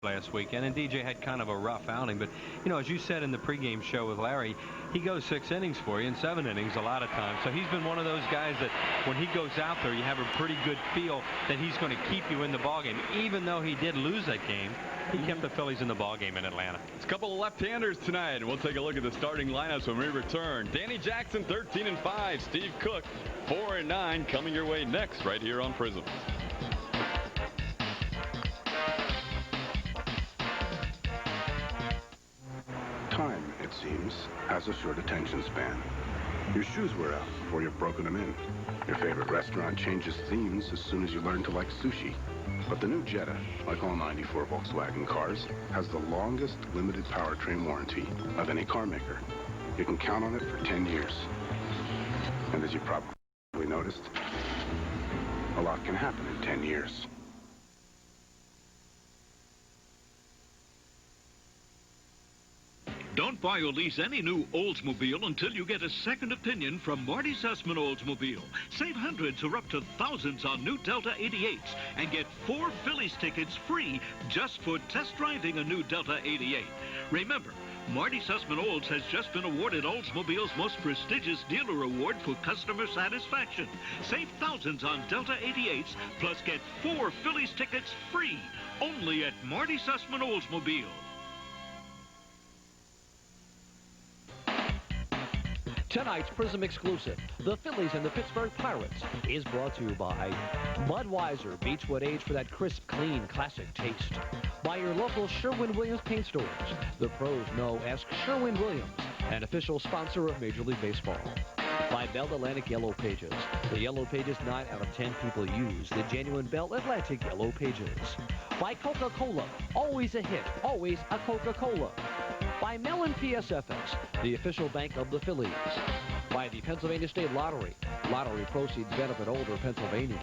last weekend, and DJ had kind of a rough outing. But, you know, as you said in the pregame show with Larry, he goes 6 innings for you in 7 innings a lot of times. So he's been one of those guys that when he goes out there, you have a pretty good feel that he's going to keep you in the ballgame. Even though he did lose that game, he kept the Phillies in the ballgame in Atlanta. It's a couple of left-handers tonight, and we'll take a look at the starting lineups when we return. Danny Jackson, 13-5. Steve Cook, 4-9. Coming your way next right here on Prism. Time, it seems, has a short attention span. Your shoes wear out before you've broken them in. Your favorite restaurant changes themes as soon as you learn to like sushi. But the new Jetta, like all 94 Volkswagen cars, has the longest limited powertrain warranty of any car maker. You can count on it for 10 years. And as you probably noticed, a lot can happen in 10 years. Don't buy or lease any new Oldsmobile until you get a second opinion from Marty Sussman Oldsmobile. Save hundreds or up to thousands on new Delta 88s and get 4 Phillies tickets free just for test driving a new Delta 88. Remember, Marty Sussman Olds has just been awarded Oldsmobile's most prestigious dealer award for customer satisfaction. Save thousands on Delta 88s, plus get 4 Phillies tickets free only at Marty Sussman Oldsmobile. Tonight's Prism exclusive, the Phillies and the Pittsburgh Pirates, is brought to you by Budweiser, Beechwood Age for that crisp, clean, classic taste. By your local Sherwin-Williams paint stores. The pros know, ask Sherwin-Williams, an official sponsor of Major League Baseball. By Bell Atlantic Yellow Pages. The Yellow Pages 9 out of 10 people use the genuine Bell Atlantic Yellow Pages. By Coca-Cola, always a hit, always a Coca-Cola. By Mellon PSFS, the official bank of the Phillies. By the Pennsylvania State Lottery. Lottery proceeds benefit older Pennsylvanians.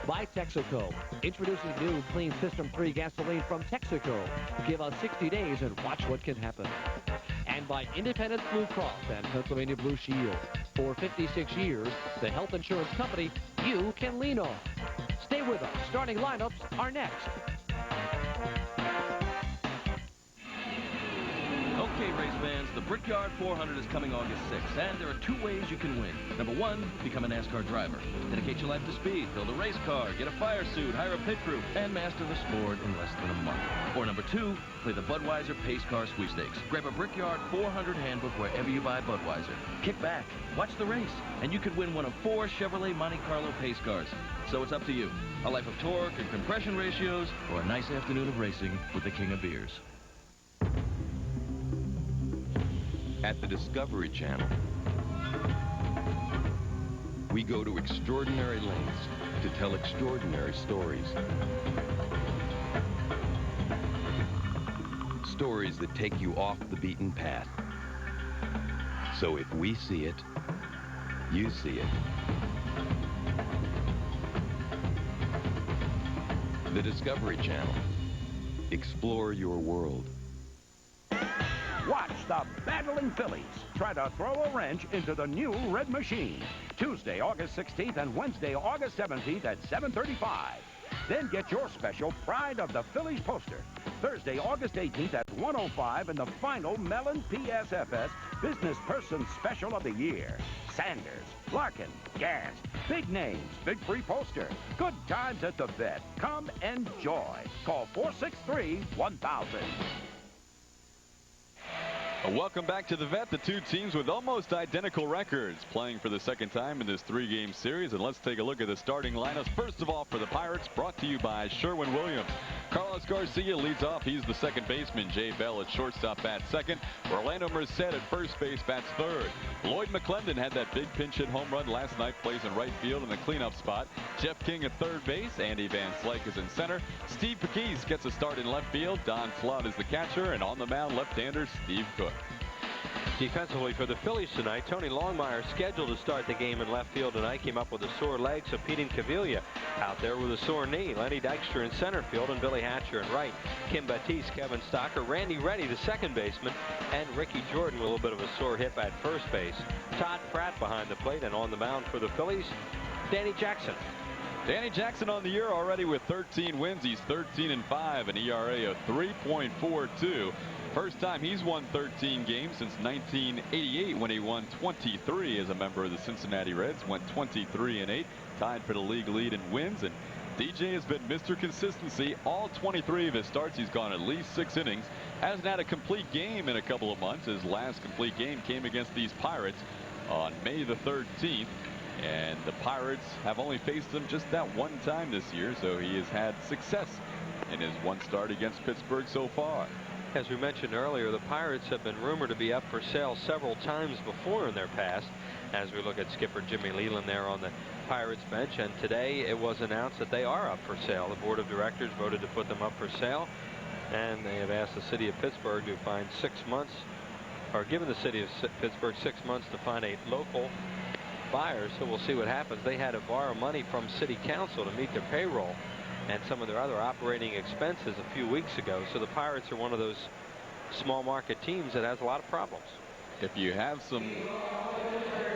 By Texaco, introducing new Clean System 3 gasoline from Texaco. Give us 60 days and watch what can happen. And by Independence Blue Cross and Pennsylvania Blue Shield. For 56 years, the health insurance company you can lean on. Stay with us. Starting lineups are next. Okay, race fans, the Brickyard 400 is coming August 6th, and there are 2 ways you can win. Number 1, become a NASCAR driver. Dedicate your life to speed, build a race car, get a fire suit, hire a pit crew, and master the sport in less than a month. Or number 2, play the Budweiser Pace Car Sweepstakes. Grab a Brickyard 400 handbook wherever you buy Budweiser. Kick back, watch the race, and you could win one of 4 Chevrolet Monte Carlo pace cars. So it's up to you. A life of torque and compression ratios, or a nice afternoon of racing with the king of beers. At the Discovery Channel, we go to extraordinary lengths to tell extraordinary stories. Stories that take you off the beaten path. So if we see it, you see it. The Discovery Channel. Explore your world. Watch the battling Phillies try to throw a wrench into the new red machine. Tuesday, August 16th and Wednesday, August 17th at 7:35. Then get your special Pride of the Phillies poster. Thursday, August 18th at 1:05 in the final Mellon PSFS Business Person Special of the Year. Sanders, Larkin, Gas, big names, big free poster. Good times at the vet. Come enjoy. Call 463-1000. Welcome back to the Vet. The 2 teams with almost identical records playing for the second time in this 3-game series. And let's take a look at the starting lineups. First of all, for the Pirates, brought to you by Sherwin-Williams. Carlos Garcia leads off. He's the second baseman. Jay Bell at shortstop bats second. Orlando Merced at first base bats third. Lloyd McClendon had that big pinch hit home run last night, plays in right field in the cleanup spot. Jeff King at third base. Andy Van Slyke is in center. Steve Pequise gets a start in left field. Don Flood is the catcher. And on the mound, left-hander Steve Cook. Defensively for the Phillies tonight, Tony Longmire scheduled to start the game in left field tonight. Came up with a sore leg, so Pete Cavilla out there with a sore knee. Lenny Dykstra in center field and Billy Hatcher in right. Kim Batiste, Kevin Stocker, Randy Reddy, the second baseman, and Ricky Jordan with a little bit of a sore hip at first base. Todd Pratt behind the plate, and on the mound for the Phillies, Danny Jackson. Danny Jackson on the year already with 13 wins. He's 13-5, an ERA of 3.42. First time he's won 13 games since 1988 when he won 23 as a member of the Cincinnati Reds. Went 23-8, tied for the league lead in wins. And DJ has been Mr. Consistency. All 23 of his starts, he's gone at least 6 innings. Hasn't had a complete game in a couple of months. His last complete game came against these Pirates on May the 13th. And the Pirates have only faced him just that one time this year, so he has had success in his one start against Pittsburgh so far. As we mentioned earlier, the Pirates have been rumored to be up for sale several times before in their past, as we look at skipper Jimmy Leland there on the Pirates bench. And today it was announced that they are up for sale. The board of directors voted to put them up for sale, and they have asked the city of Pittsburgh to find 6 months, or given the city of Pittsburgh 6 months to find a local buyer. So we'll see what happens. They had to borrow money from city council to meet their payroll and some of their other operating expenses a few weeks ago. So the Pirates are one of those small market teams that has a lot of problems. If you have some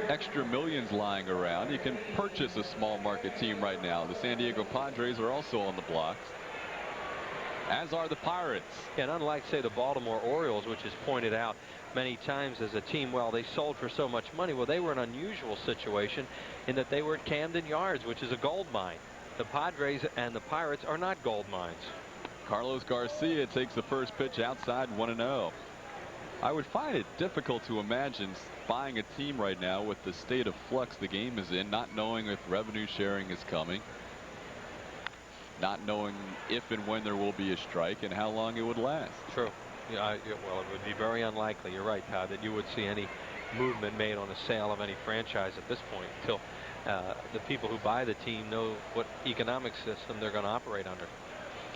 extra millions lying around, you can purchase a small market team right now. The San Diego Padres are also on the blocks, as are the Pirates. And unlike, say, the Baltimore Orioles, which is pointed out many times as a team, well, they sold for so much money. Well, they were an unusual situation in that they were at Camden Yards, which is a gold mine. The Padres and the Pirates are not gold mines. Carlos Garcia takes the first pitch outside, 1-0. I would find it difficult to imagine buying a team right now with the state of flux the game is in, not knowing if revenue sharing is coming, not knowing if and when there will be a strike and how long it would last. True. Yeah, well, it would be very unlikely, you're right, Todd, that you would see any movement made on a sale of any franchise at this point until the people who buy the team know what economic system they're going to operate under.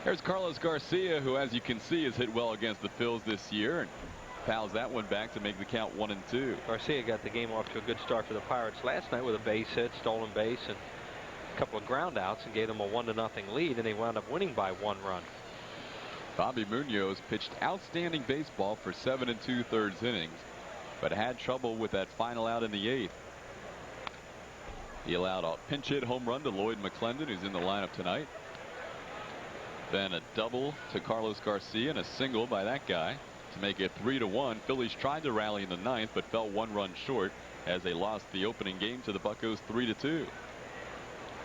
There's Carlos Garcia, who, as you can see, has hit well against the Phils this year and fouls that one back to make the count 1-2. Garcia got the game off to a good start for the Pirates last night with a base hit, stolen base, and a couple of ground outs, and gave them a 1-0 lead, and they wound up winning by 1 run. Bobby Munoz pitched outstanding baseball for 7 2/3 innings, but had trouble with that final out in the 8th. He allowed a pinch hit home run to Lloyd McClendon, who's in the lineup tonight. Then a double to Carlos Garcia and a single by that guy to make it 3-1. Phillies tried to rally in the 9th, but fell 1 run short as they lost the opening game to the Buccos 3-2.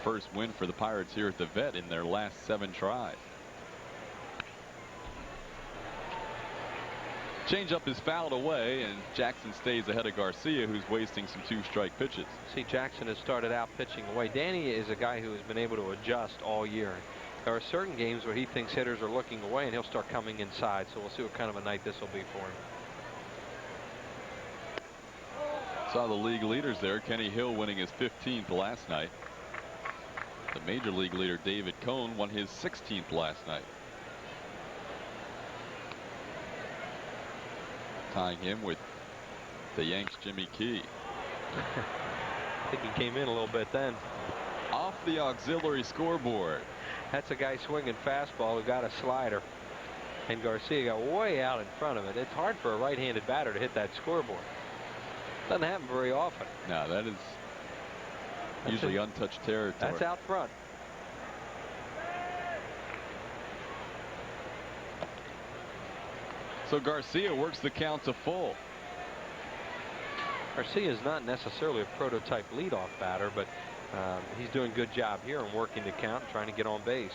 First win for the Pirates here at the Vet in their last 7 tries. Changeup is fouled away, and Jackson stays ahead of Garcia, who's wasting some 2-strike pitches. See, Jackson has started out pitching away. Danny is a guy who has been able to adjust all year. There are certain games where he thinks hitters are looking away, and he'll start coming inside. So we'll see what kind of a night this will be for him. Saw the league leaders there. Kenny Hill winning his 15th last night. The major league leader David Cone won his 16th last night, tying him with the Yanks' Jimmy Key. I think he came in a little bit then. Off the auxiliary scoreboard. That's a guy swinging fastball who got a slider, and Garcia got way out in front of it. It's hard for a right-handed batter to hit that scoreboard. Doesn't happen very often. No, that's usually untouched territory. That's out front. So Garcia works the count to full. Garcia is not necessarily a prototype leadoff batter, but he's doing a good job here and working the count, trying to get on base.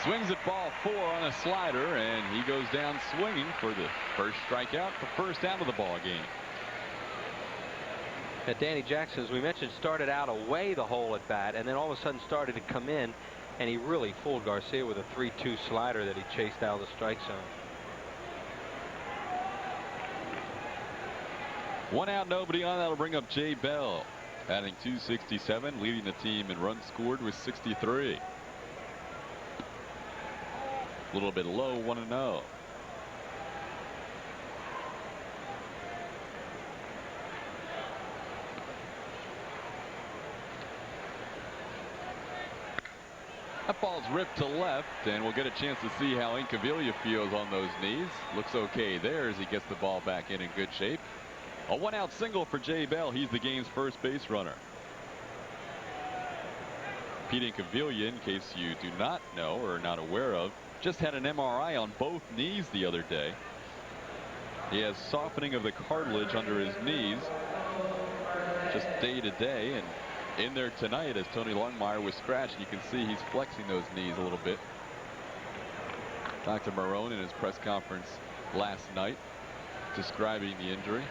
Swings at ball 4 on a slider, and he goes down swinging for the first strikeout, the first out of the ball game. Now, Danny Jackson, as we mentioned, started out away the hole at bat, and then all of a sudden started to come in, and he really fooled Garcia with a 3-2 slider that he chased out of the strike zone. 1 out, nobody on. That'll bring up Jay Bell, batting .267, leading the team in runs scored with 63. A little bit low, 1-0. That ball's ripped to left, and we'll get a chance to see how Incaviglia feels on those knees. Looks okay there as he gets the ball back in good shape. A one-out single for Jay Bell. He's the game's first base runner. Pete Cavilla, in case you do not know or are not aware of, just had an MRI on both knees the other day. He has softening of the cartilage under his knees just day to day, and in there tonight as Tony Longmire was scratched, you can see he's flexing those knees a little bit. Dr. Marone in his press conference last night describing the injury.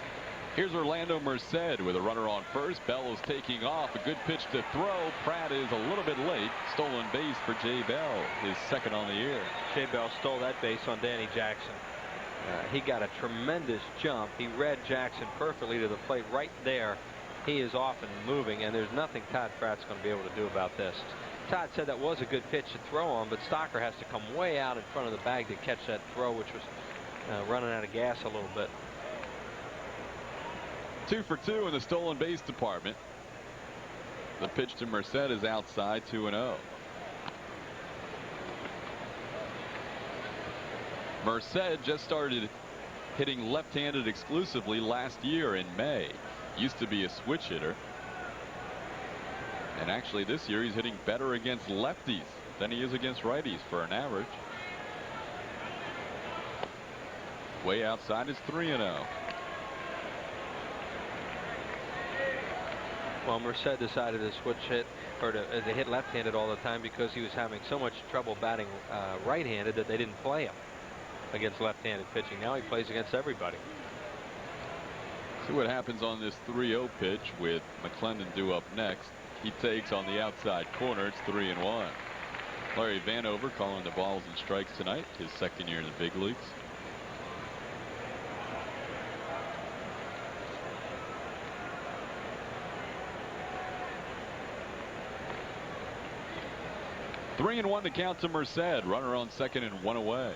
Here's Orlando Merced with a runner on first. Bell is taking off. A good pitch to throw. Pratt is a little bit late. Stolen base for Jay Bell, his second on the year. Jay Bell stole that base on Danny Jackson. He got a tremendous jump. He read Jackson perfectly to the plate right there. He is off and moving, and there's nothing Todd Pratt's going to be able to do about this. Todd said that was a good pitch to throw on, but Stocker has to come way out in front of the bag to catch that throw, which was running out of gas a little bit. 2 for 2 in the stolen base department. The pitch to Merced is outside, 2-0. Merced just started hitting left-handed exclusively last year in May. Used to be a switch hitter. And actually this year he's hitting better against lefties than he is against righties for an average. Way outside is 3-0. Well, Merced decided to switch hit or to hit left-handed all the time because he was having so much trouble batting right-handed that they didn't play him against left-handed pitching. Now he plays against everybody. See what happens on this 3-0 pitch with McClendon due up next. He takes on the outside corner. It's 3-1. Larry Vanover calling the balls and strikes tonight, his second year in the big leagues. Three and 1 to count to Merced. Runner on second and one away.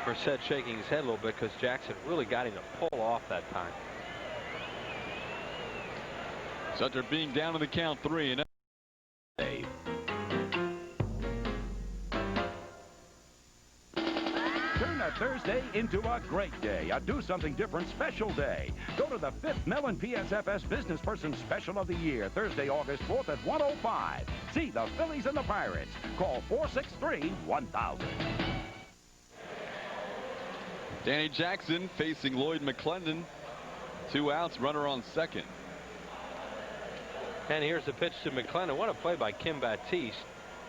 Merced shaking his head a little bit because Jackson really got him to pull off that time. Sutter being down to the count 3-0. Turn a Thursday into a great day, a do something different special day. Go to the 5th Mellon PSFS Business Person Special of the Year, Thursday, August 4th at 1:05. See the Phillies and the Pirates. Call 463-1000. Danny Jackson facing Lloyd McClendon. 2 outs, runner on second. And here's the pitch to McClendon. What a play by Kim Baptiste.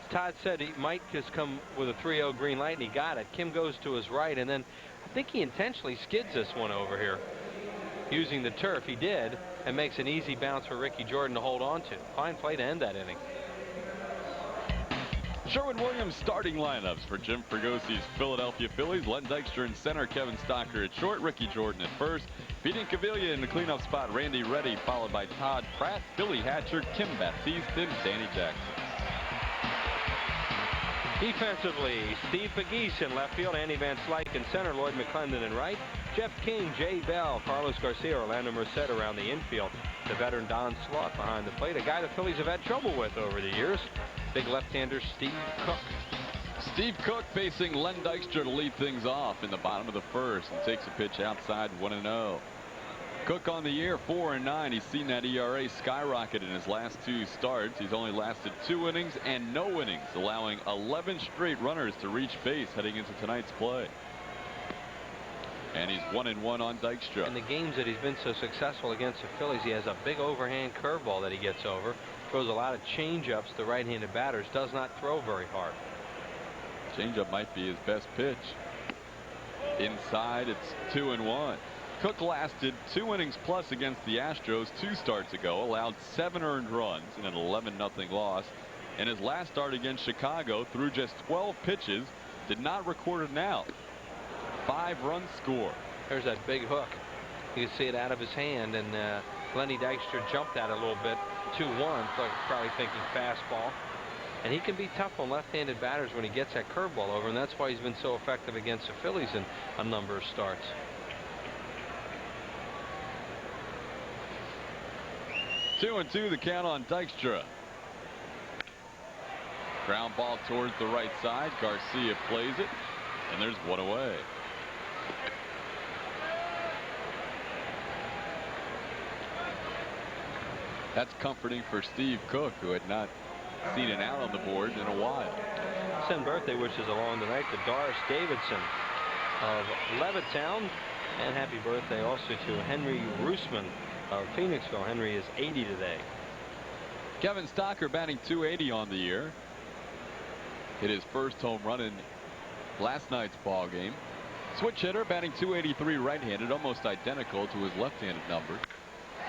Todd said he might just come with a 3-0 green light, and he got it. Kim goes to his right, and then I think he intentionally skids this one over here. Using the turf, he did, and makes an easy bounce for Ricky Jordan to hold on to. Fine play to end that inning. Sherwin-Williams starting lineups for Jim Fragosi's Philadelphia Phillies. Len Dykstra in center, Kevin Stocker at short, Ricky Jordan at first, Pete Cavilla in the cleanup spot, Randy Reddy, followed by Todd Pratt, Billy Hatcher, Kim Baptiste, and Danny Jackson. Defensively, Steve Pegues in left field, Andy Van Slyke in center, Lloyd McClendon in right, Jeff King, Jay Bell, Carlos Garcia, Orlando Merced around the infield. The veteran Don Slaught behind the plate, a guy the Phillies have had trouble with over the years. Big left-hander Steve Cook. Steve Cook facing Len Dykstra to lead things off in the bottom of the first and takes a pitch outside, 1-0. Cook on the year, 4-9. He's seen that ERA skyrocket in his last 2 starts. He's only lasted 2 innings and no innings, allowing 11 straight runners to reach base heading into tonight's play. And he's 1-1 on Dykstra. In the games that he's been so successful against the Phillies, he has a big overhand curveball that he gets over. Throws a lot of changeups to right-handed batters. Does not throw very hard. Changeup might be his best pitch. Inside, it's 2-1. Cook lasted 2 innings plus against the Astros 2 starts ago. Allowed 7 earned runs in an 11-0 loss. In his last start against Chicago, threw just 12 pitches, did not record an out. 5-run score. There's that big hook. You can see it out of his hand, and Lenny Dykstra jumped at it a little bit. 2-1, so probably thinking fastball. And he can be tough on left-handed batters when he gets that curveball over, and that's why he's been so effective against the Phillies in a number of starts. Two and 2 the count on Dykstra. Ground ball towards the right side. Garcia plays it, and there's one away. That's comforting for Steve Cook, who had not seen an out on the board in a while. Send birthday wishes along tonight to Doris Davidson of Levittown, and happy birthday also to Henry Roosman of Phoenixville. Henry is 80 today. Kevin Stocker batting .280 on the year. Hit his first home run in last night's ball game. Switch hitter, batting .283 right-handed, almost identical to his left-handed number.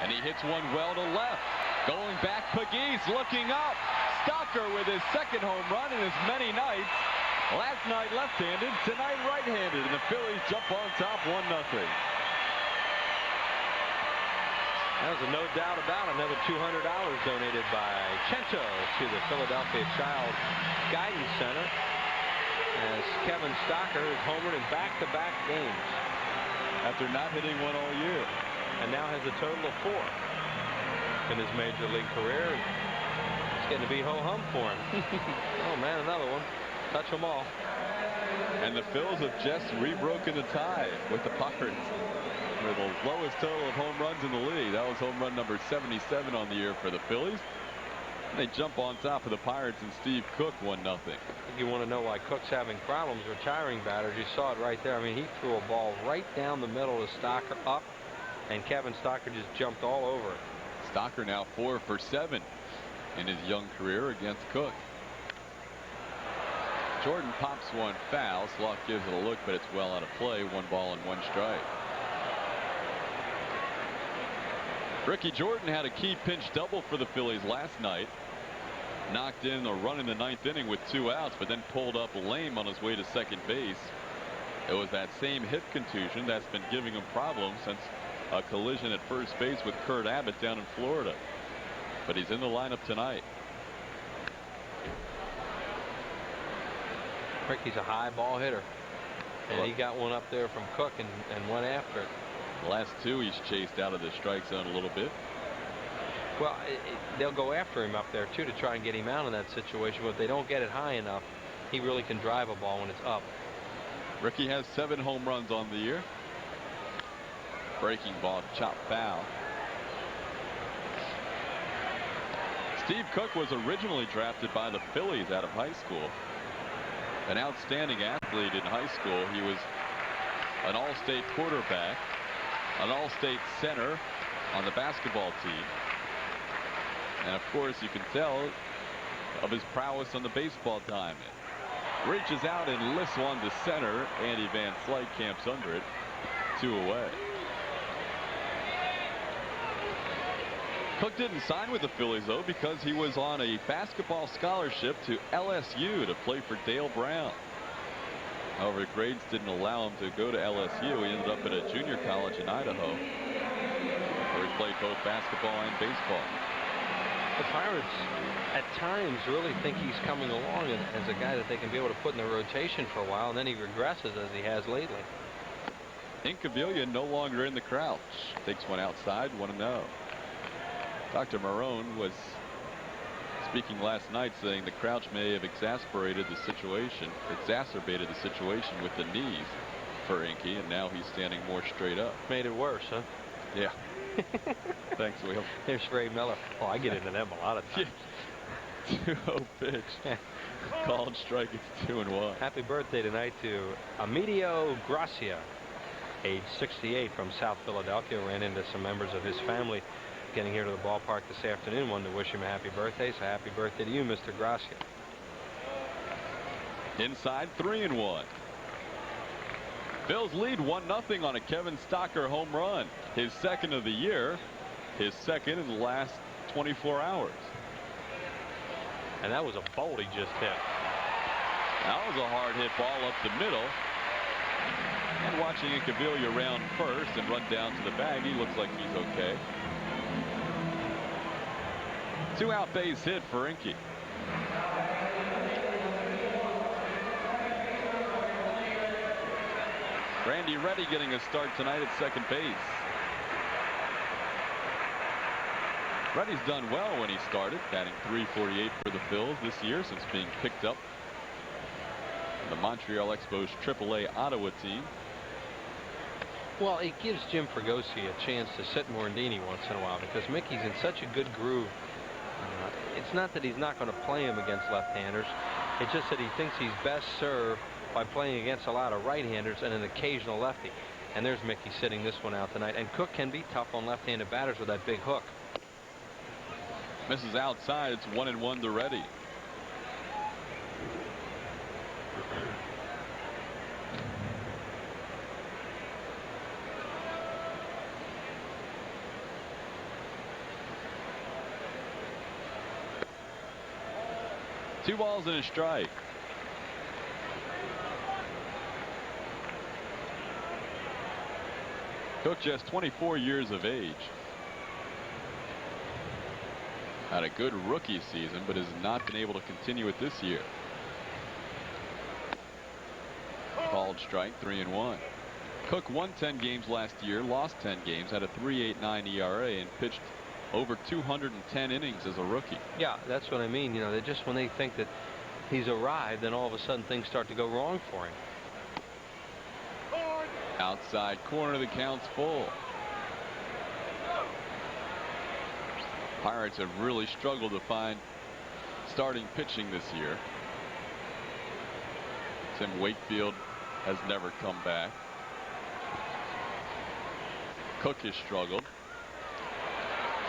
And he hits one well to left. Going back, Pegues looking up. Stocker with his second home run in as many nights. Last night left-handed, tonight right-handed, and the Phillies jump on top 1-0. That was a no doubt about another $200 donated by Chento to the Philadelphia Child Guidance Center, as Kevin Stocker is homered in back-to-back games after not hitting one all year, and now has a total of 4 in his major league career. It's getting to be ho-hum for him. Oh man, another one. Touch them all. And the Phils have just rebroken the tie with the Pirates for the lowest total of home runs in the league. That was home run number 77 on the year for the Phillies. And they jump on top of the Pirates and Steve Cook 1-0. If you want to know why Cook's having problems retiring batters, you saw it right there. I mean, he threw a ball right down the middle of Stocker up, and Kevin Stocker just jumped all over it. Stocker now 4 for 7 in his young career against Cook. Jordan pops one foul. Slough gives it a look, but it's well out of play. 1 ball and 1 strike. Ricky Jordan had a key pinch double for the Phillies last night. Knocked in a run in the 9th inning with 2 outs, but then pulled up lame on his way to second base. It was that same hip contusion that's been giving him problems since a collision at first base with Kurt Abbott down in Florida. But he's in the lineup tonight. Ricky's a high ball hitter, and he got one up there from Cook and went after it. The last 2 he's chased out of the strike zone a little bit. Well, they'll go after him up there too to try and get him out of that situation, but if they don't get it high enough, he really can drive a ball when it's up. Ricky has 7 home runs on the year. Breaking ball, chop foul. Steve Cook was originally drafted by the Phillies out of high school. An outstanding athlete in high school. He was an all-state quarterback, an all-state center on the basketball team. And of course, you can tell of his prowess on the baseball diamond. Reaches out and lifts one to center. Andy Van Slyke camps under it. 2 away. Cook didn't sign with the Phillies, though, because he was on a basketball scholarship to LSU to play for Dale Brown. However, grades didn't allow him to go to LSU. He ended up at a junior college in Idaho, where he played both basketball and baseball. The Pirates, at times, really think he's coming along as a guy that they can be able to put in the rotation for a while, and then he regresses as he has lately. Incaviglia no longer in the crouch. Takes one outside, 1-0. Dr. Marone was speaking last night, saying the crouch may have exacerbated the situation with the knees for Inky, and now he's standing more straight up. Made it worse, huh? Yeah. Thanks, Will. There's Ray Miller. Oh, I get into them a lot of times. 2-0 pitch. Called strike. It's 2-1. Happy birthday tonight to Emilio Gracia, age 68, from South Philadelphia. Ran into some members of his family getting here to the ballpark this afternoon. Wanted to wish him a happy birthday. So happy birthday to you, Mr. Gracia. Inside, 3-1. Phils lead 1-0 on a Kevin Stocker home run. His second of the year. His second in the last 24 hours. And that was a bolt he just hit. That was a hard hit ball up the middle. And watching Incaviglia round first and run down to the bag, he looks like he's okay. 2-out base hit for Inky. Randy Reddy getting a start tonight at second base. Reddy's done well when he started, batting .348 for the Phils this year since being picked up the Montreal Expos AAA Ottawa team. Well, it gives Jim Fregosi a chance to sit Morandini once in a while because Mickey's in such a good groove. It's not that he's not going to play him against left-handers. It's just that he thinks he's best served by playing against a lot of right-handers and an occasional lefty. And there's Mickey sitting this one out tonight. And Cook can be tough on left-handed batters with that big hook. Misses outside. It's 1-1 to Reddy. Two balls and a strike. Cook just 24 years of age. Had a good rookie season, but has not been able to continue it this year. Called strike, 3-1. Cook won 10 games last year, lost 10 games, had a .389 ERA, and pitched over 210 innings as a rookie. Yeah, that's what I mean. You know, they just when they think that he's arrived, then all of a sudden things start to go wrong for him. Outside corner, the count's full. Pirates have really struggled to find starting pitching this year. Tim Wakefield has never come back. Cook has struggled.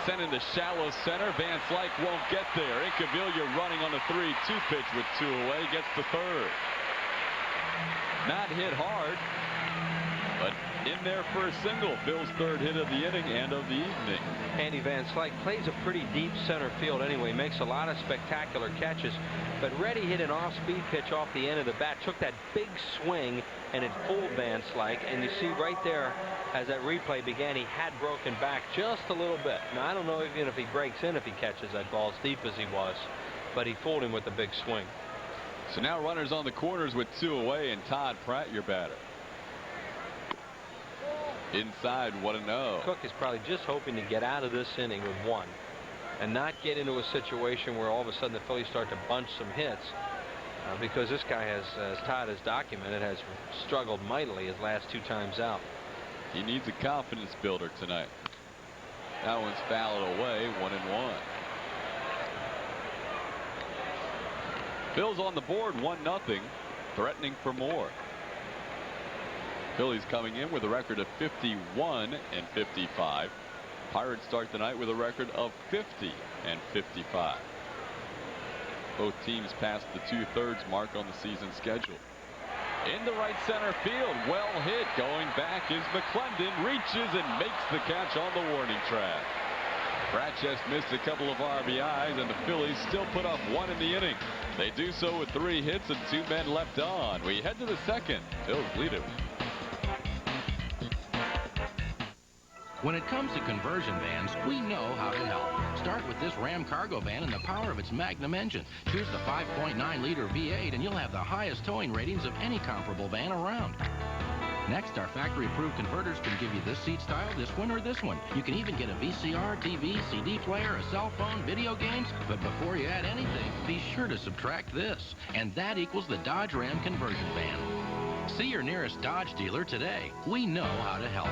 Sent into shallow center. Van Slyke won't get there. Incaviglia running on the 3-2 pitch with 2 away. Gets to third. Not hit hard, but in there for a single. Phil's third hit of the inning and of the evening. Andy Van Slyke plays a pretty deep center field anyway. Makes a lot of spectacular catches. But Reddy hit an off-speed pitch off the end of the bat. Took that big swing and it fooled Van Slyke. And you see right there, as that replay began, he had broken back just a little bit. Now, I don't know even if he breaks in if he catches that ball as deep as he was, but he fooled him with the big swing. So now runners on the corners with 2 away, and Todd Pratt, your batter. Inside, 1-0. Cook is probably just hoping to get out of this inning with 1 and not get into a situation where all of a sudden the Phillies start to bunch some hits, because this guy has, as Todd has documented, has struggled mightily his last 2 times out. He needs a confidence builder tonight. That one's fouled away, 1-1. Phil's on the board, 1-0, threatening for more. Phillies coming in with a record of 51-55. Pirates start the night with a record of 50-55. Both teams passed the 2/3 mark on the season schedule. Into right center field, well hit. Going back is McClendon, reaches and makes the catch on the warning track. Pratt just missed a couple of RBIs, and the Phillies still put up 1 in the inning. They do so with 3 hits and 2 men left on. We head to the second. Phil's lead it. When it comes to conversion vans, we know how to help. Start with this Ram cargo van and the power of its Magnum engine. Choose the 5.9-liter V8 and you'll have the highest towing ratings of any comparable van around. Next, our factory-approved converters can give you this seat style, this one, or this one. You can even get a VCR, TV, CD player, a cell phone, video games. But before you add anything, be sure to subtract this. And that equals the Dodge Ram conversion van. See your nearest Dodge dealer today. We know how to help.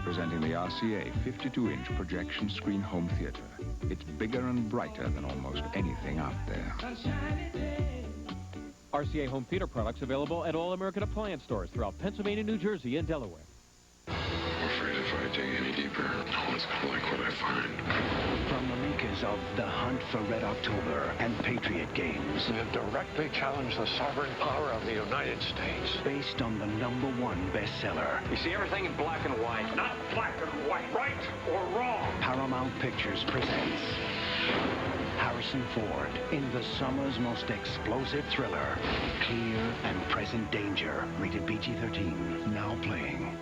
Presenting the RCA 52-inch projection screen home theater. It's bigger and brighter than almost anything out there. RCA home theater products available at all American appliance stores throughout Pennsylvania, New Jersey, and Delaware. I'm afraid if I dig any deeper, no one's gonna like what I find. From the makers of The Hunt for Red October and Patriot Games. We have directly challenged the sovereign power of the United States. Based on the #1 bestseller. You see everything in black and white. Not black and white, right or wrong. Paramount Pictures presents Harrison Ford in the summer's most explosive thriller, Clear and Present Danger. Rated PG-13. Now playing.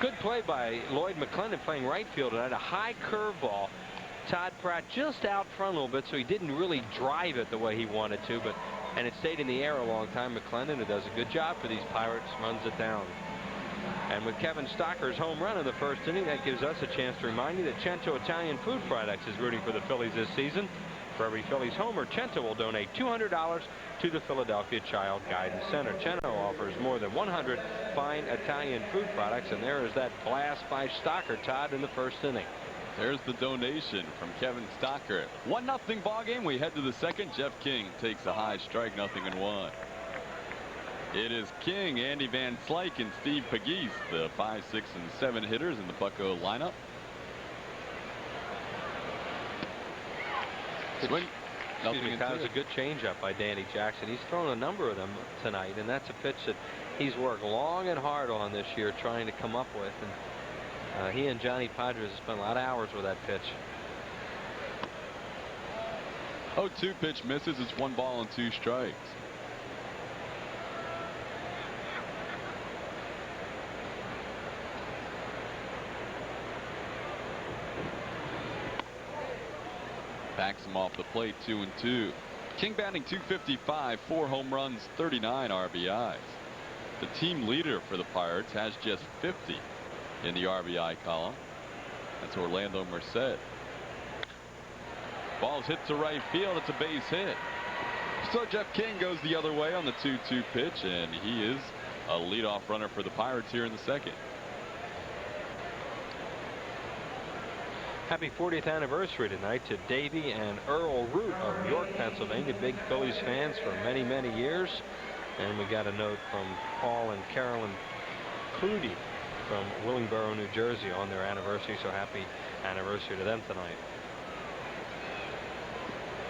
Good play by Lloyd McClendon playing right field. And had a high curveball. Todd Pratt just out front a little bit, so he didn't really drive it the way he wanted to, and it stayed in the air a long time. McClendon, who does a good job for these Pirates, runs it down. And with Kevin Stocker's home run in the first inning, that gives us a chance to remind you that Cento Italian Food Products is rooting for the Phillies this season. For every Phillies homer, Cento will donate $200 to the Philadelphia Child Guidance Center. Cento offers more than 100 fine Italian food products, and there is that blast by Stocker, Todd, in the first inning. There's the donation from Kevin Stocker. 1-0 ball game. We head to the second. Jeff King takes a high strike, 0-1. It is King, Andy Van Slyke, and Steve Pegues, the 5, 6, and 7 hitters in the Bucco lineup. Swing. That was a good changeup by Danny Jackson. He's thrown a number of them tonight, and that's a pitch that he's worked long and hard on this year trying to come up with. And he and Johnny Padres have spent a lot of hours with that pitch. 0-2 pitch misses. It's 1 ball and 2 strikes. Backs him off the plate, 2-2. King batting .255, 4 home runs, 39 RBIs. The team leader for the Pirates has just 50 in the RBI column. That's Orlando Merced. Ball's hit to right field. It's a base hit. So Jeff King goes the other way on the 2-2 pitch, and he is a leadoff runner for the Pirates here in the second. Happy 40th anniversary tonight to Davy and Earl Root of York, Pennsylvania. Big Phillies fans for many, many years. And we got a note from Paul and Carolyn Crudy from Willingboro, New Jersey on their anniversary. So happy anniversary to them tonight.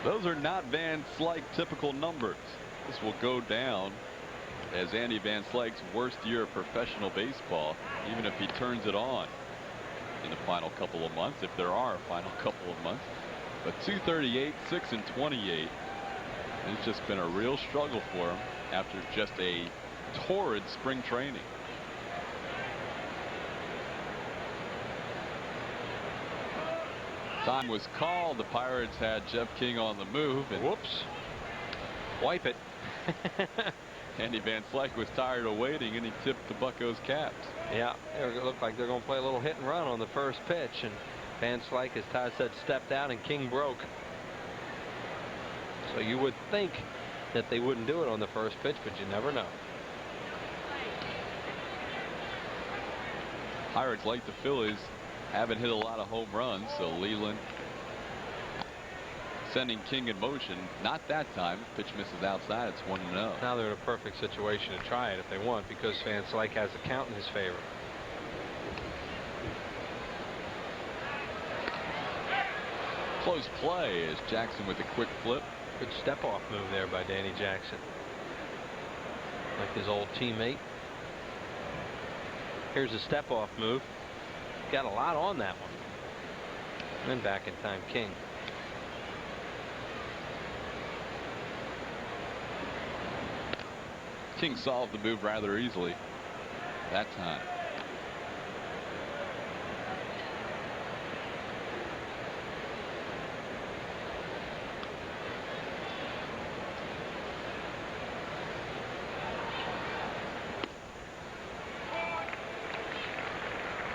Those are not Van Slyke typical numbers. This will go down as Andy Van Slyke's worst year of professional baseball, even if he turns it on in the final couple of months, if there are a final couple of months. But 238, 6 and 28. It's just been a real struggle for him after just a torrid spring training. Time was called. The Pirates had Jeff King on the move. And whoops. Wipe it. Andy Van Slyke was tired of waiting, and he tipped the Buccos' caps. Yeah, it looked like they're going to play a little hit and run on the first pitch, and Van Slyke, as Todd said, stepped out and King broke. So you would think that they wouldn't do it on the first pitch, but you never know. Pirates, like the Phillies, haven't hit a lot of home runs, so Leland sending King in motion. Not that time. Pitch misses outside. It's 1-0. Now they're in a perfect situation to try it if they want, because Van Slyke has a count in his favor. Close play as Jackson with a quick flip. Good step-off move there by Danny Jackson. Like his old teammate. Here's a step-off move. Got a lot on that one. And then back in time, King. King solved the move rather easily that time.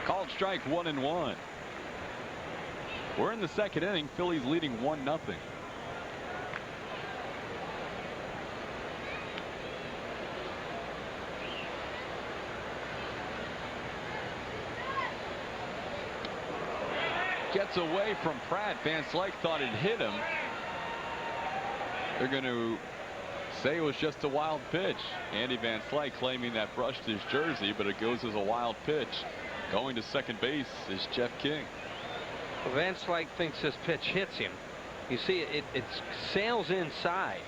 Called strike, 1-1. We're in the second inning. Phillies leading 1-0. Gets away from Pratt. Van Slyke thought it hit him. They're going to say it was just a wild pitch. Andy Van Slyke claiming that brushed his jersey, but it goes as a wild pitch. Going to second base is Jeff King. Well, Van Slyke thinks this pitch hits him. You see, it sails inside,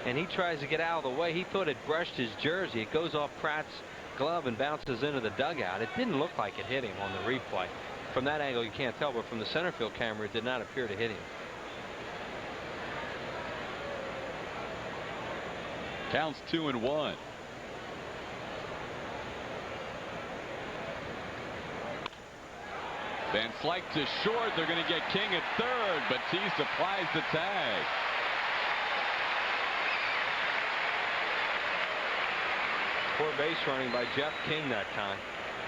and he tries to get out of the way. He thought it brushed his jersey. It goes off Pratt's glove and bounces into the dugout. It didn't look like it hit him on the replay. From that angle, you can't tell, but from the center field camera, it did not appear to hit him. Counts 2-1. Van Slyke to short. They're going to get King at third. Batiste applies the tag. Poor base running by Jeff King that time.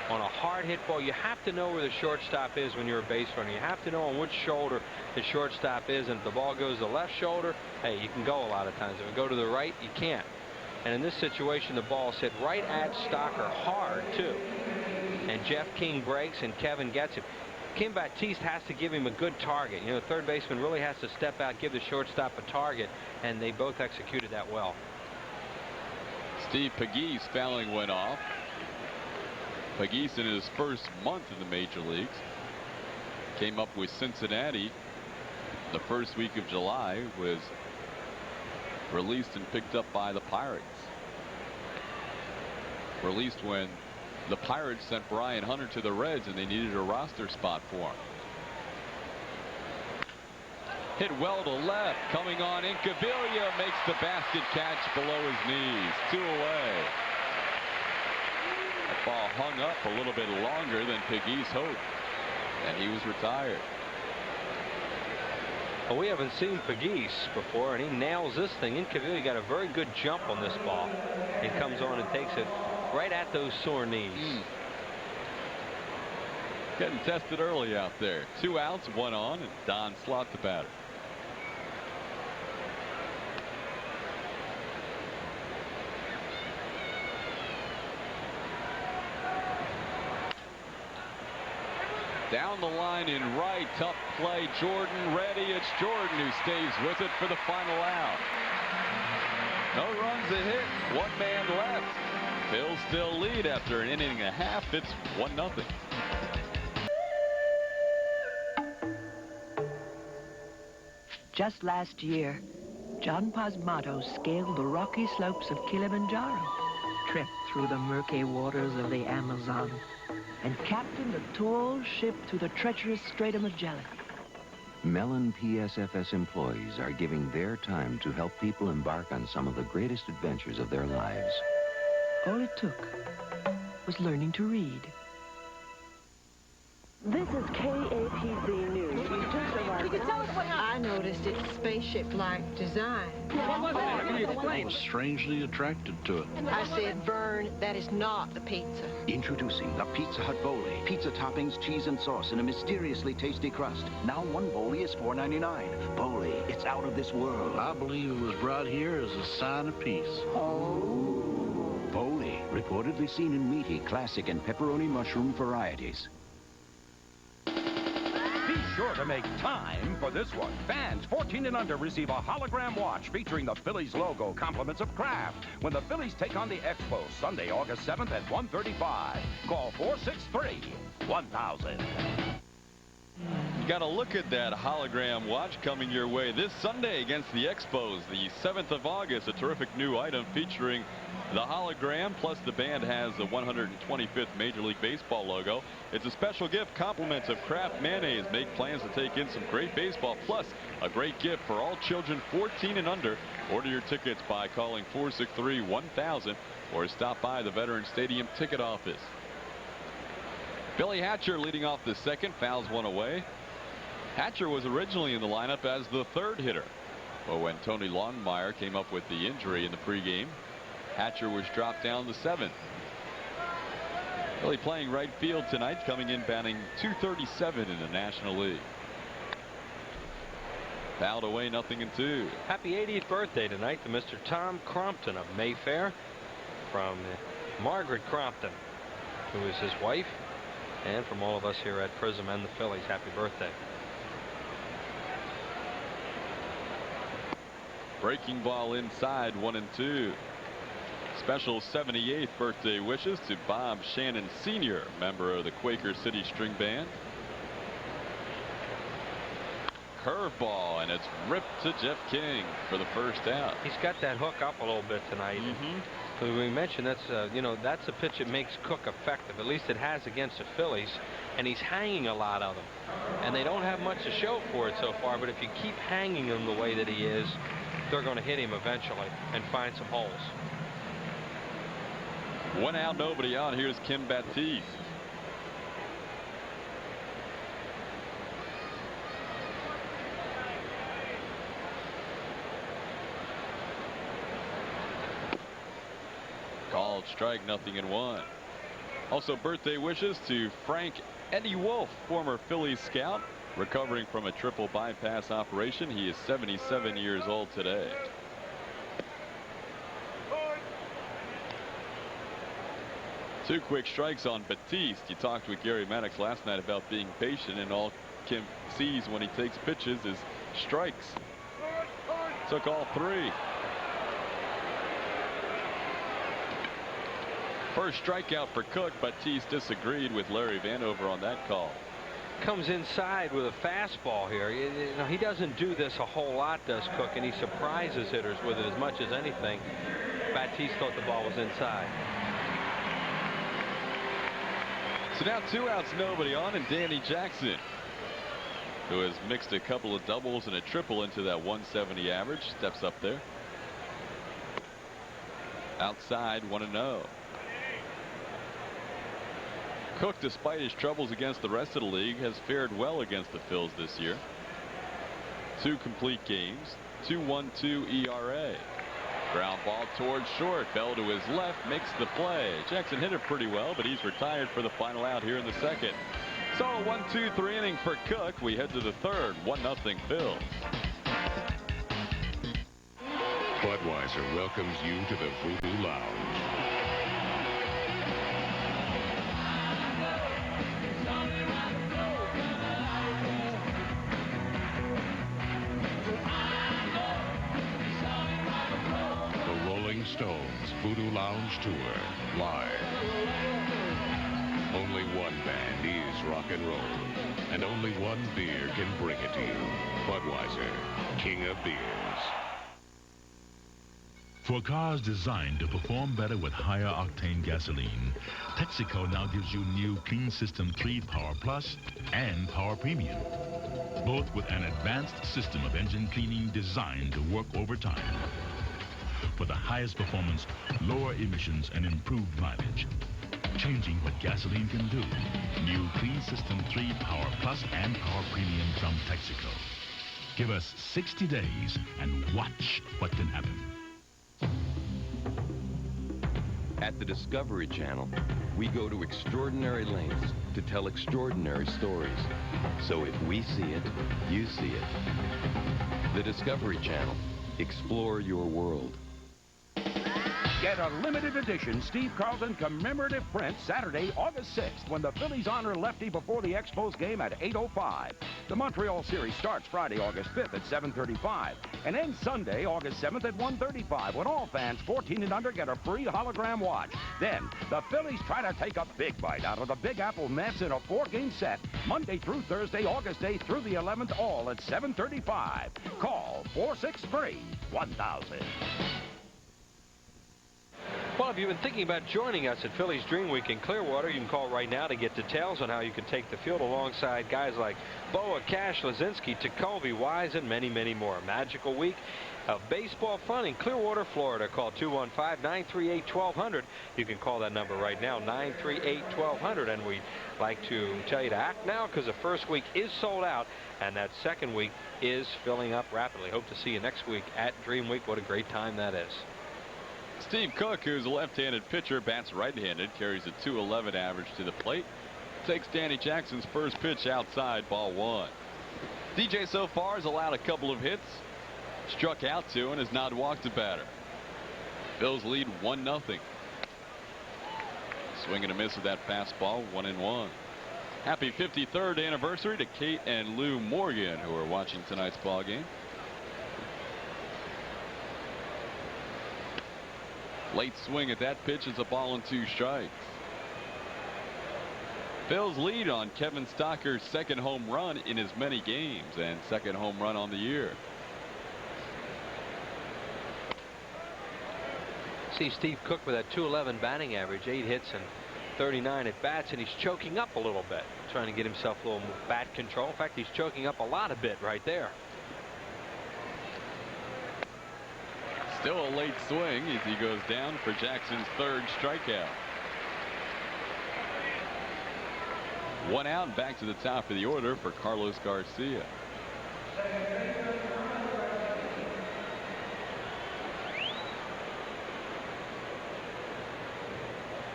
On a hard hit ball, you have to know where the shortstop is when you're a base runner. You have to know on which shoulder the shortstop is, and if the ball goes to the left shoulder, hey, you can go a lot of times. If it go to the right, you can't. And in this situation, the ball's hit right at Stocker hard too, and Jeff King breaks and Kevin gets him. Kim Batiste has to give him a good target. You know, third baseman really has to step out, give the shortstop a target, and they both executed that well. Steve Pegues fouling went off. Pegues in his first month in the major leagues came up with Cincinnati the first week of July, was released and picked up by the Pirates. Released when the Pirates sent Brian Hunter to the Reds and they needed a roster spot for him. Hit well to left, coming on in. Cavilla makes the basket catch below his knees. 2 away. That ball hung up a little bit longer than Pegues hoped, and he was retired. Well, we haven't seen Pegues before, and he nails this thing. Incaviglia got a very good jump on this ball. He comes on and takes it right at those sore knees. Getting tested early out there. 2 outs, 1 on, and Don Slott the batter. Down the line in right, tough play. Jordan ready. It's Jordan who stays with it for the final out. No runs, a hit, 1 man left. Phil's still lead after an inning and a half. It's 1-0. Just last year, John Pasmato scaled the rocky slopes of Kilimanjaro, trekked through the murky waters of the Amazon, and captained a tall ship through the treacherous Strait of Magellan. Mellon PSFS employees are giving their time to help people embark on some of the greatest adventures of their lives. All it took was learning to read. This is KAPZ News. We just arrived. Could you tell us what happened? I noticed its spaceship-like design. I was strangely attracted to it. I said, Vern, that is not the pizza. Introducing the Pizza Hut Bowlie. Pizza toppings, cheese, and sauce in a mysteriously tasty crust. Now 1 Bowlie is $4.99. Bowlie, it's out of this world. I believe it was brought here as a sign of peace. Oh. Bowlie, reportedly seen in meaty, classic, and pepperoni mushroom varieties. Be sure to make time for this one. Fans 14 and under receive a hologram watch featuring the Phillies logo, compliments of Kraft, when the Phillies take on the Expos Sunday, August 7th at 1:35. Call 463-1000. Got to look at that hologram watch coming your way this Sunday against the Expos, the 7th of August. A terrific new item featuring the hologram, plus the band has the 125th Major League Baseball logo. It's a special gift, compliments of Kraft mayonnaise. Make plans to take in some great baseball, plus a great gift for all children 14 and under. Order your tickets by calling 463-1000 or stop by the Veterans Stadium ticket office. Billy Hatcher leading off the second, fouls 1 away. Hatcher was originally in the lineup as the 3rd hitter. But when Tony Longmire came up with the injury in the pregame, Hatcher was dropped down to 7th. Billy playing right field tonight, coming in batting .237 in the National League. Fouled away, 0-2. Happy 80th birthday tonight to Mr. Tom Crompton of Mayfair, from Margaret Crompton, who is his wife, and from all of us here at Prism and the Phillies, happy birthday. Breaking ball inside, 1-2. Special 78th birthday wishes to Bob Shannon Sr., member of the Quaker City String Band. Curveball, and it's ripped to Jeff King for the first out. He's got that hook up a little bit tonight. As we mentioned, that's that's a pitch that makes Cook effective. At least it has against the Phillies, and he's hanging a lot of them, and they don't have much to show for it so far. But if you keep hanging him the way that he is, they're going to hit him eventually and find some holes. 1 out, nobody on. Here's Kim Batiste. strike, 0-1. Also birthday wishes to Frank Eddie Wolf, former Phillies scout, recovering from a triple bypass operation. He is 77 years old today. Two quick strikes on Batiste. You talked with Gary Maddox last night about being patient, and all Kim sees when he takes pitches is strikes. Took all three. First strikeout for Cook. Batiste disagreed with Larry Vanover on that call. Comes inside with a fastball here. You know, he doesn't do this a whole lot, does Cook, and he surprises hitters with it as much as anything. Batiste thought the ball was inside. So now 2 outs, nobody on, and Danny Jackson, who has mixed a couple of doubles and a triple into that 170 average, steps up there. Outside, 1-0. Cook, despite his troubles against the rest of the league, has fared well against the Phils this year. 2 complete games, 2.12 ERA. Ground ball towards short. Bell to his left makes the play. Jackson hit it pretty well, but he's retired for the final out here in the second. So a 1-2-3 inning for Cook. We head to the third. 1-0 Phils. Budweiser welcomes you to the Voodoo Lounge. Stones Voodoo Lounge Tour live. Only one band is rock and roll, and only one beer can bring it to you. Budweiser, king of beers. For cars designed to perform better with higher octane gasoline, Texaco now gives you new Clean System 3 Power Plus and Power Premium, both with an advanced system of engine cleaning designed to work overtime. For the highest performance, lower emissions, and improved mileage. Changing what gasoline can do. New Clean System 3 Power Plus and Power Premium from Texaco. Give us 60 days and watch what can happen. At the Discovery Channel, we go to extraordinary lengths to tell extraordinary stories. So if we see it, you see it. The Discovery Channel. Explore your world. Get a limited edition Steve Carlton commemorative print Saturday, August 6th, when the Phillies honor lefty before the Expos game at 8:05. The Montreal series starts Friday, August 5th at 7:35 and ends Sunday, August 7th at 1:35, when all fans 14 and under get a free hologram watch. Then, the Phillies try to take a big bite out of the Big Apple Mets in a 4-game set, Monday through Thursday, August 8th through the 11th, all at 7:35. Call 463-1000. Well, if you've been thinking about joining us at Phillies Dream Week in Clearwater, you can call right now to get details on how you can take the field alongside guys like Boa, Cash, Lazinski, Tekulve, Wise, and many, many more. A magical week of baseball fun in Clearwater, Florida. Call 215-938-1200. You can call that number right now, 938-1200. And we'd like to tell you to act now, because the first week is sold out, and that second week is filling up rapidly. Hope to see you next week at Dream Week. What a great time that is. Steve Cook, who's a left-handed pitcher, bats right-handed, carries a .211 average to the plate. Takes Danny Jackson's first pitch outside, ball 1. DJ so far has allowed a couple of hits, struck out 2, and has not walked a batter. Phils lead 1-0. Swing and a miss with that fastball, 1-1. Happy 53rd anniversary to Kate and Lou Morgan, who are watching tonight's ball game. Late swing at that pitch is a ball and 2 strikes. Phils lead on Kevin Stocker's second home run in as many games, and second home run on the year. See Steve Cook with that .211 batting average, 8 hits and 39 at bats, and he's choking up a little bit, trying to get himself a little bat control. In fact, he's choking up a lot of bit right there. Still a late swing as he goes down for Jackson's third strikeout. 1 out and back to the top of the order for Carlos Garcia.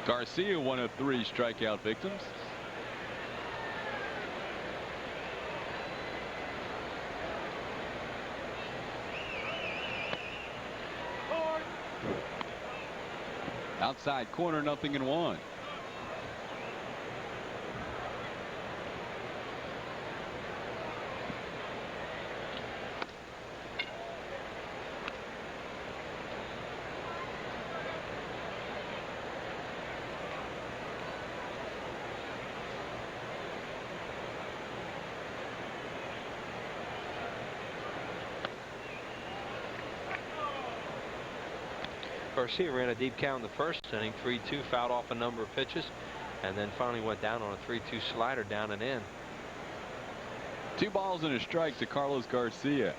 Garcia, one of 3 strikeout victims. Outside corner, 0-1. Garcia ran a deep count in the first inning, 3-2, fouled off a number of pitches, and then finally went down on a 3-2 slider down and in. 2 balls and a strike to Carlos Garcia.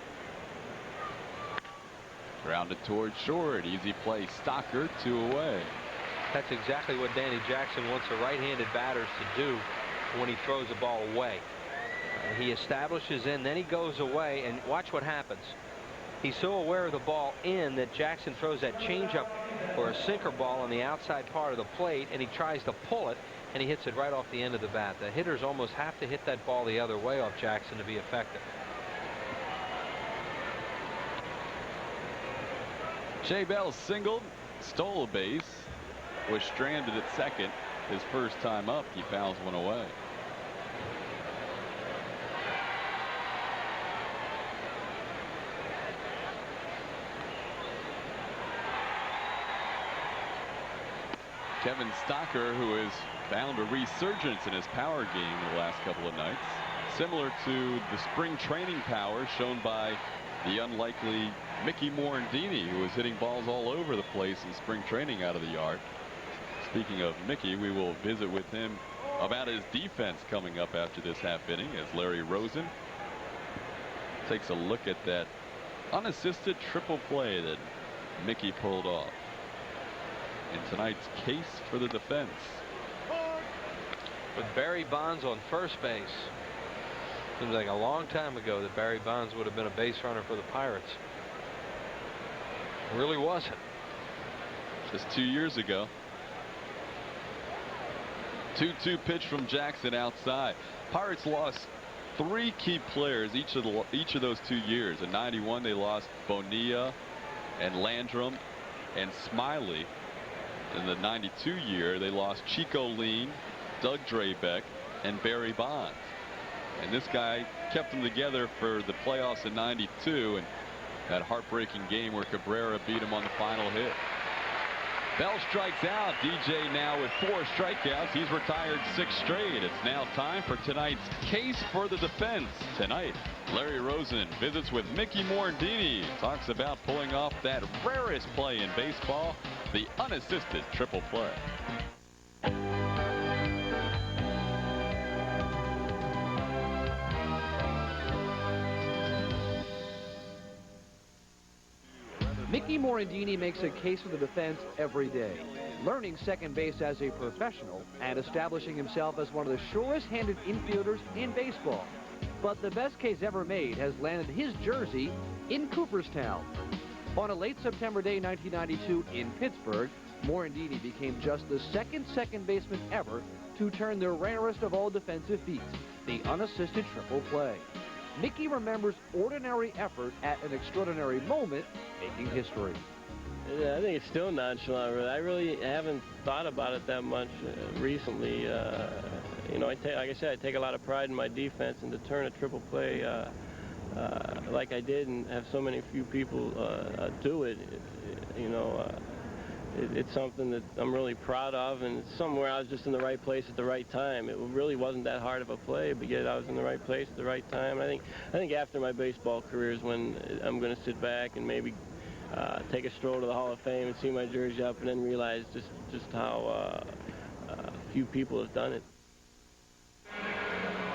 Grounded towards short. Easy play. Stocker, 2 away. That's exactly what Danny Jackson wants the right-handed batters to do when he throws the ball away. He establishes in, then he goes away, and watch what happens. He's so aware of the ball in that Jackson throws that changeup or a sinker ball on the outside part of the plate, and he tries to pull it, and he hits it right off the end of the bat. The hitters almost have to hit that ball the other way off Jackson to be effective. Shea Bell singled, stole a base, was stranded at second. His first time up, he fouls one away. Kevin Stocker, who has found a resurgence in his power game the last couple of nights, similar to the spring training power shown by the unlikely Mickey Morandini, who was hitting balls all over the place in spring training out of the yard. Speaking of Mickey, we will visit with him about his defense coming up after this half inning as Larry Rosen takes a look at that unassisted triple play that Mickey pulled off. In tonight's case for the defense. With Barry Bonds on first base. Seems like a long time ago that Barry Bonds would have been a base runner for the Pirates. It really wasn't. Just 2 years ago. 2-2 pitch from Jackson outside. Pirates lost 3 key players each of those 2 years. In '91 they lost Bonilla and Landrum and Smiley. In the '92 year they lost Chico Lean, Doug Drabeck, and Barry Bonds. And this guy kept them together for the playoffs in '92 and that heartbreaking game where Cabrera beat him on the final hit. Bell strikes out. DJ now with 4 strikeouts. He's retired 6 straight. It's now time for tonight's case for the defense. Tonight, Larry Rosen visits with Mickey Morandini. Talks about pulling off that rarest play in baseball, the unassisted triple play. Mickey Morandini makes a case for the defense every day, learning second base as a professional and establishing himself as one of the surest-handed infielders in baseball. But the best case ever made has landed his jersey in Cooperstown. On a late September day 1992 in Pittsburgh, Morandini became just the second baseman ever to turn the rarest of all defensive feats, the unassisted triple play. Mickey remembers ordinary effort at an extraordinary moment, making history. Yeah, I think it's still nonchalant. I really haven't thought about it that much recently. You know, like I said, I take a lot of pride in my defense, and to turn a triple play like I did and have so many few people do it, you know, it's something that I'm really proud of, and it's somewhere I was just in the right place at the right time. It really wasn't that hard of a play, but yet I was in the right place at the right time. I think after my baseball career is when I'm going to sit back and maybe take a stroll to the Hall of Fame and see my jersey up, and then realize just how few people have done it.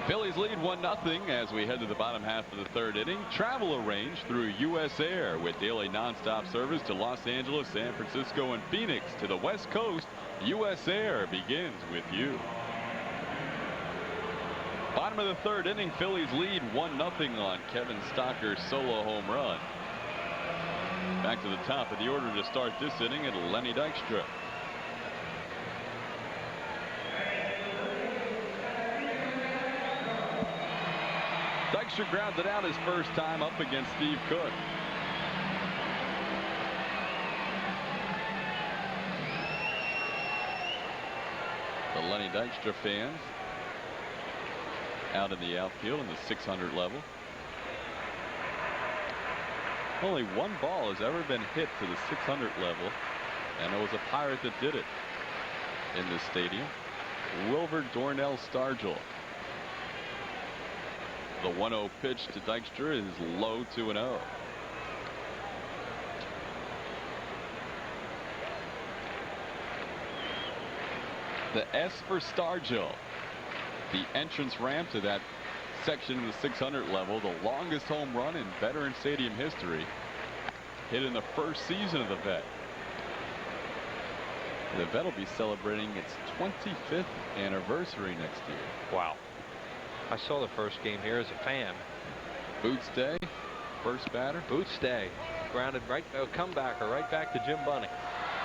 Phillies lead 1-0 as we head to the bottom half of the 3rd inning. Travel arranged through U.S. Air with daily nonstop service to Los Angeles, San Francisco, and Phoenix. To the West Coast, U.S. Air begins with you. Bottom of the 3rd inning, Phillies lead 1-0 on Kevin Stocker's solo home run. Back to the top of the order to start this inning at Lenny Dykstra. Dykstra grounded out his first time up against Steve Cook. The Lenny Dykstra fans out in the outfield in the 600 level. Only one ball has ever been hit to the 600 level, and it was a Pirate that did it in this stadium. Wilbur Dornell Stargell. The 1-0 pitch to Dykstra is low 2-0. The S for Stargell. The entrance ramp to that section of the 600 level, the longest home run in Veteran Stadium history, hit in the first season of the Vet. The Vet will be celebrating its 25th anniversary next year. Wow. I saw the first game here as a fan. Boots Day, first batter. Boots Day, grounded right, comebacker right back to Jim Bunny.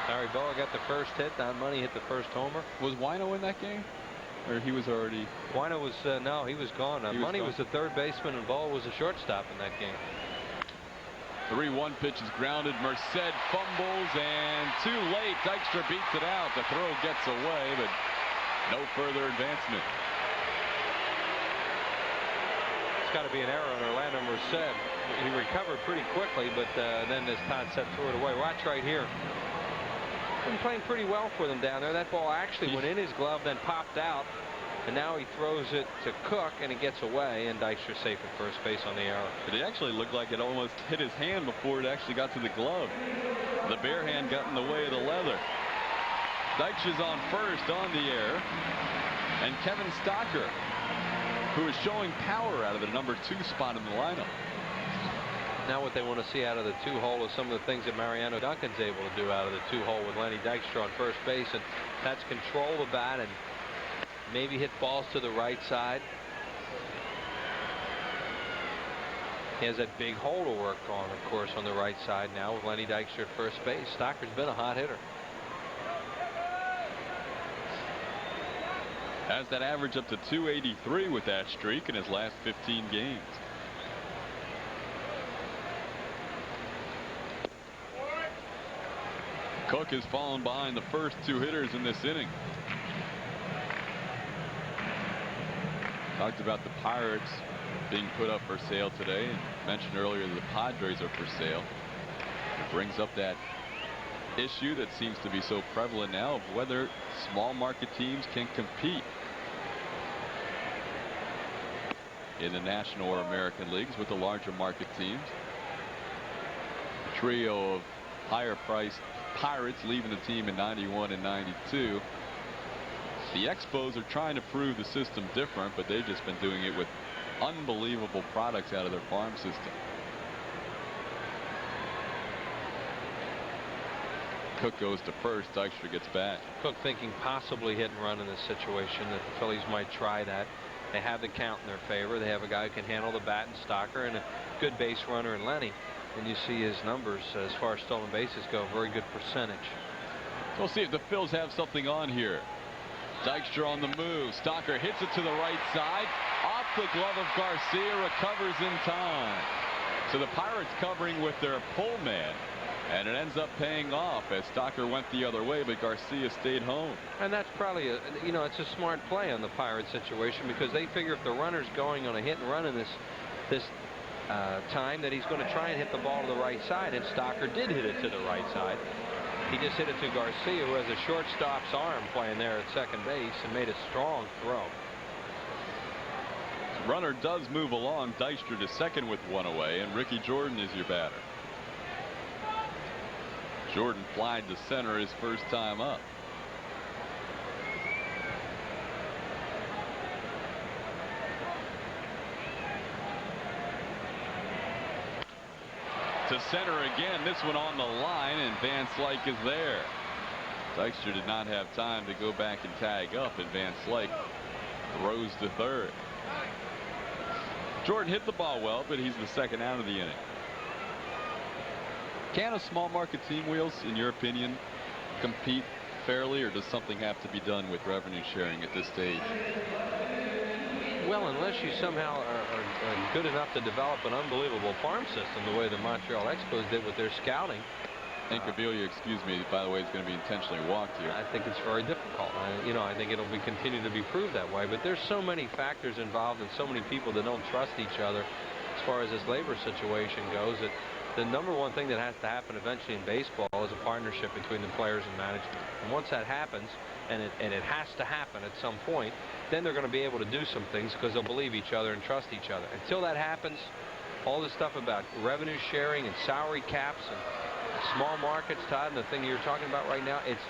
Larry Boa got the first hit. Don Money hit the first homer. Was Wino in that game? Or he was already... Wino was, no, he was gone. Money was the third baseman and Boa was the shortstop in that game. 3-1 pitch is grounded. Merced fumbles and too late. Dykstra beats it out. The throw gets away, but no further advancement. It's got to be an error on Orlando Merced. He recovered pretty quickly, but then as Todd Seth threw it away. Watch right here. Been playing pretty well for them down there. That ball actually went in his glove, then popped out, and now he throws it to Cook, and it gets away, and Dykstra safe at first base on the error. But it actually looked like it almost hit his hand before it actually got to the glove. The bare hand got in the way of the leather. Dykstra's on first on the air, and Kevin Stocker, who is showing power out of the number 2 spot in the lineup. Now what they want to see out of the 2-hole is some of the things that Mariano Duncan's able to do out of the 2-hole with Lenny Dykstra on first base, and that's control the bat and maybe hit balls to the right side. He has that big hole to work on, of course, on the right side now with Lenny Dykstra at first base. Stocker's been a hot hitter. Has that average up to 283 with that streak in his last 15 games. Cook has fallen behind the first 2 hitters in this inning. Talked about the Pirates being put up for sale today, and mentioned earlier that the Padres are for sale. It brings up that issue that seems to be so prevalent now of whether small market teams can compete in the National or American leagues with the larger market teams. A trio of higher priced Pirates leaving the team in 91 and 92. The Expos are trying to prove the system different, but they've just been doing it with unbelievable products out of their farm system. Cook goes to first. Dykstra gets back. Cook thinking possibly hit and run in this situation, that the Phillies might try that. They have the count in their favor. They have a guy who can handle the bat in Stocker and a good base runner in Lenny. And you see his numbers as far as stolen bases go, very good percentage. We'll see if the Phils have something on here. Dykstra on the move. Stocker hits it to the right side. Off the glove of Garcia, recovers in time. So the Pirates covering with their pull man. And it ends up paying off as Stocker went the other way, but Garcia stayed home. And that's probably, it's a smart play on the Pirates situation, because they figure if the runner's going on a hit and run in this time, that he's going to try and hit the ball to the right side, and Stocker did hit it to the right side. He just hit it to Garcia, who has a shortstop's arm playing there at second base, and made a strong throw. Runner does move along. Dykstra to second with 1 away, and Ricky Jordan is your batter. Jordan flied to center his first time up. To center again, this one on the line, and Van Slyke is there. Dykstra did not have time to go back and tag up, and Van Slyke throws to third. Jordan hit the ball well, but he's the second out of the inning. Can a small market team, Wheels, in your opinion, compete fairly, or does something have to be done with revenue sharing at this stage? Well, unless you somehow are good enough to develop an unbelievable farm system the way the Montreal Expos did with their scouting. And Cavilla, excuse me, by the way, is going to be intentionally walked here. I think it's very difficult. I think it'll continue to be proved that way. But there's so many factors involved and so many people that don't trust each other as far as this labor situation goes that the number one thing that has to happen eventually in baseball is a partnership between the players and management. And once that happens, and it has to happen at some point, then they're going to be able to do some things because they'll believe each other and trust each other. Until that happens, all this stuff about revenue sharing and salary caps and small markets, Todd, and the thing you're talking about right now, it's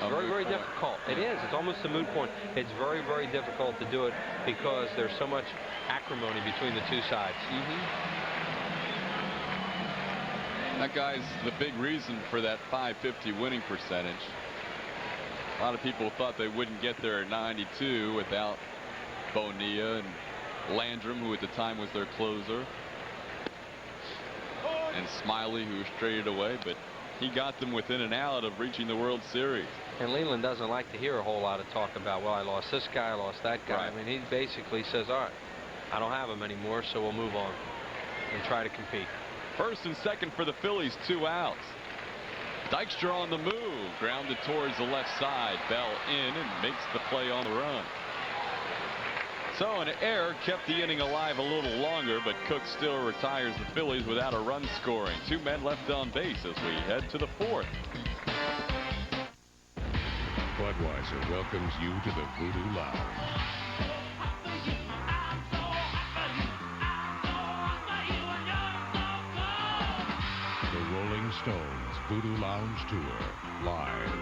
very, very difficult. It is. It's almost a moot point. It's very, very difficult to do it because there's so much acrimony between the two sides. That guy's the big reason for that .550 winning percentage. A lot of people thought they wouldn't get there at 92 without Bonilla and Landrum, who at the time was their closer, and Smiley, who was traded away, but he got them within an out of reaching the World Series. And Leland doesn't like to hear a whole lot of talk about, well, I lost this guy, I lost that guy. Right. I mean, he basically says, all right, I don't have him anymore, so we'll move on and try to compete. First and second for the Phillies, 2 outs. Dykstra on the move, grounded towards the left side. Bell in and makes the play on the run. So an error kept the inning alive a little longer, but Cook still retires the Phillies without a run scoring. 2 men left on base as we head to the 4th. Budweiser welcomes you to the Voodoo Lounge. The Rolling Stones Voodoo Lounge Tour, live.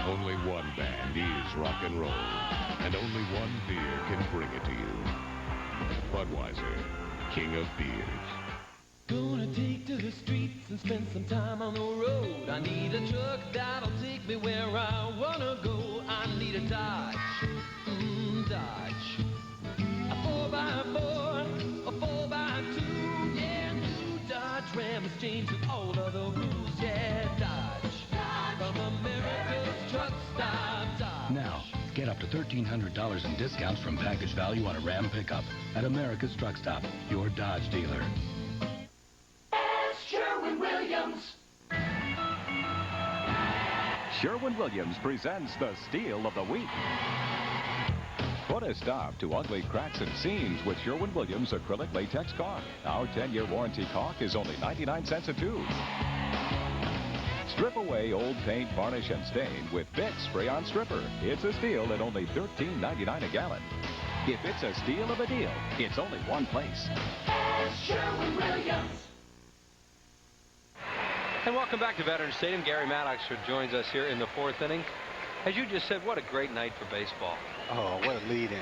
Only one band is rock and roll, and only one beer can bring it to you. Budweiser, king of beers. Gonna take to the streets and spend some time on the road. I need a truck that'll take me where I wanna go. I need a Dodge, Dodge. A 4x4, a 4x2, yeah, new Dodge Ram is changing all of the rules, yeah, Dodge. From America's Truck Stop, Dodge. Now, get up to $1,300 in discounts from package value on a Ram pickup at America's Truck Stop, your Dodge dealer. Sherwin-Williams. Sherwin-Williams presents the Steal of the Week. Put a stop to ugly cracks and seams with Sherwin-Williams acrylic latex caulk. Our 10-year warranty caulk is only 99 cents a tube. Strip away old paint, varnish, and stain with Bic Spray-On Stripper. It's a steal at only $13.99 a gallon. If it's a steal of a deal, it's only one place. Sherwin-Williams. And welcome back to Veterans Stadium. Gary Maddox joins us here in the 4th inning. As you just said, what a great night for baseball. Oh, what a lead-in.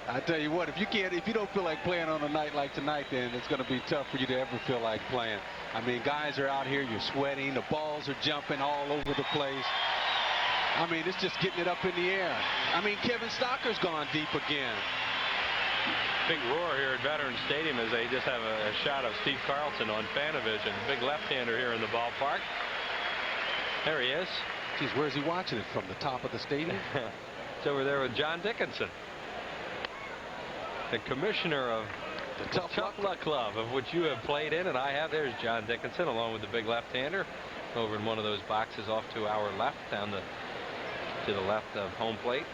I tell you what, if you don't feel like playing on a night like tonight, then it's going to be tough for you to ever feel like playing. I mean, guys are out here, you're sweating, the balls are jumping all over the place. I mean, it's just getting it up in the air. I mean, Kevin Stocker's gone deep again. Big roar here at Veterans Stadium as they just have a shot of Steve Carlton on Fanavision. Big left-hander here in the ballpark. There he is. Geez, where's he watching it from? The top of the stadium? It's over there with John Dickinson, the commissioner of the Tough Luck Club, of which you have played in, and I have. There's John Dickinson along with the big left-hander over in one of those boxes off to our left, down to the left of home plate.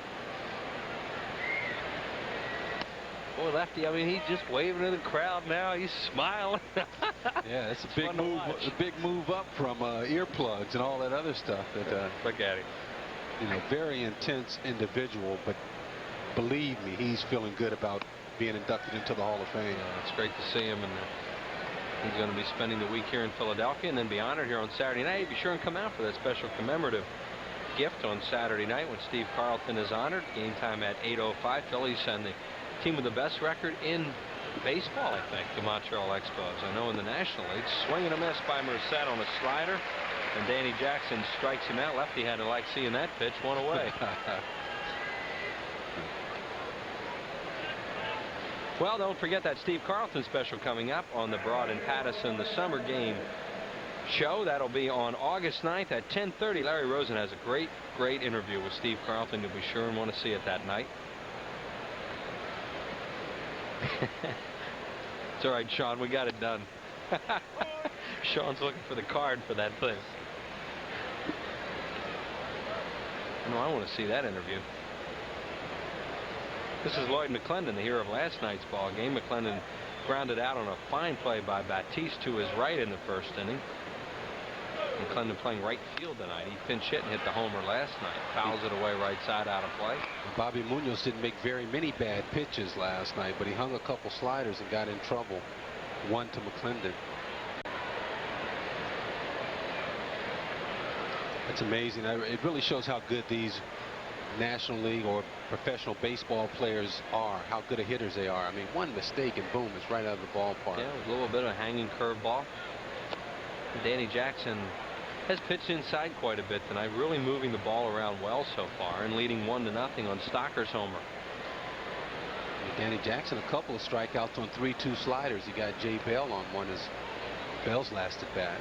Boy, Lefty, I mean, he's just waving to the crowd now. He's smiling. Yeah, it's a big move. A big move up from earplugs and all that other stuff. That look at him. You know, very intense individual, but believe me, he's feeling good about being inducted into the Hall of Fame. Yeah, it's great to see him, and he's going to be spending the week here in Philadelphia and then be honored here on Saturday night. Be sure and come out for that special commemorative gift on Saturday night when Steve Carlton is honored. Game time at 8:05. Phillies send the team with the best record in baseball, I think, the Montreal Expos. I know in the National League. Swing and a miss by Merced on a slider, and Danny Jackson strikes him out. Lefty had to like seeing that pitch. One away. Well, don't forget that Steve Carlton special coming up on the Broad in Pattison, the summer game show. That'll be on August 9th at 10:30. Larry Rosen has a great interview with Steve Carlton. You'll be sure and want to see it that night. It's all right, Sean. We got it done. Sean's looking for the card for that thing. No, I want to see that interview. This is Lloyd McClendon, the hero of last night's ball game. McClendon grounded out on a fine play by Batiste to his right in the first inning. McClendon playing right field tonight. He pinch hit and hit the homer last night. Fouls it away right side out of play. Bobby Munoz didn't make very many bad pitches last night, but he hung a couple sliders and got in trouble. One to McClendon. It's amazing. It really shows how good these National League or professional baseball players are, how good of hitters they are. I mean, one mistake and boom, it's right out of the ballpark. Yeah, a little bit of a hanging curveball. Danny Jackson has pitched inside quite a bit tonight, really moving the ball around well so far and leading 1-0 on Stocker's homer. Danny Jackson, a couple of strikeouts on 3-2 sliders. He got Jay Bell on one as Bell's last at bat.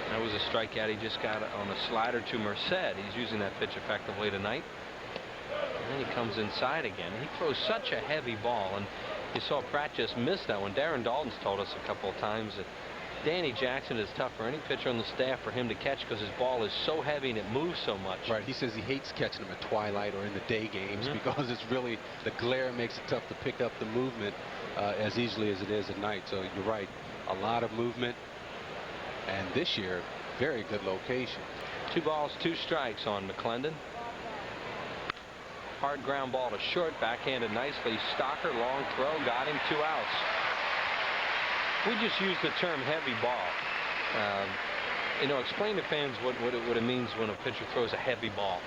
That was a strikeout he just got on a slider to Merced. He's using that pitch effectively tonight. And then he comes inside again. He throws such a heavy ball, and you saw Pratt just miss that one. Darren Dalton's told us a couple of times that Danny Jackson is tough for any pitcher on the staff for him to catch because his ball is so heavy and it moves so much. Right. He says he hates catching them at twilight or in the day games because it's really, the glare makes it tough to pick up the movement as easily as it is at night. So you're right. A lot of movement. And this year, very good location. 2 balls, 2 strikes on McClendon. Hard ground ball to short, backhanded nicely. Stocker, long throw, got him, 2 outs. We just use the term heavy ball. You know, explain to fans what it means when a pitcher throws a heavy ball.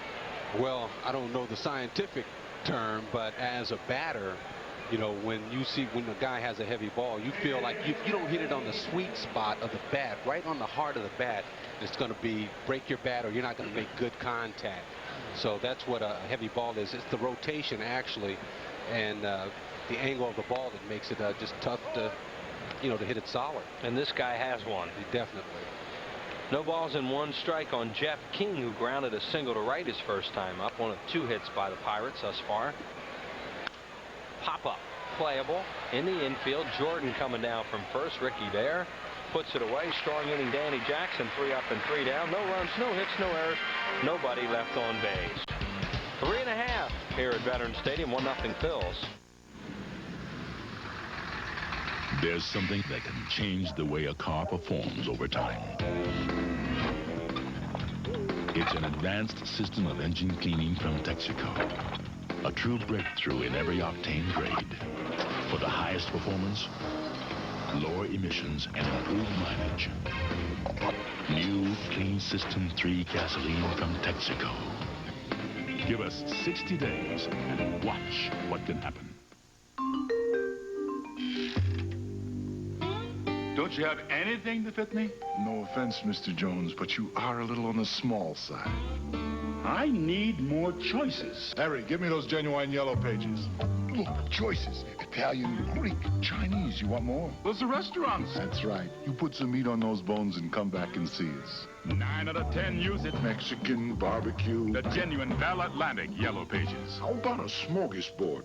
Well, I don't know the scientific term, but as a batter, you know, when a guy has a heavy ball, you feel like you don't hit it on the sweet spot of the bat, right on the heart of the bat, it's going to break your bat or you're not going to make good contact. So that's what a heavy ball is. It's the rotation actually, and the angle of the ball that makes it just tough to, to hit it solid. And this guy has one. Definitely. No balls and 1 strike on Jeff King, who grounded a single to right his first time up. One of 2 hits by the Pirates thus far. Pop-up, playable in the infield. Jordan coming down from first. Ricky there puts it away. Strong inning Danny Jackson, 3 up and 3 down. No runs, no hits, no errors. Nobody left on base. 3.5 here at Veterans Stadium. 1-0 Phillies. There's something that can change the way a car performs over time. It's an advanced system of engine cleaning from Texaco. A true breakthrough in every octane grade. For the highest performance, lower emissions, and improved mileage. New Clean System 3 gasoline from Texaco. Give us 60 days and watch what can happen. Don't you have anything to fit me? No offense, Mr. Jones, but you are a little on the small side. I need more choices. Harry, give me those genuine yellow pages. Look, choices. Italian, Greek, Chinese. You want more? Those are restaurants. That's right. You put some meat on those bones and come back and see us. 9 out of 10 use it. Mexican, barbecue. The genuine Val Atlantic yellow pages. How about a smorgasbord?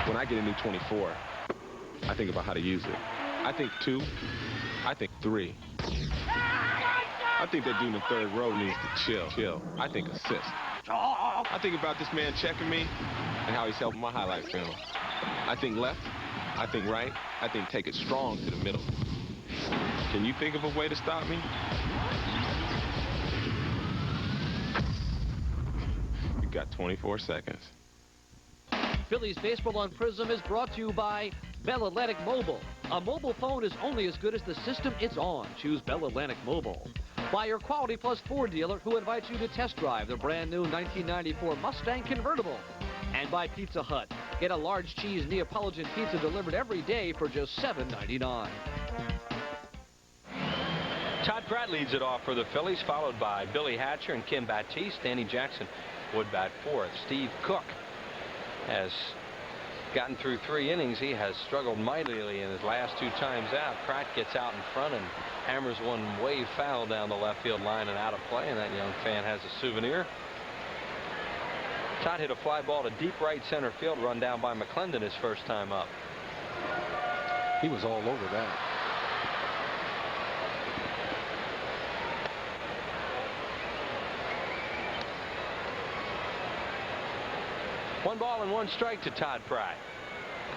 When I get a new 24, I think about how to use it. I think 2. I think 3. I think that dude in the 3rd row needs to chill. I think assist. I think about this man checking me and how he's helping my highlight film. I think left. I think right. I think take it strong to the middle. Can you think of a way to stop me? You got 24 seconds. Phillies Baseball on Prism is brought to you by Bell Atlantic Mobile. A mobile phone is only as good as the system it's on. Choose Bell Atlantic Mobile. By your Quality Plus Ford dealer, who invites you to test drive the brand new 1994 Mustang convertible. And by Pizza Hut. Get a large cheese Neapolitan pizza delivered every day for just $7.99. Todd Pratt leads it off for the Phillies, followed by Billy Hatcher and Kim Batiste. Danny Jackson would bat 4th. Steve Cook has gotten through 3 innings. He has struggled mightily in his last 2 times out. Pratt gets out in front and hammers one way foul down the left field line and out of play, and that young fan has a souvenir. Todd hit a fly ball to deep right center field, run down by McClendon his first time up. He was all over that. One ball and 1 strike to Todd Pratt.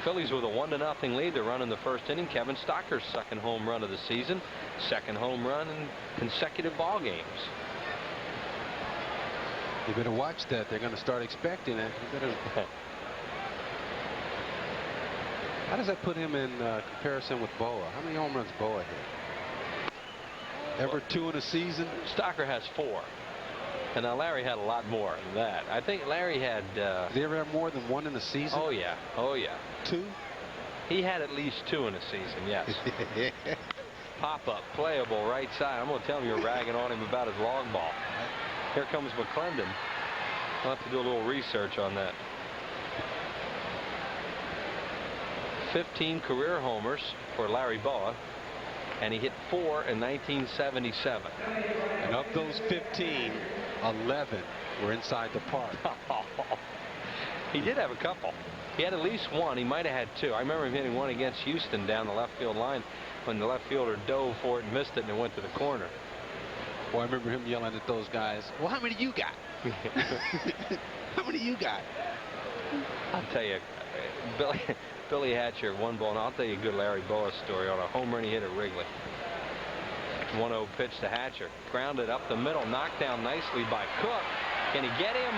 Phillies with a 1-0 lead. They're running the first inning. Kevin Stocker's second home run of the season. Second home run in consecutive ball games. You better watch that. They're going to start expecting it. You better. How does that put him in comparison with Boa? How many home runs Boa hit? Ever 2 in a season? Stocker has 4. And now Larry had a lot more than that. I think Larry had. Did he ever have more than 1 in a season? Oh yeah. Oh yeah. 2? He had at least 2 in a season. Yes. Pop up, playable right side. I'm going to tell him you're ragging on him about his long ball. Here comes McClendon. I'll have to do a little research on that. 15 career homers for Larry Boa, and he hit 4 in 1977. And of those 15, 11 were inside the park. He did have a couple. He had at least 1. He might have had 2. I remember him hitting 1 against Houston down the left field line when the left fielder dove for it and missed it, and it went to the corner. Well, I remember him yelling at those guys, well, how many you got? How many you got? I'll tell you, Billy Hatcher, 1 ball, and I'll tell you a good Larry Boa story on a home run he hit at Wrigley. 1-0 pitch to Hatcher. Grounded up the middle, knocked down nicely by Cook. Can he get him?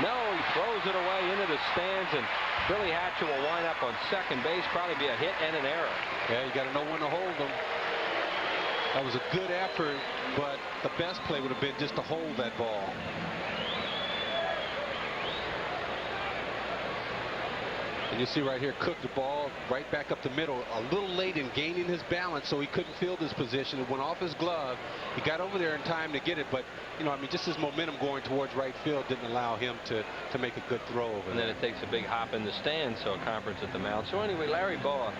No, he throws it away into the stands, and Billy Hatcher will wind up on second base, probably be a hit and an error. Yeah, you got to know when to hold them. That was a good effort, but the best play would have been just to hold that ball. And you see right here, Cook the ball right back up the middle, a little late in gaining his balance, so he couldn't field his position. It went off his glove. He got over there in time to get it, but you know, I mean, just his momentum going towards right field didn't allow him to make a good throw over there. And then it takes a big hop in the stand, so a conference at the mound. So anyway, Larry Boa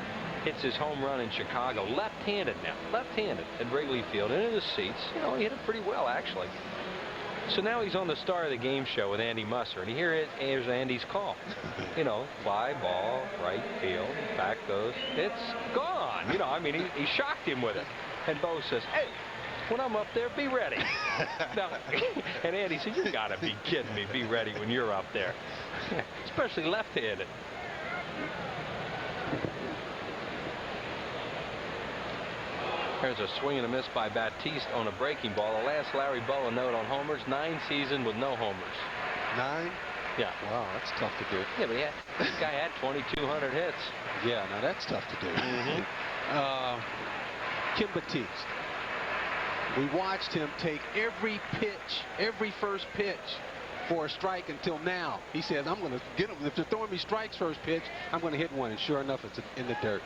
hits his home run in Chicago, left-handed now, left-handed at Wrigley Field, into the seats. You know, he hit it pretty well, actually. So now he's on the Star of the Game show with Andy Musser, and here's Andy's call. You know, fly ball, right field, back goes, it's gone. You know, I mean, he shocked him with it. And Bo says, hey, when I'm up there, be ready. Now, and Andy said, you gotta be kidding me, be ready when you're up there. Especially left-handed. There's a swing and a miss by Batiste on a breaking ball. The last Larry Boa note on homers, 9 seasons with no homers. 9? Yeah. Wow, that's tough to do. Yeah, but this guy had 2,200 hits. Yeah, now that's tough to do. Kim Batiste. We watched him take every pitch, every first pitch for a strike until now. He says, I'm going to get him. If they're throwing me strikes first pitch, I'm going to hit one. And sure enough, it's in the dirt.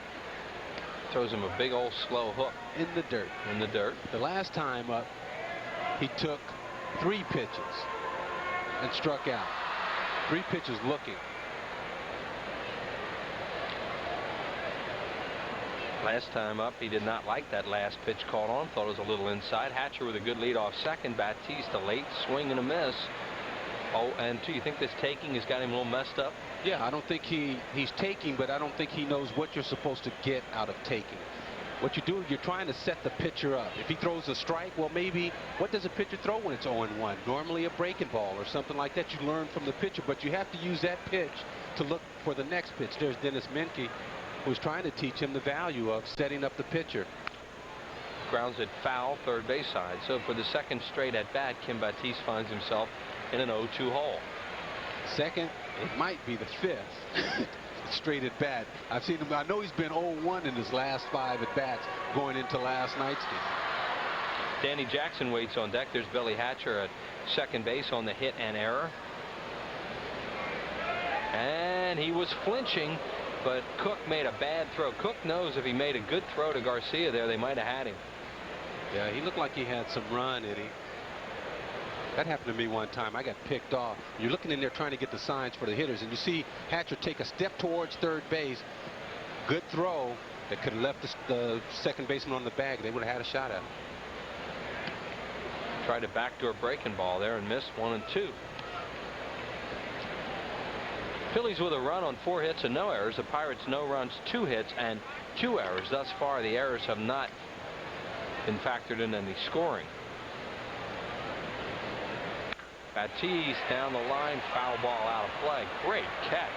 Throws him a big old slow hook. In the dirt. In the dirt. The last time up, he took 3 pitches and struck out. 3 pitches looking. Last time up, he did not like that last pitch called on. Thought it was a little inside. Hatcher with a good lead off second. Batiste a late swing and a miss. Oh, and do you think this taking has got him a little messed up? Yeah, I don't think he's taking, but I don't think he knows what you're supposed to get out of taking. What you do, you're trying to set the pitcher up. If he throws a strike, well, maybe what does a pitcher throw when it's 0-1? Normally a breaking ball or something like that. You learn from the pitcher, but you have to use that pitch to look for the next pitch. There's Dennis Menke, who's trying to teach him the value of setting up the pitcher. Grounds it foul, third base side. So for the second straight at bat, Kim Batiste finds himself in an 0-2 hole. Second, it might be the 5th. Straight at bat. I've seen him. I know he's been 0-1 in his last 5 at bats going into last night's game. Danny Jackson waits on deck. There's Billy Hatcher at second base on the hit and error. And he was flinching, but Cook made a bad throw. Cook knows if he made a good throw to Garcia there, they might have had him. Yeah, he looked like he had some run in him. That happened to me one time. I got picked off. You're looking in there trying to get the signs for the hitters, and you see Hatcher take a step towards third base. Good throw that could have left the second baseman on the bag. They would have had a shot at him. Tried a backdoor breaking ball there and missed 1 and 2. Phillies with a run on 4 hits and no errors. The Pirates no runs, 2 hits and 2 errors. Thus far, the errors have not been factored in any scoring. Batiste down the line, foul ball out of play. Great catch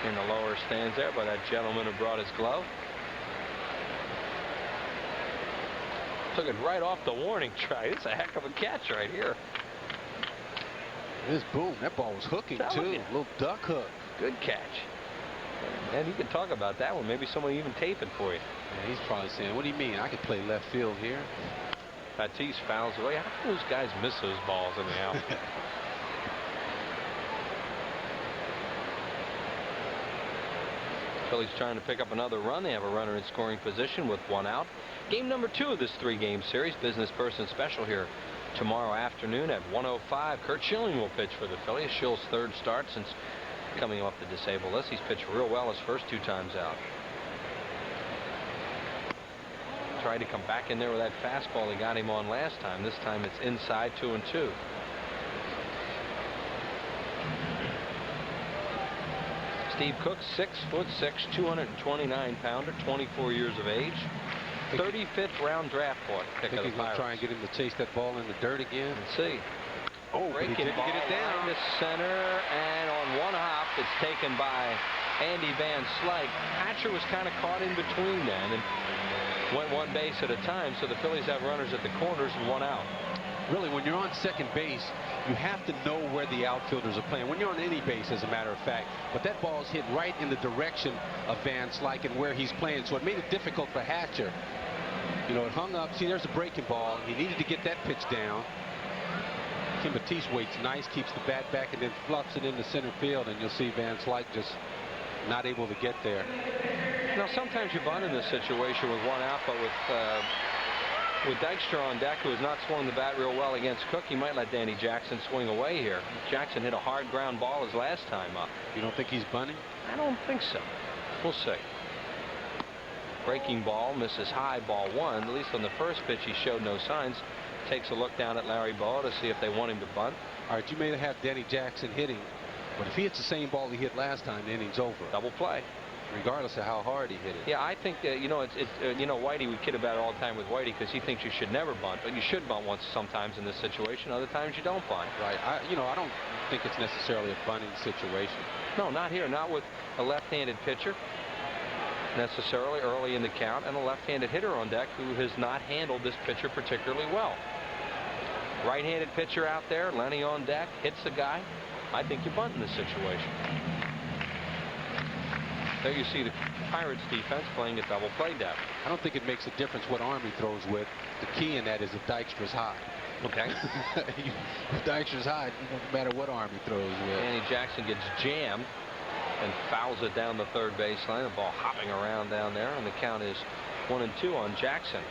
in the lower stands there by that gentleman who brought his glove. Took it right off the warning track. It's a heck of a catch right here. This boom, that ball was hooking too. A little duck hook. Good catch. And you can talk about that one. Maybe someone even tape it for you. Yeah, he's probably saying, what do you mean? I could play left field here. Batiste fouls away. How can those guys miss those balls in the outfield? Phillies trying to pick up another run. They have a runner in scoring position with 1 out. Game number 2 of this 3-game series. Business person special here tomorrow afternoon at 1:05. Curt Schilling will pitch for the Phillies. Schill's 3rd start since coming off the disabled list. He's pitched real well his first 2 times out. Tried to come back in there with that fastball he got him on last time. This time it's inside, 2-2. Steve Cook, 6'6", 229-pounder, 24 years of age. 35th round draft pick of the Pirates. He's going to try and get him to chase that ball in the dirt again. Let's see. Oh, breaking ball, get it down to center, and on one hop it's taken by Andy Van Slyke. Hatcher was kind of caught in between then and went 1 base at a time, so the Phillies have runners at the corners and 1 out. Really, when you're on second base, you have to know where the outfielders are playing. When you're on any base, as a matter of fact. But that ball's hit right in the direction of Van Slyke and where he's playing, so it made it difficult for Hatcher. You know, it hung up. See, there's a breaking ball. He needed to get that pitch down. Tim Batiste waits nice, keeps the bat back, and then fluffs it into center field, and you'll see Van Slyke just not able to get there. Now, sometimes you bunt in this situation with 1 out, but with Dykstra on deck, who has not swung the bat real well against Cook, he might let Danny Jackson swing away here. Jackson hit a hard ground ball his last time up. You don't think he's bunting? I don't think so. We'll see. Breaking ball, misses high, ball 1. At least on the first pitch, he showed no signs. Takes a look down at Larry Bowa to see if they want him to bunt. All right, you may have Danny Jackson hitting, but if he hits the same ball he hit last time, the inning's over. Double play. Regardless of how hard he hit it. Yeah, I think that, you know, Whitey, we kid about it all the time with Whitey because he thinks you should never bunt, but you should bunt once sometimes in this situation. Other times you don't bunt. Right. I don't think it's necessarily a bunting situation. No, not here. Not with a left-handed pitcher necessarily early in the count, and a left-handed hitter on deck who has not handled this pitcher particularly well. Right-handed pitcher out there, Lenny on deck, hits the guy. I think you bunt in this situation. There you see the Pirates defense playing a double play depth. I don't think it makes a difference what arm he throws with. The key in that is if Dykstra's high. Okay. If Dykstra's high, it doesn't matter what arm he throws with. Danny Jackson gets jammed and fouls it down the third baseline. The ball hopping around down there, and the count is 1-2 on Jackson.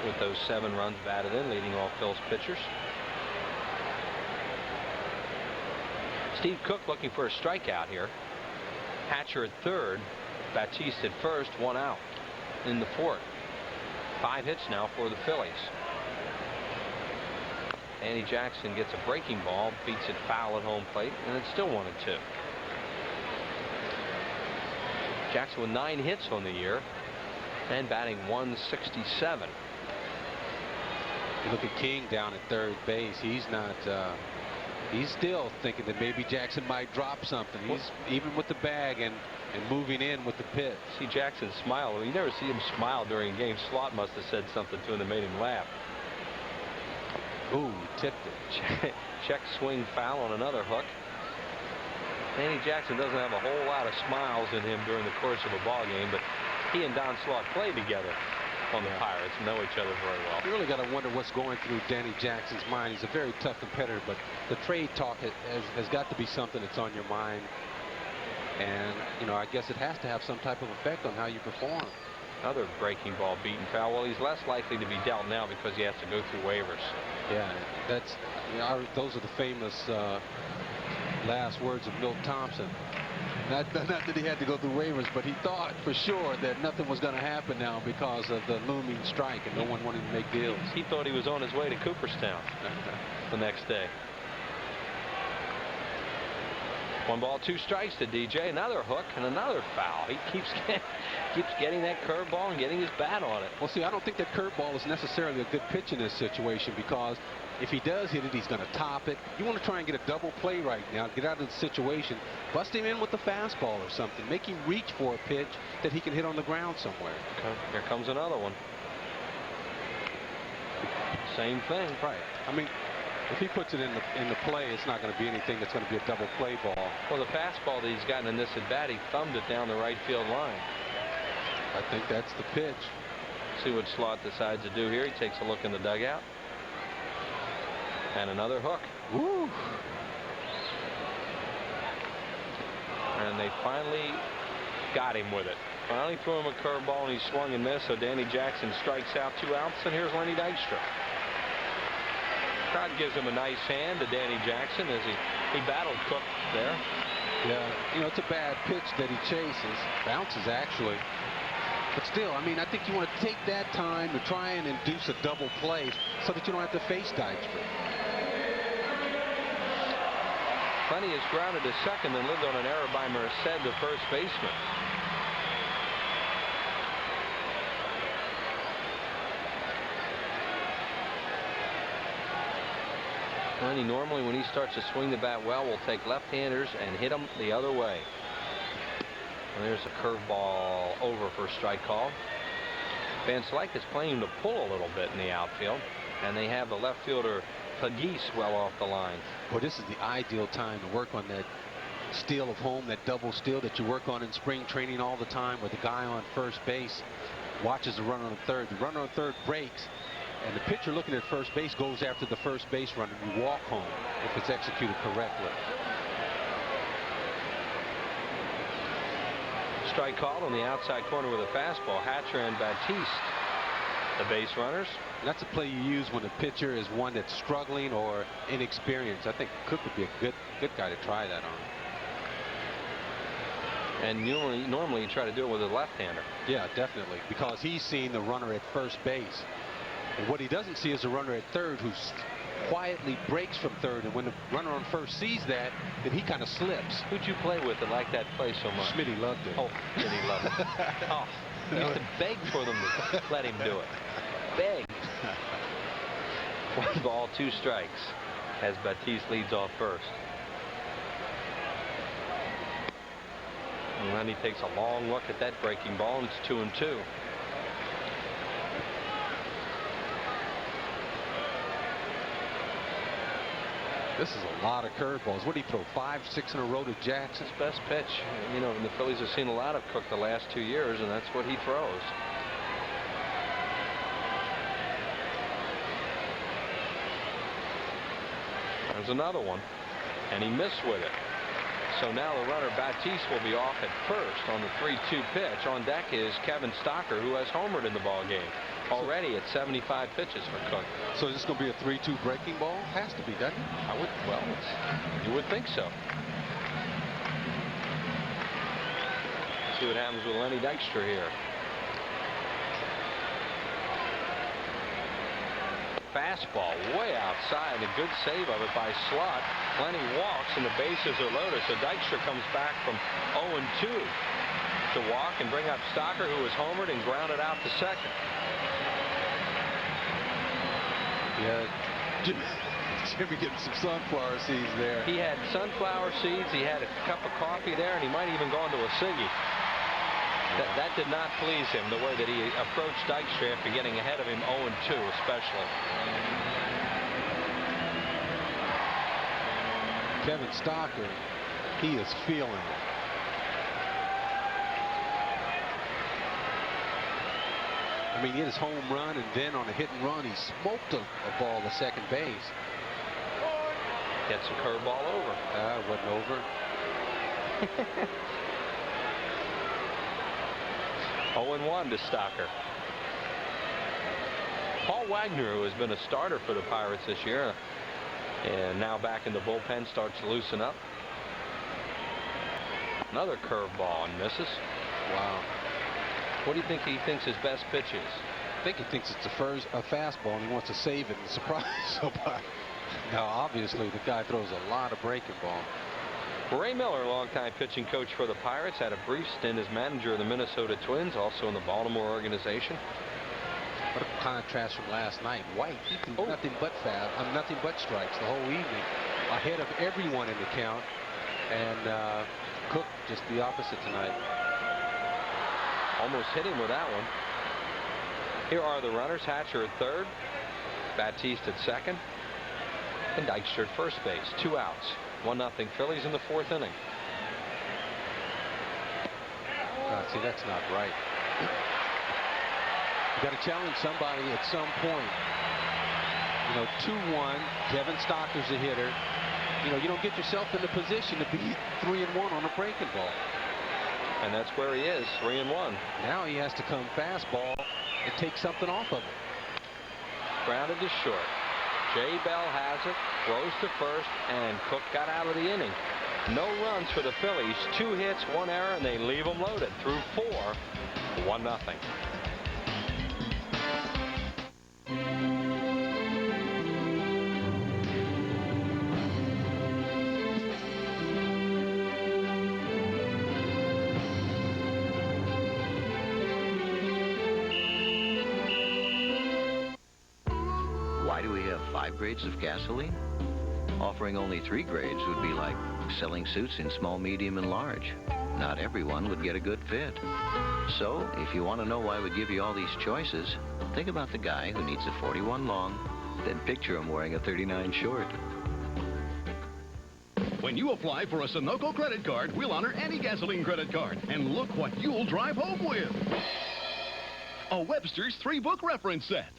With those 7 runs batted in, leading off Phil's pitchers. Steve Cook looking for a strikeout here. Hatcher at third, Batiste at first, 1 out in the 4th. 5 hits now for the Phillies. Danny Jackson gets a breaking ball, beats it foul at home plate, and it's still 1-2. Jackson with 9 hits on the year and batting .167. You look at King down at third base. He's not. He's still thinking that maybe Jackson might drop something. He's even with the bag and moving in with the pitch. See Jackson smile. Well, you never see him smile during a game. Slot must have said something to him that made him laugh. Ooh, tipped it. Check swing foul on another hook. Danny Jackson doesn't have a whole lot of smiles in him during the course of a ball game, but he and Don Slot played together on the Pirates, know each other very well. You really got to wonder what's going through Danny Jackson's mind. He's a very tough competitor, but the trade talk has got to be something that's on your mind. And, you know, I guess it has to have some type of effect on how you perform. Another breaking ball beaten foul. Well, he's less likely to be dealt now because he has to go through waivers. Yeah, Yeah, those are the famous last words of Milt Thompson. Not that he had to go through waivers, but he thought for sure that nothing was going to happen now because of the looming strike and no one wanted to make deals. He thought he was on his way to Cooperstown the next day. 1 ball, 2 strikes to DJ. Another hook and another foul. He keeps getting that curveball and getting his bat on it. Well, see, I don't think that curveball is necessarily a good pitch in this situation, because if he does hit it, he's going to top it. You want to try and get a double play right now, get out of the situation, bust him in with the fastball or something, make him reach for a pitch that he can hit on the ground somewhere. Okay, here comes another one. Same thing. Right. I mean, if he puts it in the play, it's not going to be anything that's going to be a double play ball. Well, the fastball that he's gotten in this at bat, he thumbed it down the right field line. I think that's the pitch. See what Slaught decides to do here. He takes a look in the dugout. And another hook. Woo. And they finally got him with it. Finally threw him a curveball and he swung and missed. So Danny Jackson strikes out, 2 outs, and here's Lenny Dykstra. Crowd gives him a nice hand to Danny Jackson as he battled Cook there. Yeah, you know, it's a bad pitch that he chases. Bounces, actually. But still, I mean, I think you want to take that time to try and induce a double play so that you don't have to face Dykstra. Lenny is grounded to second and lived on an error by Merced, the first baseman. Lenny normally, when he starts to swing the bat well, will take left-handers and hit them the other way. And there's a curveball over for a strike call. Van Slyke is playing to pull a little bit in the outfield, and they have the left fielder Pagis well off the line. Well, this is the ideal time to work on that steal of home, that double steal that you work on in spring training all the time, where the guy on first base watches the runner on third. The runner on third breaks, and the pitcher looking at first base goes after the first base runner. You walk home if it's executed correctly. Strike called on the outside corner with a fastball. Hatcher and Batiste, the base runners. That's a play you use when the pitcher is one that's struggling or inexperienced. I think Cook would be a good guy to try that on. And normally you try to do it with a left-hander. Yeah, definitely, because he's seeing the runner at first base. And what he doesn't see is a runner at third who quietly breaks from third, and when the runner on first sees that, then he kind of slips. Who'd you play with that liked that play so much? Smitty loved it. Oh, Smitty loved it. Oh, he used to beg for them to let him do it. Beg. 1 ball, 2 strikes as Batiste leads off first. And then he takes a long look at that breaking ball, and it's 2-2. This is a lot of curveballs. What did he throw, 5, 6 in a row to Jackson? His best pitch. You know, the Phillies have seen a lot of Cook the last 2 years, and that's what he throws. There's another one, and he missed with it. So now the runner Batiste will be off at first on the 3-2 pitch. On deck is Kevin Stocker, who has homered in the ball game already at 75 pitches for Cook. So is this going to be a 3-2 breaking ball? Has to be, doesn't it? Well, you would think so. See what happens with Lenny Dykstra here. Fastball way outside. A good save of it by Slaught. Lenny walks and the bases are loaded. So Dykstra comes back from 0-2 to walk and bring up Stocker, who was homered and grounded out to second. Yeah, Jimmy getting some sunflower seeds there. He had sunflower seeds. He had a cup of coffee there, and he might even go into a ciggy. That did not please him, the way that he approached Dykstra after getting ahead of him 0-2 especially. Kevin Stocker, he is feeling it. I mean, he hit his home run, and then on a hit and run, he smoked a ball to second base. Gets a curveball over. It wasn't over. 0-1 to Stocker. Paul Wagner, who has been a starter for the Pirates this year, And now back in the bullpen, starts to loosen up. Another curveball and misses. Wow. What do you think he thinks his best pitch is? I think he thinks it's a fastball and he wants to save it and surprise somebody. Now, obviously, the guy throws a lot of breaking ball. Ray Miller, longtime pitching coach for the Pirates, had a brief stint as manager of the Minnesota Twins, also in the Baltimore organization. What a contrast from last night. White, he threw nothing but nothing but strikes the whole evening, ahead of everyone in the count. And Cook just the opposite tonight. Almost hit him with that one. Here are the runners. Hatcher at third, Batiste at second, and Dykstra at first base. 2 outs. 1-0 Phillies in the 4th inning. See, that's not right. You got to challenge somebody at some point. You know, 2-1. Devin Stocker's a hitter. You know, you don't get yourself in the position to be 3-1 on a breaking ball. And that's where he is, 3-1. Now he has to come fastball and take something off of it. Grounded to short. Jay Bell has it, throws to first, and Cook got out of the inning. No runs for the Phillies. 2 hits, 1 error, and they leave them loaded through 4. 1-0. Why do we have 5 grades of gasoline? Offering only 3 grades would be like selling suits in small, medium, and large. Not everyone would get a good fit. So, if you want to know why we give you all these choices, think about the guy who needs a 41 long, then picture him wearing a 39 short. When you apply for a Sunoco credit card, we'll honor any gasoline credit card. And look what you'll drive home with. A Webster's 3-book reference set.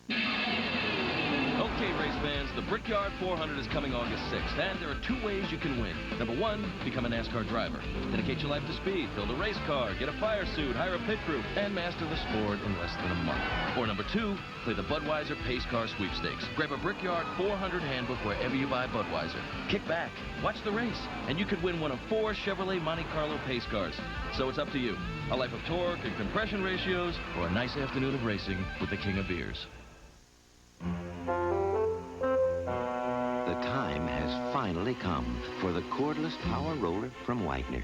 Okay, race fans, the Brickyard 400 is coming August 6th, and there are 2 ways you can win. Number 1, become a NASCAR driver. Dedicate your life to speed, build a race car, get a fire suit, hire a pit crew, and master the sport in less than a month. Or number 2, play the Budweiser Pace Car Sweepstakes. Grab a Brickyard 400 handbook wherever you buy Budweiser. Kick back, watch the race, and you could win one of 4 Chevrolet Monte Carlo pace cars. So it's up to you. A life of torque and compression ratios, or a nice afternoon of racing with the king of beers. The time has finally come for the cordless power roller from Wagner.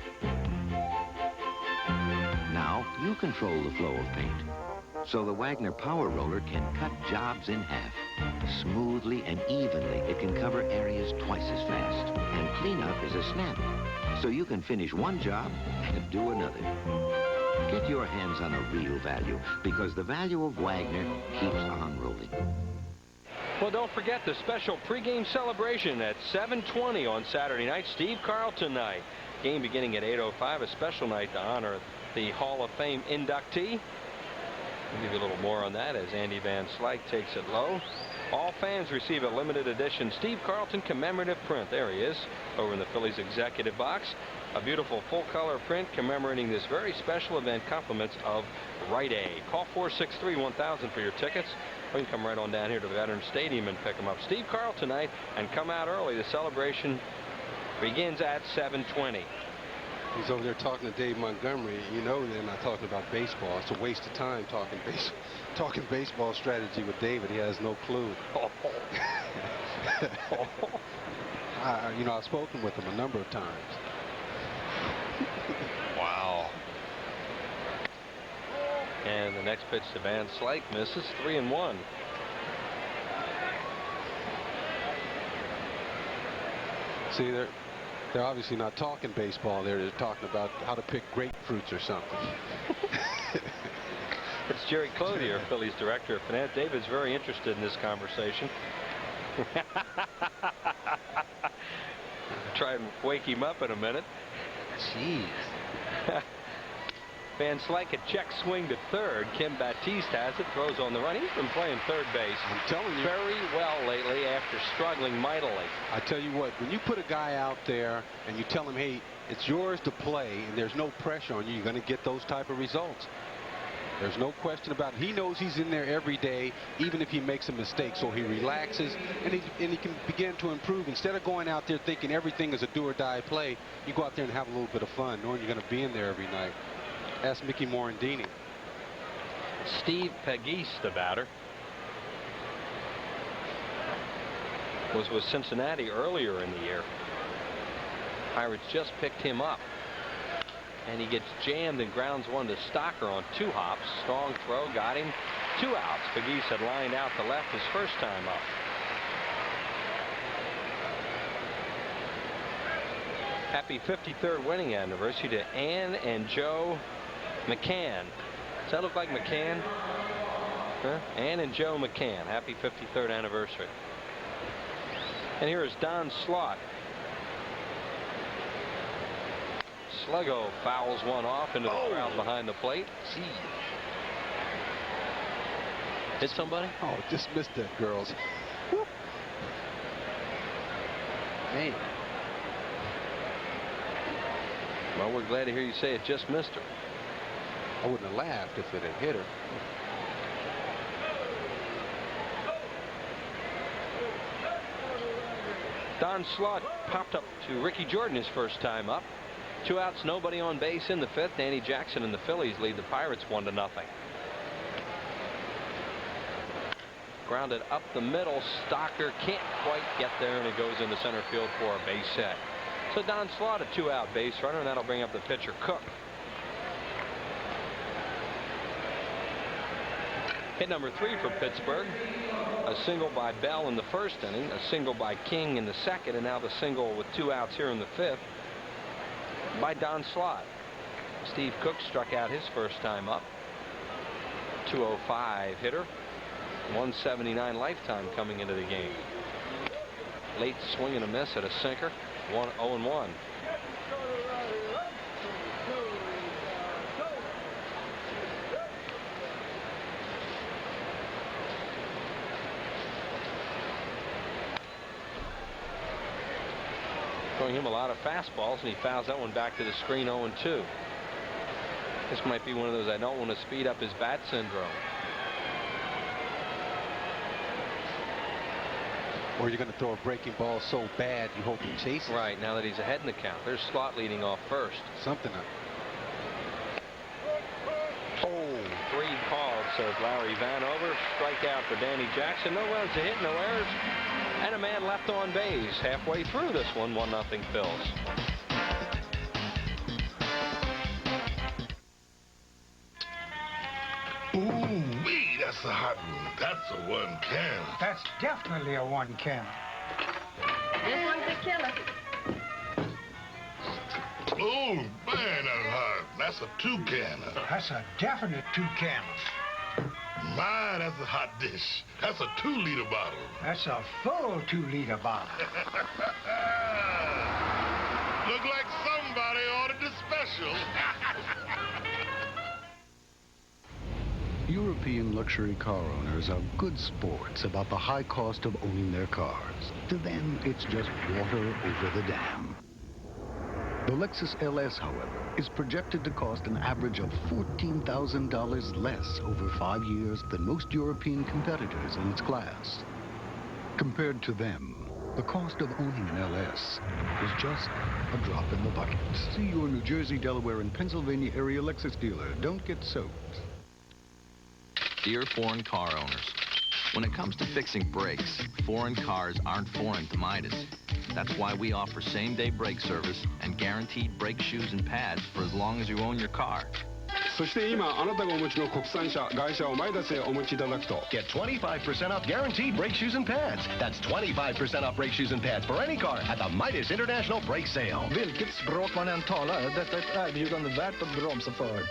Now you control the flow of paint, so the Wagner power roller can cut jobs in half. Smoothly and evenly, it can cover areas twice as fast. And cleanup is a snap, so you can finish one job and do another. Get your hands on a real value, because the value of Wagner keeps on rolling. Well, don't forget the special pregame celebration at 7:20 on Saturday night. Steve Carlton night. Game beginning at 8:05. A special night to honor the Hall of Fame inductee. We'll give you a little more on that as Andy Van Slyke takes it low. All fans receive a limited edition Steve Carlton commemorative print. There he is over in the Phillies executive box. A beautiful full-color print commemorating this very special event. Compliments of Rite Aid. Call 463-1000 for your tickets. Or you can come right on down here to the Veterans Stadium and pick them up. Steve Carl tonight, and come out early. The celebration begins at 7:20. He's over there talking to Dave Montgomery. You know they're not talking about baseball. It's a waste of time talking baseball strategy with David. He has no clue. You know, I've spoken with him a number of times. Wow. And the next pitch to Van Slyke misses. 3-1. See, they're obviously not talking baseball there. They're talking about how to pick grapefruits or something. It's Jerry Clothier, Phillies director of finance. David's very interested in this conversation. Try and wake him up in a minute. Jeez. Van Slyke, a check swing to third. Kim Batiste has it, throws on the run. He's been playing third base. I'm telling you, very well lately after struggling mightily. I tell you what, when you put a guy out there and you tell him, hey, it's yours to play and there's no pressure on you, you're going to get those type of results. There's no question about it. He knows he's in there every day, even if he makes a mistake. So he relaxes, and he can begin to improve. Instead of going out there thinking everything is a do-or-die play, you go out there and have a little bit of fun, knowing you're going to be in there every night. Ask Mickey Morandini. Steve Pegues, the batter, was with Cincinnati earlier in the year. Pirates just picked him up. And he gets jammed and grounds one to Stocker on 2 hops. Strong throw, got him. 2 outs. Pegues had lined out to left his first time up. Happy 53rd winning anniversary to Ann and Joe McCann. Does that look like McCann? Huh? Ann and Joe McCann. Happy 53rd anniversary. And here is Don Slott. Sluggo fouls one off into the crowd behind the plate. Gee. Hit somebody? Oh, just missed it, girls. Hey. Well, we're glad to hear you say it just missed her. I wouldn't have laughed if it had hit her. Don Slott popped up to Ricky Jordan his first time up. 2 outs, nobody on base in the 5th. Danny Jackson and the Phillies lead the Pirates 1-0. Grounded up the middle. Stocker can't quite get there, and it goes into center field for a base hit. So Don Slott, a 2-out base runner, and that'll bring up the pitcher Cook. Hit number 3 for Pittsburgh. A single by Bell in the first inning, a single by King in the second, and now the single with 2 outs here in the 5th by Don Slott. Steve Cook struck out his first time up. 205 hitter. 179 lifetime coming into the game. Late swing and a miss at a sinker. 0-1. Throwing him a lot of fastballs, and he fouls that one back to the screen. 0-2. This might be one of those I don't want to speed up his bat syndrome. Or you're going to throw a breaking ball so bad you hope he chases. Right, now that he's ahead in the count. There's Slott leading off first. Something up. Oh, 3 called, says Larry Vanover. Strikeout for Danny Jackson. No runs to hit, no errors. And a man left on base halfway through this one. 1-0 Phils. Ooh-wee, that's a hot one. That's a 1 can. That's definitely a 1 can. This one's a killer. Oh, man, that's hot. That's a 2 canner. That's a definite 2 canner. My, that's a hot dish. That's a 2-liter bottle. That's a full 2-liter bottle. Look like somebody ordered a special. European luxury car owners are good sports about the high cost of owning their cars. To them, it's just water over the dam. The Lexus LS, however, is projected to cost an average of $14,000 less over 5 years than most European competitors in its class. Compared to them, the cost of owning an LS is just a drop in the bucket. See your New Jersey, Delaware, and Pennsylvania area Lexus dealer. Don't get soaked. Dear foreign car owners, when it comes to fixing brakes, foreign cars aren't foreign to Midas. That's why we offer same-day brake service and guaranteed brake shoes and pads for as long as you own your car. そして今あなたがお持ちの国産車外車をマイダスへお持ちいただくと Get 25% off guaranteed brake shoes and pads. That's 25% off brake shoes and pads for any car at the Midas International Brake Sale. Vilket språk man än talar, detta är ett erbjudande värt att bromsa för.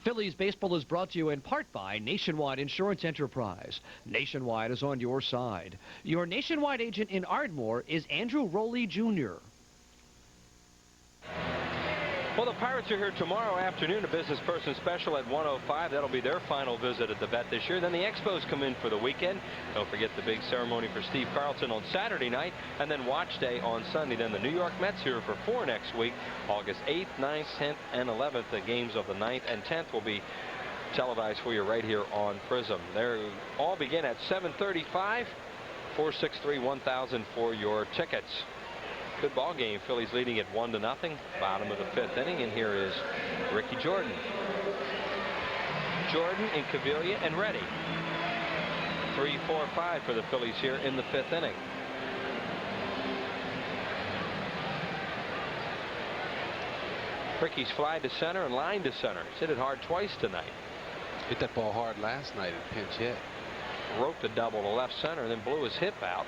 Phillies baseball is brought to you in part by Nationwide Insurance Enterprise. Nationwide is on your side. Your Nationwide agent in Ardmore is Andrew Rowley, Jr. Well, the Pirates are here tomorrow afternoon, a business person special at 1:05. That'll be their final visit at the vet this year. Then the Expos come in for the weekend. Don't forget the big ceremony for Steve Carlson on Saturday night, and then watch day on Sunday. Then the New York Mets here for 4 next week, August 8th, 9th, 10th, and 11th. The games of the 9th and 10th will be televised for you right here on Prism. They all begin at 7:35. 463-1000 for your tickets. Good ball game. Phillies leading at 1-0. Bottom of the 5th inning, and here is Ricky Jordan. Jordan and Cavilla and Reddy. 3-4-5 for the Phillies here in the 5th inning. Ricky's fly to center and line to center. He's hit it hard twice tonight. Hit that ball hard last night in pinch hit. Roped a double to left center, then blew his hip out.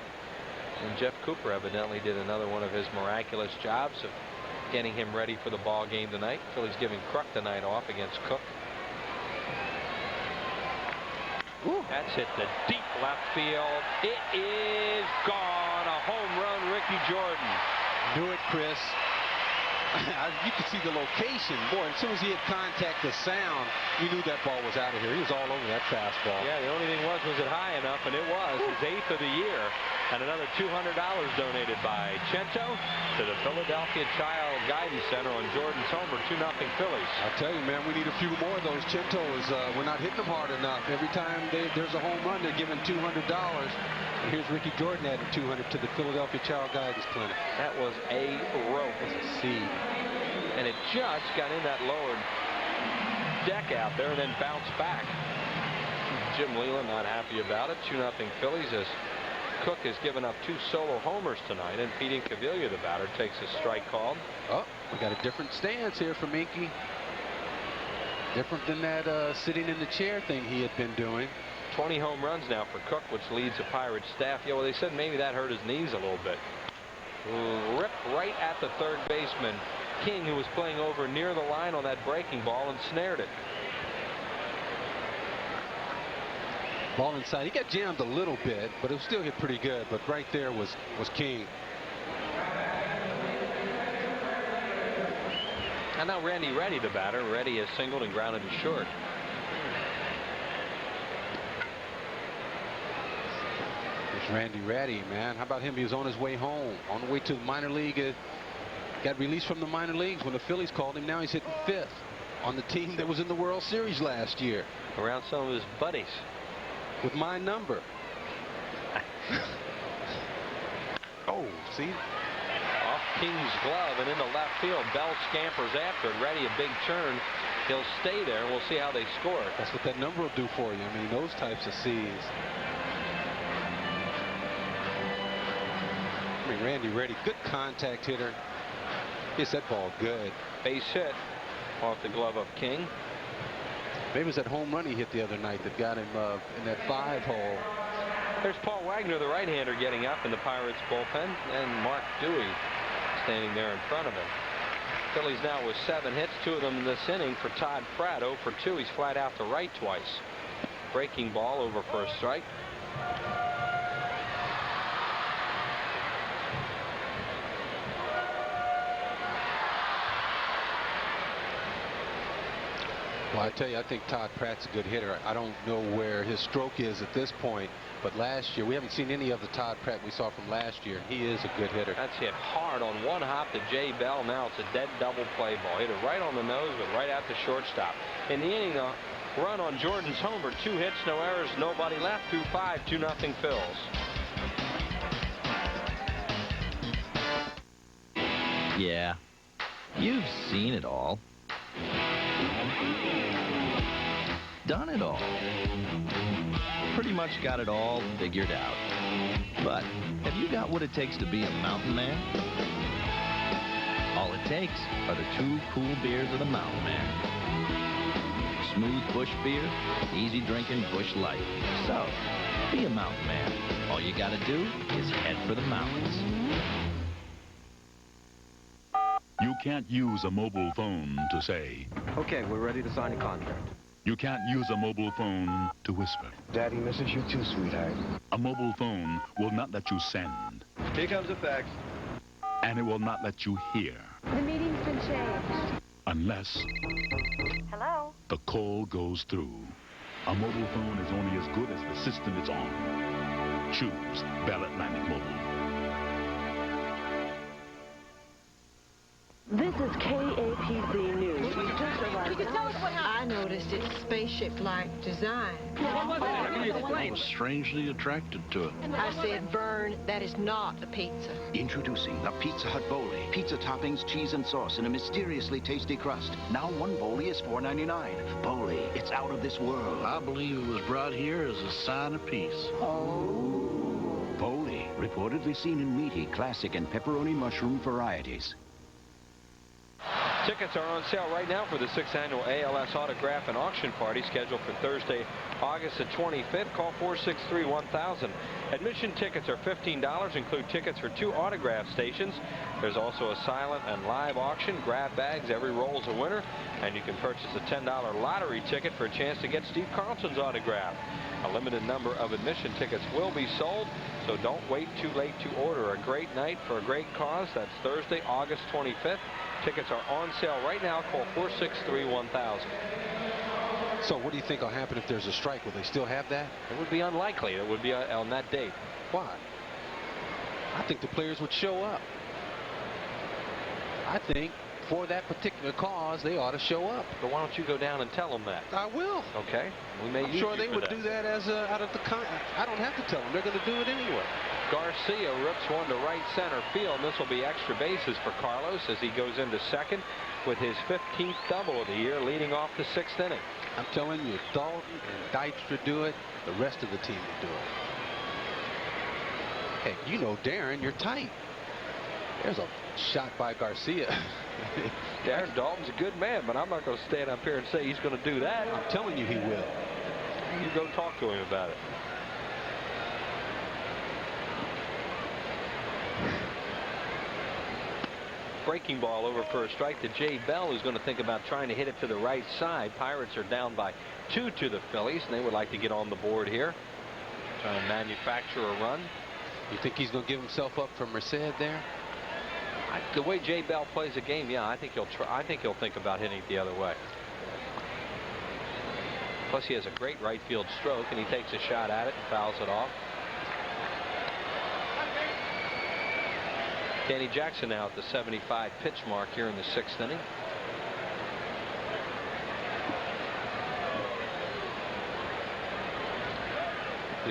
And Jeff Cooper evidently did another one of his miraculous jobs of getting him ready for the ball game tonight. Phillies giving Kruk the night off against Cook. Ooh. That's hit the deep left field. It is gone. A home run, Ricky Jordan. Knew it, Chris. You could see the location. Boy, as soon as he had contact, the sound, you knew that ball was out of here. He was all over that fastball. Yeah, the only thing was it high enough? And it was. His 8th of the year. And another $200 donated by Cento to the Philadelphia Child Guidance Center on Jordan's homer. 2-0 Phillies. I'll tell you, man, we need a few more of those Centos. We're not hitting them hard enough. Every time there's a home run, they're giving $200. And here's Ricky Jordan adding $200 to the Philadelphia Child Guidance Clinic. That was a rope. Seed. And it just got in that lower deck out there and then bounced back. Jim Leland not happy about it. 2-0 Phillies as Cook has given up 2 solo homers tonight, and Pete Incaviglia, the batter, takes a strike called. Oh, we got a different stance here from Inky. Different than that sitting in the chair thing he had been doing. 20 home runs now for Cook, which leads the Pirates staff. Yeah, well, they said maybe that hurt his knees a little bit. Ripped right at the third baseman, King, who was playing over near the line on that breaking ball, and snared it. Ball inside. He got jammed a little bit, but it was still hit pretty good. But right there was King. And now Randy Reddy, the batter. Reddy has singled and grounded to short. There's Randy Reddy, man. How about him? He was on his way home, on the way to the minor league. Got released from the minor leagues when the Phillies called him. Now he's hitting 5th on the team that was in the World Series last year. Around some of his buddies. With my number. Oh, see? Off King's glove and into left field. Bell scampers after it. Ready, a big turn. He'll stay there. We'll see how they score it. That's what that number will do for you. I mean, those types of C's. I mean, Randy Reddy, good contact hitter. Hits that ball good. Base hit off the glove of King. Maybe it was that home run he hit the other night that got him in that 5-hole. There's Paul Wagner, the right-hander, getting up in the Pirates bullpen, and Mark Dewey standing there in front of him. Phillies now with 7 hits, 2 of them in this inning for Todd Pratt. 0 for 2. He's flat out to right twice. Breaking ball over for a strike. Well, I tell you, I think Todd Pratt's a good hitter. I don't know where his stroke is at this point, but last year, we haven't seen any of the Todd Pratt we saw from last year. He is a good hitter. That's hit hard on one hop to Jay Bell. Now it's a dead double play ball. Hit it right on the nose, but right out to shortstop. In the inning, a run on Jordan's homer. 2 hits, no errors, nobody left. 2-5, 2-0 Phils. Yeah, you've seen it all. Done it all. Pretty much got it all figured out. But have you got what it takes to be a mountain man? All it takes are the 2 cool beers of the Mountain Man. Smooth Busch beer, easy drinking Busch Light. So, be a mountain man. All you gotta do is head for the mountains. You can't use a mobile phone to say. Okay, we're ready to sign a contract. You can't use a mobile phone to whisper. Daddy misses you too, sweetheart. A mobile phone will not let you send. Here comes the fax. And it will not let you hear. The meeting's been changed. unless Hello? the call goes through. A mobile phone is only as good as the system it's on. Choose Bell Atlantic Mobile. This is KAPC News. We just arrived. Could you tell us what happened? I noticed its spaceship-like design. I was strangely attracted to it. I said, Vern, that is not a pizza. Introducing the Pizza Hut Bowlie. Pizza toppings, cheese, and sauce in a mysteriously tasty crust. Now one Bowlie is $4.99. Bowlie, it's out of this world. I believe it was brought here as a sign of peace. Oh. Bowlie, reportedly seen in meaty, classic, and pepperoni mushroom varieties. Tickets are on sale right now for the 6th annual ALS Autograph and Auction Party scheduled for Thursday, August the 25th. Call 463-1000. Admission tickets are $15, include tickets for 2 autograph stations. There's also a silent and live auction. Grab bags, every roll is a winner, and you can purchase a $10 lottery ticket for a chance to get Steve Carlson's autograph. A limited number of admission tickets will be sold, so don't wait too late to order. A great night for a great cause. That's Thursday, August 25th. Tickets are on sale right now. Call 463-1000. So what do you think will happen if there's a strike? Will they still have that? It would be unlikely. It would be on that date. Why? I think the players would show up. I think for that particular cause, they ought to show up. But why don't you go down and tell them that? I will. Okay. We may I'm sure they would do that as out of the I don't have to tell them. They're going to do it anyway. Garcia rips one to right center field. This will be extra bases for Carlos as he goes into second with his 15th double of the year, leading off the 6th inning. I'm telling you, if Dalton and Dykstra do it, the rest of the team will do it. Hey, you know, Darren, you're tight. There's a shot by Garcia. Darren Dalton's a good man, but I'm not going to stand up here and say he's going to do that. I'm telling you he will. You go talk to him about it. Breaking ball over for a strike to Jay Bell, who's going to think about trying to hit it to the right side. Pirates are down by 2 to the Phillies, and they would like to get on the board here. Trying to manufacture a run. You think he's going to give himself up for Merced there? The way Jay Bell plays a game, yeah, I think he'll try. I think he'll think about hitting it the other way. Plus, he has a great right field stroke, and he takes a shot at it and fouls it off. Danny Jackson now at the 75 pitch mark here in the 6th inning.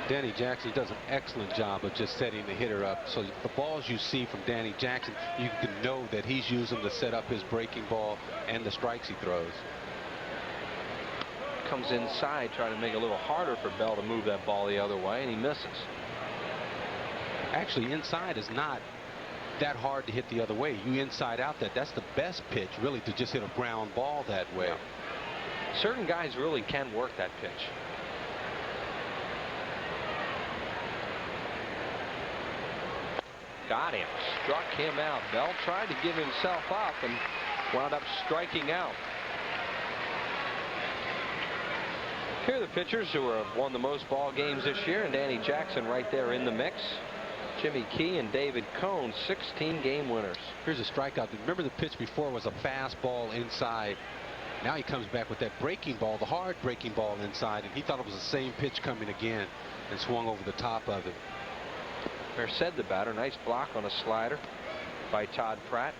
Danny Jackson does an excellent job of just setting the hitter up. So the balls you see from Danny Jackson, you can know that he's using them to set up his breaking ball and the strikes he throws. Comes inside, trying to make it a little harder for Bell to move that ball the other way, and he misses. Actually, inside is not that hard to hit the other way. You inside out that's the best pitch, really, to just hit a ground ball that way. Yeah. Certain guys really can work that pitch. Got him. Struck him out. Bell tried to give himself up and wound up striking out. Here are the pitchers who have won the most ball games this year, and Danny Jackson right there in the mix. Jimmy Key and David Cone, 16 game winners. Here's a strikeout. Remember, the pitch before was a fastball inside. Now he comes back with that breaking ball, the hard breaking ball inside, and he thought it was the same pitch coming again and swung over the top of it. Merced, the batter. Nice block on a slider by Todd Pratt.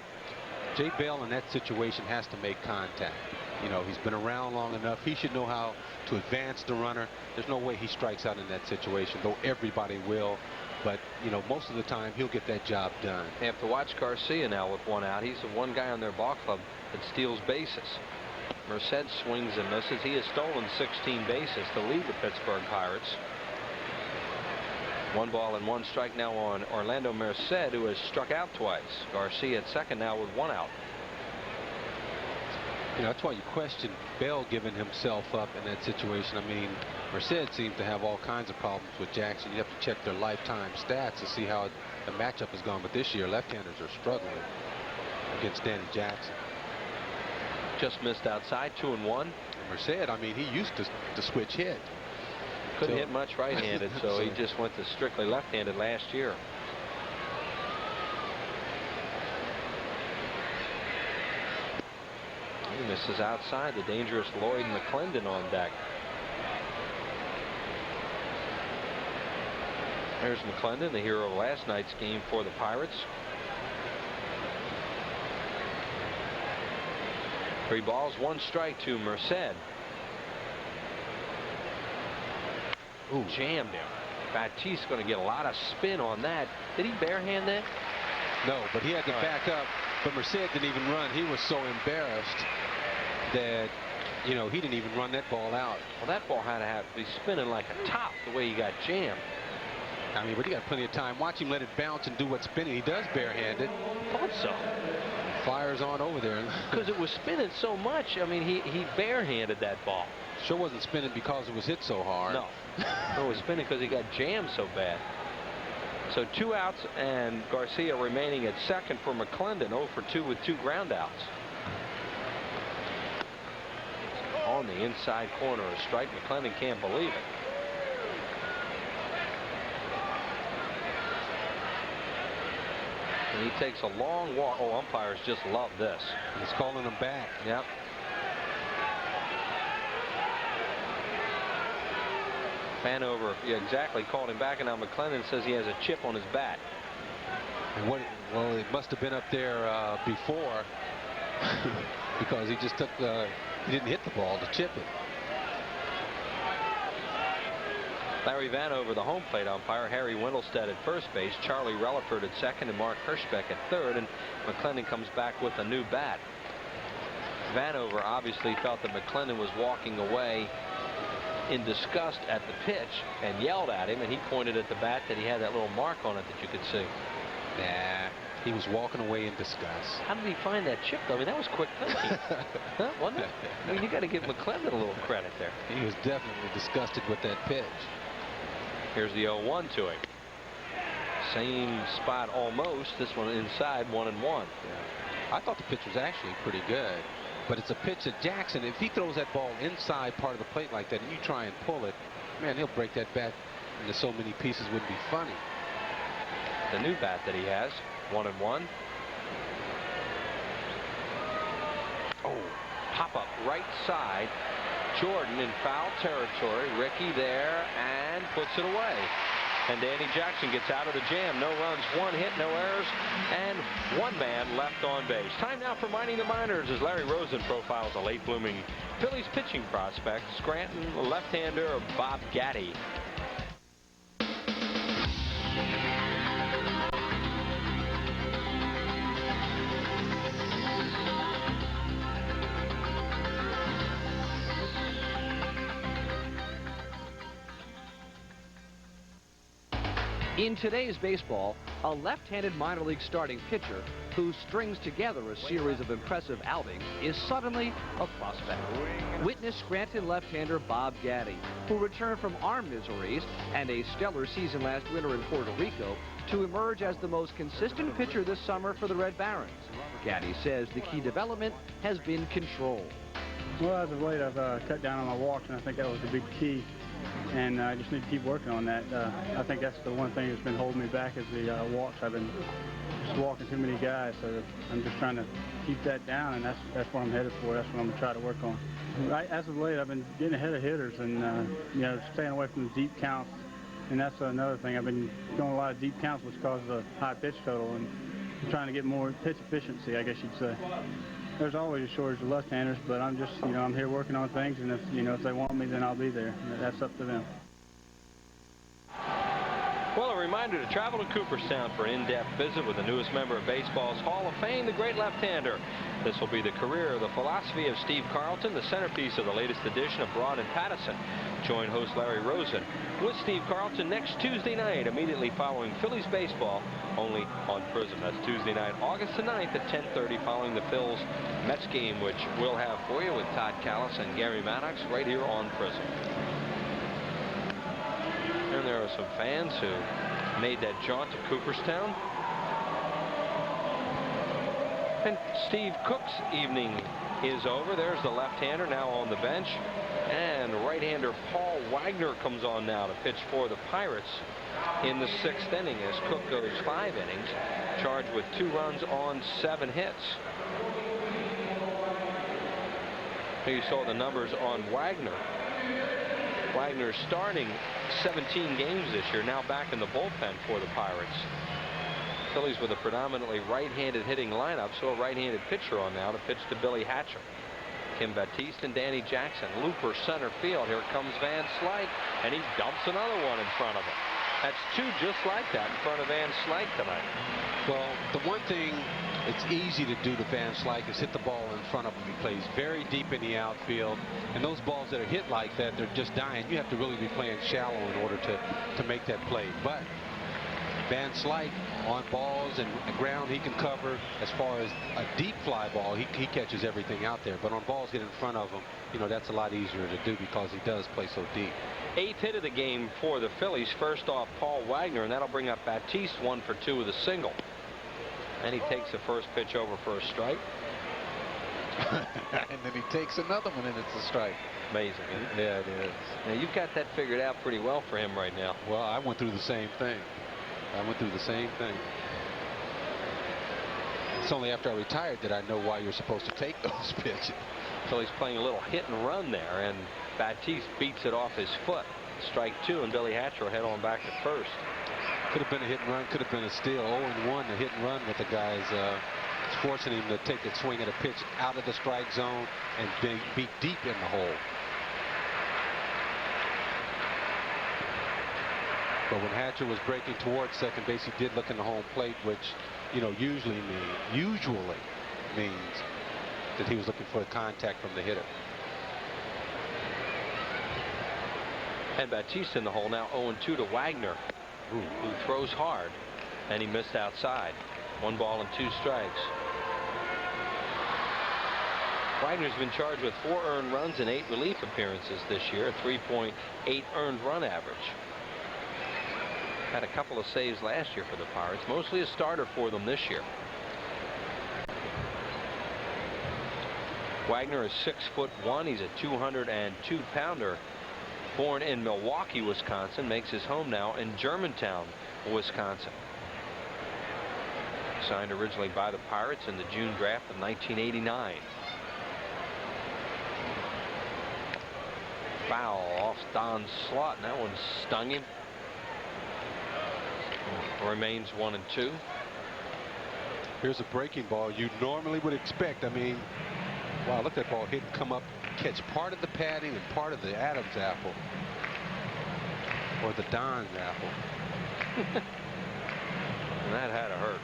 Jay Bell in that situation has to make contact. You know, he's been around long enough. He should know how to advance the runner. There's no way he strikes out in that situation, though everybody will. But, you know, most of the time he'll get that job done. They have to watch Garcia now with one out. He's the one guy on their ball club that steals bases. Merced swings and misses. He has stolen 16 bases to lead the Pittsburgh Pirates. 1 ball and 1 strike now on Orlando Merced, who has struck out twice. Garcia at second now with 1 out. You know, that's why you question Bell giving himself up in that situation. I mean, Merced seems to have all kinds of problems with Jackson. You have to check their lifetime stats to see how the matchup has gone. But this year, left-handers are struggling against Danny Jackson. Just missed outside, 2-1. Merced, I mean, he used to switch hit. Couldn't hit much right-handed, so he just went to strictly left-handed last year. Misses outside. The dangerous Lloyd McClendon on deck. There's McClendon, the hero of last night's game for the Pirates. 3 balls, 1 strike to Merced. Ooh, jammed him. Baptiste's going to get a lot of spin on that. Did he barehand that? No, but he had to back up. But Merced didn't even run. He was so embarrassed that, you know, he didn't even run that ball out. Well, that ball had to have to be spinning like a top the way he got jammed. I mean, but he got plenty of time. Watch him let it bounce and do what's spinning. He does barehand it. I thought so. Fires on over there. Because it was spinning so much. I mean, he barehanded that ball. Sure wasn't spinning because it was hit so hard. No. No, it was spinning because he got jammed so bad. So 2 outs and Garcia remaining at second for McClendon. 0 for 2 with 2 ground outs. On the inside corner, a strike. McClendon can't believe it. And he takes a long walk. Oh, umpires just love this. He's calling him back. Yep. Vanover, yeah, exactly, called him back, and now McClendon says he has a chip on his bat. And well, it must have been up there before because he just took he didn't hit the ball to chip it. Larry Vanover, the home plate umpire. Harry Wendelstedt at first base. Charlie Relaford at second, and Mark Hirschbeck at third. And McClendon comes back with a new bat. Vanover obviously felt that McClendon was walking away in disgust at the pitch and yelled at him, and he pointed at the bat that he had that little mark on it that you could see. Nah, he was walking away in disgust. How did he find that chip, though? I mean, that was quick thinking. Huh, wasn't it? I mean, you got to give McClendon a little credit there. He was definitely disgusted with that pitch. Here's the 0-1 to him. Same spot almost. This one inside, 1-1. Yeah. I thought the pitch was actually pretty good. But it's a pitch that Jackson, if he throws that ball inside part of the plate like that and you try and pull it, man, he'll break that bat into so many pieces. Wouldn't be funny. The new bat that he has, 1-1. Oh, pop up right side. Jordan in foul territory. Ricky there and puts it away. And Danny Jackson gets out of the jam. No runs, 1 hit, no errors, and 1 man left on base. Time now for Mining the Minors as Larry Rosen profiles a late blooming Phillies pitching prospect, Scranton left-hander Bob Gatty. In today's baseball, a left-handed minor league starting pitcher who strings together a series of impressive outings is suddenly a prospect. Witness Scranton left-hander Bob Gatty, who returned from arm miseries and a stellar season last winter in Puerto Rico to emerge as the most consistent pitcher this summer for the Red Barons. Gatty says the key development has been control. Well, as of late, I've cut down on my walks, and I think that was the big key. And I just need to keep working on that. I think that's the one thing that's been holding me back is the walks. I've been just walking too many guys, so I'm just trying to keep that down, and that's what I'm headed for. That's what I'm going to try to work on. As of late, I've been getting ahead of hitters and you know, staying away from the deep counts. And that's another thing. I've been going a lot of deep counts, which causes a high pitch total, and I'm trying to get more pitch efficiency, I guess you'd say. There's always a shortage of left-handers, but I'm just, you know, I'm here working on things, and if, you know, if they want me, then I'll be there. That's up to them. Well, a reminder to travel to Cooperstown for an in-depth visit with the newest member of baseball's Hall of Fame, the great left-hander. This will be the career, the philosophy of Steve Carlton, the centerpiece of the latest edition of Broad and Pattison. Join host Larry Rosen with Steve Carlton next Tuesday night, immediately following Phillies baseball, only on Prism. That's Tuesday night, August the 9th at 10:30, following the Phils Mets game, which we'll have for you with Todd Callis and Gary Maddox right here on Prism. And there are some fans who made that jaunt to Cooperstown. And Steve Cook's evening is over. There's the left-hander now on the bench. And right-hander Paul Wagner comes on now to pitch for the Pirates in the 6th inning as Cook goes 5 innings, charged with 2 runs on 7 hits. Here you saw the numbers on Wagner. Wagner starting 17 games this year, now back in the bullpen for the Pirates. Phillies with a predominantly right-handed hitting lineup, so a right-handed pitcher on now to pitch to Billy Hatcher. Kim Baptiste and Danny Jackson. Looper center field. Here comes Van Slyke, and he dumps another one in front of him. That's two just like that in front of Van Slyke tonight. Well, the one thing it's easy to do to Van Slyke is hit the ball in front of him. He plays very deep in the outfield, and those balls that are hit like that, they're just dying. You have to really be playing shallow in order to make that play. But Van Slyke on balls and ground he can cover. As far as a deep fly ball, he catches everything out there. But on balls hit in front of him, you know, that's a lot easier to do because he does play so deep. 8th hit of the game for the Phillies. First off Paul Wagner, and that'll bring up Baptiste 1 for 2 with a single. And he takes the first pitch over for a strike. And then he takes another one and it's a strike. Amazing, isn't it? Yeah, it is. Now you've got that figured out pretty well for him right now. Well, I went through the same thing. It's only after I retired that I know why you're supposed to take those pitches. So he's playing a little hit and run there, and Baptiste beats it off his foot. Strike 2, and Billy Hatcher will head on back to first. Could have been a hit and run, could have been a steal. 0-1, a hit and run with the guys. It's forcing him to take a swing at a pitch out of the strike zone and be deep in the hole. But when Hatcher was breaking towards second base, he did look in the home plate, which, you know, usually means that he was looking for a contact from the hitter. And Baptiste in the hole now. 0-2 to Wagner, who throws hard, and he missed outside. 1 ball and 2 strikes. Wagner's been charged with 4 earned runs and 8 relief appearances this year, a 3.8 earned run average. Had a couple of saves last year for the Pirates, mostly a starter for them this year. Wagner is 6'1". He's a 202-pounder. Born in Milwaukee, Wisconsin, makes his home now in Germantown, Wisconsin. Signed originally by the Pirates in the June draft of 1989. Foul off Don Slaught, and that one stung him. Remains 1-2. Here's a breaking ball you normally would expect. I mean, wow, look at that ball hit and come up, catch part of the padding and part of the Adams apple. Or the Don's apple. And that had to hurt.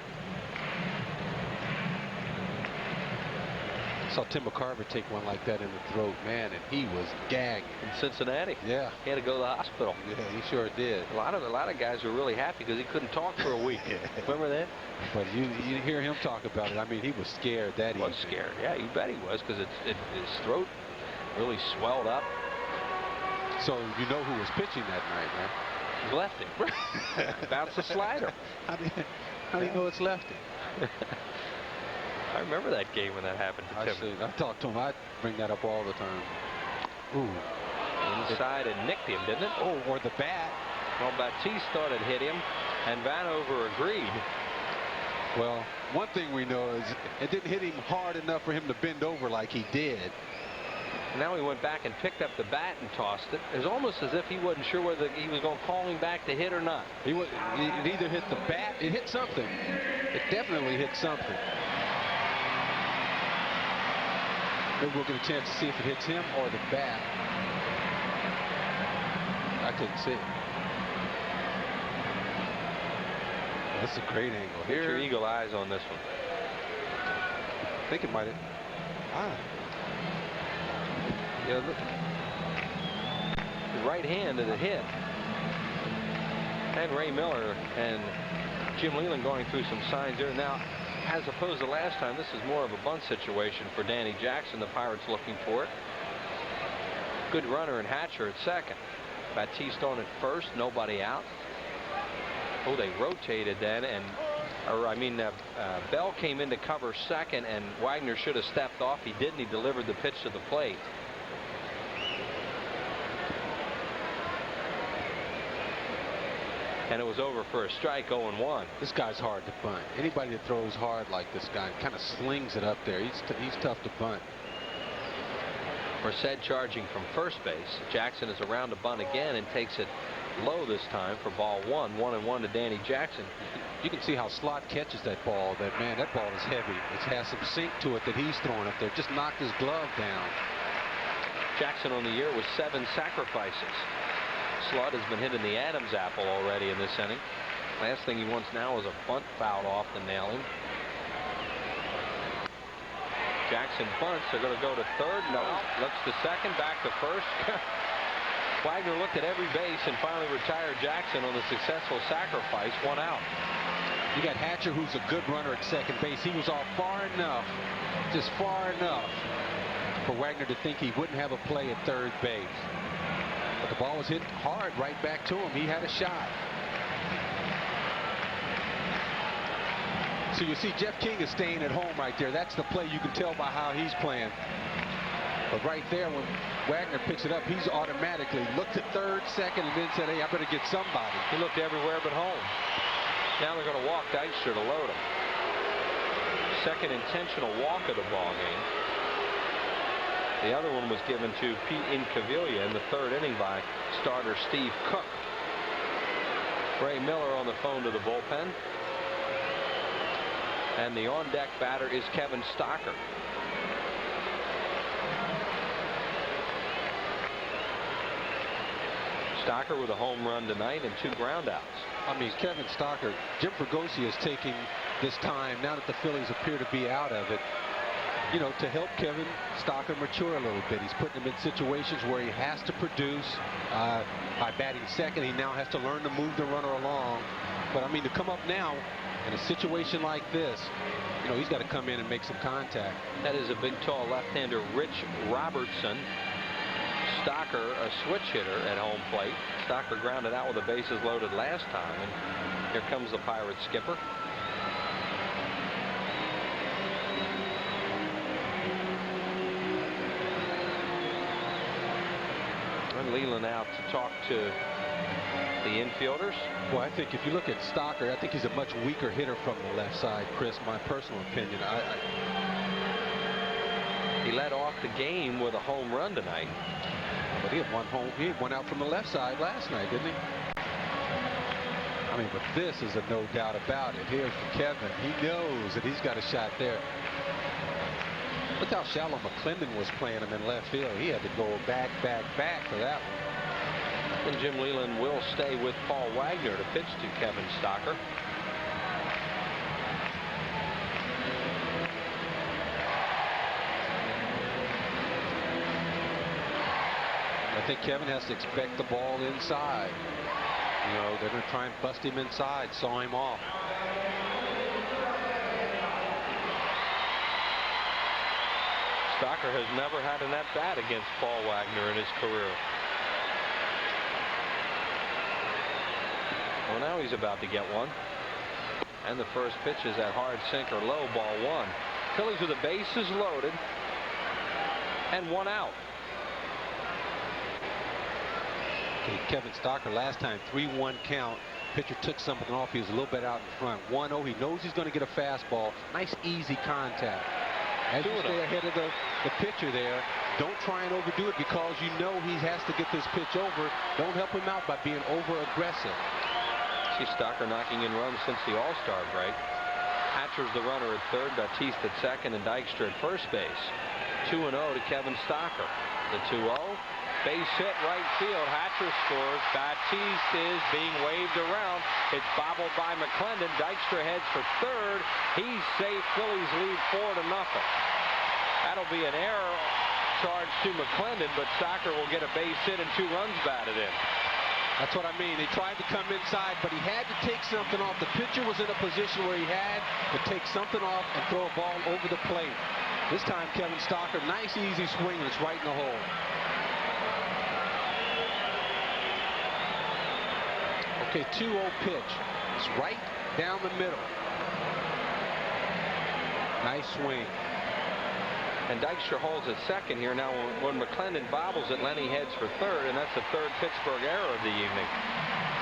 Saw Tim McCarver take one like that in the throat, man, and he was gagging. In Cincinnati. Yeah. He had to go to the hospital. Yeah, he sure did. A lot of guys were really happy because he couldn't talk for a week. Remember that? But you hear him talk about it. I mean, he was scared that evening. He was scared. Yeah, you bet he was, because his throat really swelled up. So you know who was pitching that night, right? Lefty. Bounced the slider. How do you know it's lefty? I remember that game when that happened to Tim. I talked to him. I bring that up all the time. Ooh. Inside and nicked him, didn't it? Oh, or the bat. Well, Baptiste thought it hit him, and Vanover agreed. Well, one thing we know is it didn't hit him hard enough for him to bend over like he did. Now he went back and picked up the bat and tossed it. It was almost as if he wasn't sure whether he was going to call him back to hit or not. It either hit the bat, it hit something. It definitely hit something. Maybe we'll get a chance to see if it hits him or the bat. I couldn't see it. That's a great angle. Get your eagle eyes on this one. I think it might have. Yeah, look. The right hand of the hit. And Ray Miller and Jim Leland going through some signs there. Now, as opposed to last time, this is more of a bunt situation for Danny Jackson. The Pirates looking for it. Good runner and Hatcher at second. Baptiste on at first, nobody out. Oh, they rotated then, Bell came in to cover second, and Wagner should have stepped off. He didn't. He delivered the pitch to the plate. And it was over for a strike. 0-1. This guy's hard to bunt. Anybody that throws hard like this guy kind of slings it up there. He's tough to bunt. Merced charging from first base. Jackson is around to bunt again and takes it low this time for ball 1. 1-1 to Danny Jackson. You can see how Slot catches that ball. That ball is heavy. It has some sink to it that he's throwing up there. Just knocked his glove down. Jackson on the year with 7 sacrifices. Slot has been hitting the Adam's apple already in this inning. Last thing he wants now is a bunt fouled off to nail him. Jackson bunts. They're going to go to third. No. Looks to second. Back to first. Wagner looked at every base and finally retired Jackson on the successful sacrifice. 1 out. You got Hatcher, who's a good runner at second base. He was off far enough, just far enough, for Wagner to think he wouldn't have a play at third base. But the ball was hit hard right back to him. He had a shot. So you see Jeff King is staying at home right there. That's the play. You can tell by how he's playing. But right there, when Wagner picks it up, he's automatically looked at third, second, and then said, hey, I better get somebody. He looked everywhere but home. Now they're going to walk Dykstra to load him. Second intentional walk of the ball game. The other one was given to Pete Incaviglia in the third inning by starter Steve Cook. Ray Miller on the phone to the bullpen. And the on-deck batter is Kevin Stocker. Stocker with a home run tonight and 2 groundouts. I mean, Kevin Stocker, Jim Fregosi is taking this time, now that the Phillies appear to be out of it, you know, to help Kevin Stocker mature a little bit. He's putting him in situations where he has to produce. By batting second, he now has to learn to move the runner along. But I mean, to come up now in a situation like this, you know, he's got to come in and make some contact. That is a big, tall left-hander, Rich Robertson. Stocker, a switch hitter at home plate. Stocker grounded out with the bases loaded last time, and here comes the Pirates skipper. And Leland out to talk to the infielders. Well, I think if you look at Stocker, I think he's a much weaker hitter from the left side, Chris, my personal opinion. He led off the game with a home run tonight. But he had one out from the left side last night, didn't he? I mean, but this is a no doubt about it. Here's for Kevin. He knows that he's got a shot there. Look how shallow McClendon was playing him in left field. He had to go back for that one. And Jim Leland will stay with Paul Wagner to pitch to Kevin Stocker. I think Kevin has to expect the ball inside. You know, they're going to try and bust him inside, saw him off. Stocker has never had an at-bat against Paul Wagner in his career. Well, now he's about to get one. And the first pitch is that hard sinker low, ball 1. Phillies with the bases loaded and 1 out. Okay, Kevin Stocker last time 3-1 count. Pitcher took something off. He was a little bit out in front. 1-0. He knows he's going to get a fastball. Nice easy contact. As you stay ahead of the pitcher there, don't try and overdo it because you know he has to get this pitch over. Don't help him out by being over aggressive. See Stocker knocking in runs since the All-Star break. Hatcher's the runner at third, Batiste at second, and Dykstra at first base. 2-0 to Kevin Stocker. The 2-0. Base hit right field. Hatcher scores. Batiste is being waved around. It's bobbled by McClendon. Dykstra heads for third. He's safe. Phillies lead 4-0. That'll be an error charge to McClendon, but Stocker will get a base hit and 2 runs batted in. That's what I mean. He tried to come inside, but he had to take something off. The pitcher was in a position where he had to take something off and throw a ball over the plate. This time, Kevin Stocker, nice easy swing, and it's right in the hole. Okay, 2-0 pitch. It's right down the middle. Nice swing. And Dykstra holds at second here. Now when McClendon bobbles it, Lenny heads for third, and that's the third Pittsburgh error of the evening.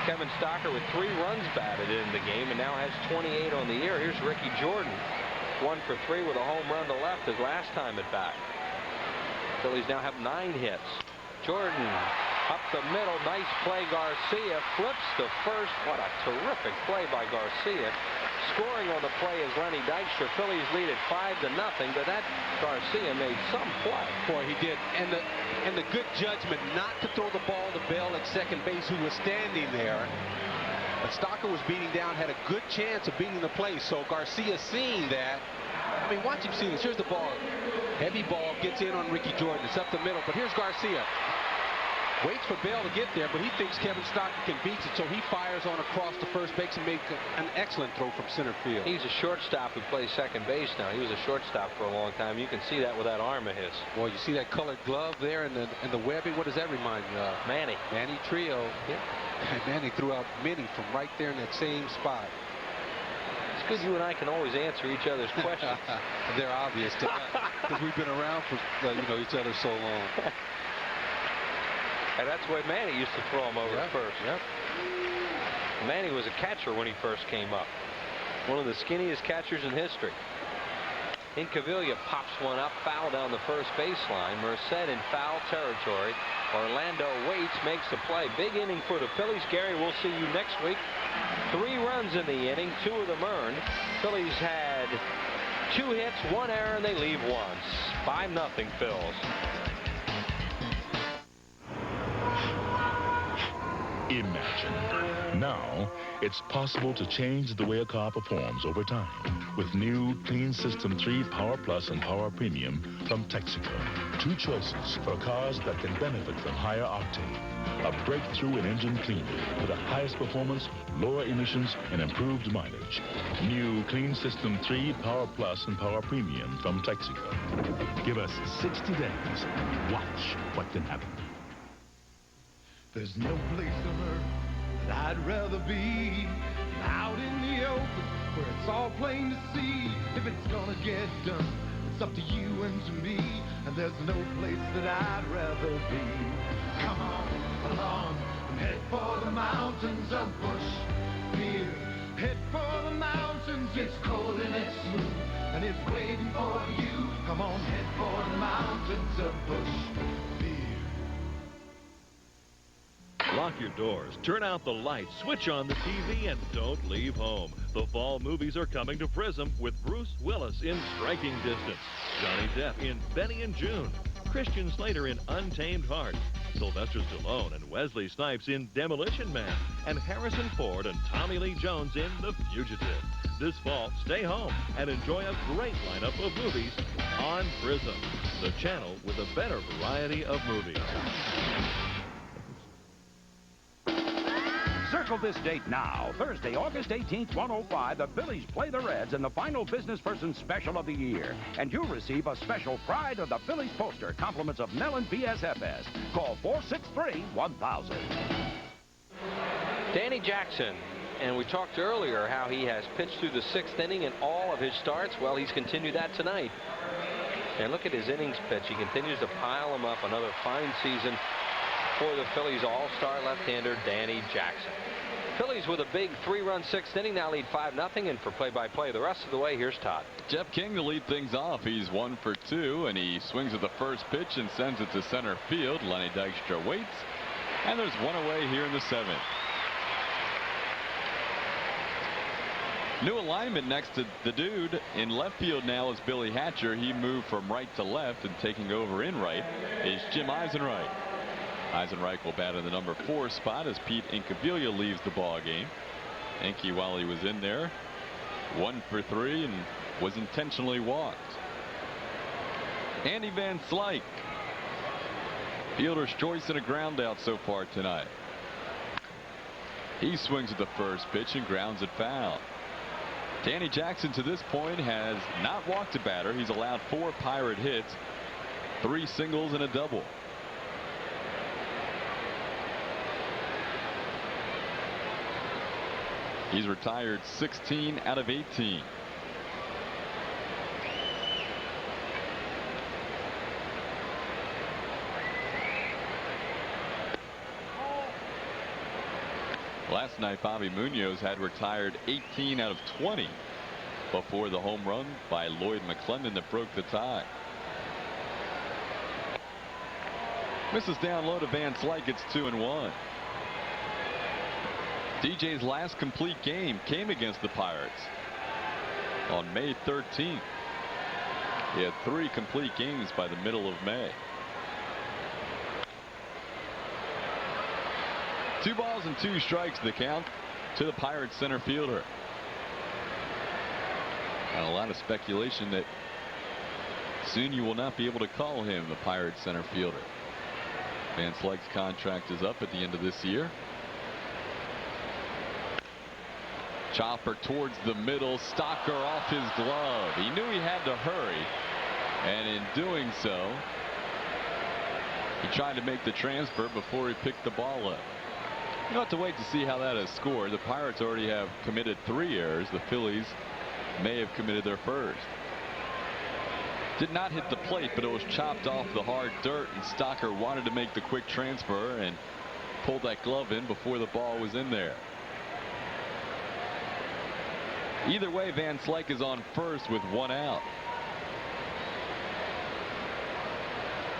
Kevin Stocker with 3 runs batted in the game and now has 28 on the year. Here's Ricky Jordan, 1 for 3 with a home run to left his last time at bat. Phillies now have 9 hits. Jordan up the middle. Nice play. Garcia flips to first. What a terrific play by Garcia. Scoring on the play is Lenny Dykstra. Phillies lead it 5-0, but that Garcia made some play. Boy, he did. And the good judgment not to throw the ball to Bell at second base, who was standing there. But Stalker was beating down, had a good chance of beating the play. So Garcia seeing that. I mean, watch him see this. Here's the ball. Heavy ball gets in on Ricky Jordan. It's up the middle. But here's Garcia. Waits for Bell to get there, but he thinks Kevin Stalker can beat it, so he fires on across the first base and makes an excellent throw from center field. He's a shortstop who plays second base now. He was a shortstop for a long time. You can see that with that arm of his. Boy, you see that colored glove there and the webbing. What does that remind you of? Manny. Manny Trio. Yeah. Manny threw out many from right there in that same spot. It's good you and I can always answer each other's questions. They're obvious to us because we've been around for each other so long. And that's the way Manny used to throw him over at first. Yep. Manny was a catcher when he first came up. One of the skinniest catchers in history. Incaviglia pops one up, foul down the first baseline. Merced in foul territory. Orlando waits, makes the play. Big inning for the Phillies. Gary, we'll see you next week. 3 runs in the inning, 2 of them earned. Phillies had 2 hits, 1 error, and they leave once. 5-0 Phils. Imagine. Now, it's possible to change the way a car performs over time with new Clean System 3 Power Plus and Power Premium from Texaco. 2 choices for cars that can benefit from higher octane. A breakthrough in engine cleaning for the highest performance, lower emissions, and improved mileage. New Clean System 3 Power Plus and Power Premium from Texaco. Give us 60 days. Watch what can happen. There's no place on earth that I'd rather be than out in the open where it's all plain to see. If it's gonna get done, it's up to you and to me. And there's no place that I'd rather be. Come on along and head for the mountains of Bushville. Head for the mountains, it's cold and it's smooth, and it's waiting for you. Come on, head for the mountains of Bushville. Lock your doors, turn out the lights, switch on the TV, and don't leave home. The fall movies are coming to Prism with Bruce Willis in Striking Distance, Johnny Depp in Benny and June, Christian Slater in Untamed Heart, Sylvester Stallone and Wesley Snipes in Demolition Man, and Harrison Ford and Tommy Lee Jones in The Fugitive. This fall, stay home and enjoy a great lineup of movies on Prism, the channel with a better variety of movies. Circle this date now. Thursday, August 18th, 1:05, the Phillies play the Reds in the final business person special of the year. And you'll receive a special Pride of the Phillies poster, compliments of Mellon PSFS. Call 463-1000. Danny Jackson. And we talked earlier how he has pitched through the 6th inning in all of his starts. Well, he's continued that tonight. And look at his innings pitch. He continues to pile them up. Another fine season for the Phillies all-star left-hander Danny Jackson. Phillies with a big 3-run 6th inning now lead 5-0. And for play-by-play the rest of the way, here's Todd. Jeff King to lead things off. He's 1 for 2, and he swings at the first pitch and sends it to center field. Lenny Dykstra waits, and there's 1 away here in the 7th. New alignment next to the dude in left field now is Billy Hatcher. He moved from right to left, and taking over in right is Jim Eisenreich. Eisenreich will bat in the number 4 spot as Pete Incaviglia leaves the ball game. Inky, while he was in there, 1 for 3 and was intentionally walked. Andy Van Slyke, fielder's choice and a ground out so far tonight. He swings at the first pitch and grounds it foul. Danny Jackson to this point has not walked a batter. He's allowed 4 Pirate hits, 3 singles and a double. He's retired 16 out of 18. Last night, Bobby Munoz had retired 18 out of 20 before the home run by Lloyd McClendon that broke the tie. Misses down low to Van Slyke. It's 2-1. DJ's last complete game came against the Pirates on May 13th. He had 3 complete games by the middle of May. 2 balls and 2 strikes the count to the Pirates center fielder. And a lot of speculation that soon you will not be able to call him the Pirates center fielder. Van Slyke's contract is up at the end of this year. Chopper towards the middle. Stocker off his glove. He knew he had to hurry, and in doing so, he tried to make the transfer before he picked the ball up. You'll have to wait to see how that is scored. The Pirates already have committed 3 errors. The Phillies may have committed their first. Did not hit the plate, but it was chopped off the hard dirt, and Stocker wanted to make the quick transfer and pulled that glove in before the ball was in there. Either way, Van Slyke is on first with 1 out.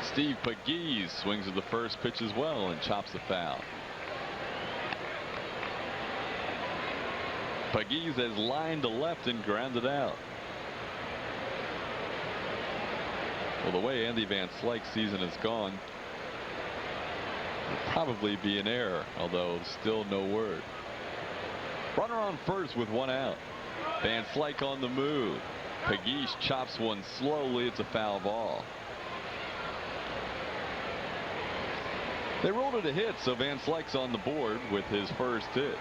Steve Pegues swings at the first pitch as well and chops the foul. Pegues has lined to left and grounded out. Well, the way Andy Van Slyke's season has gone, it'll probably be an error, although still no word. Runner on first with 1 out. Van Slyke on the move. Pegues chops one slowly. It's a foul ball. They ruled it a hit, so Van Slyke's on the board with his first hit.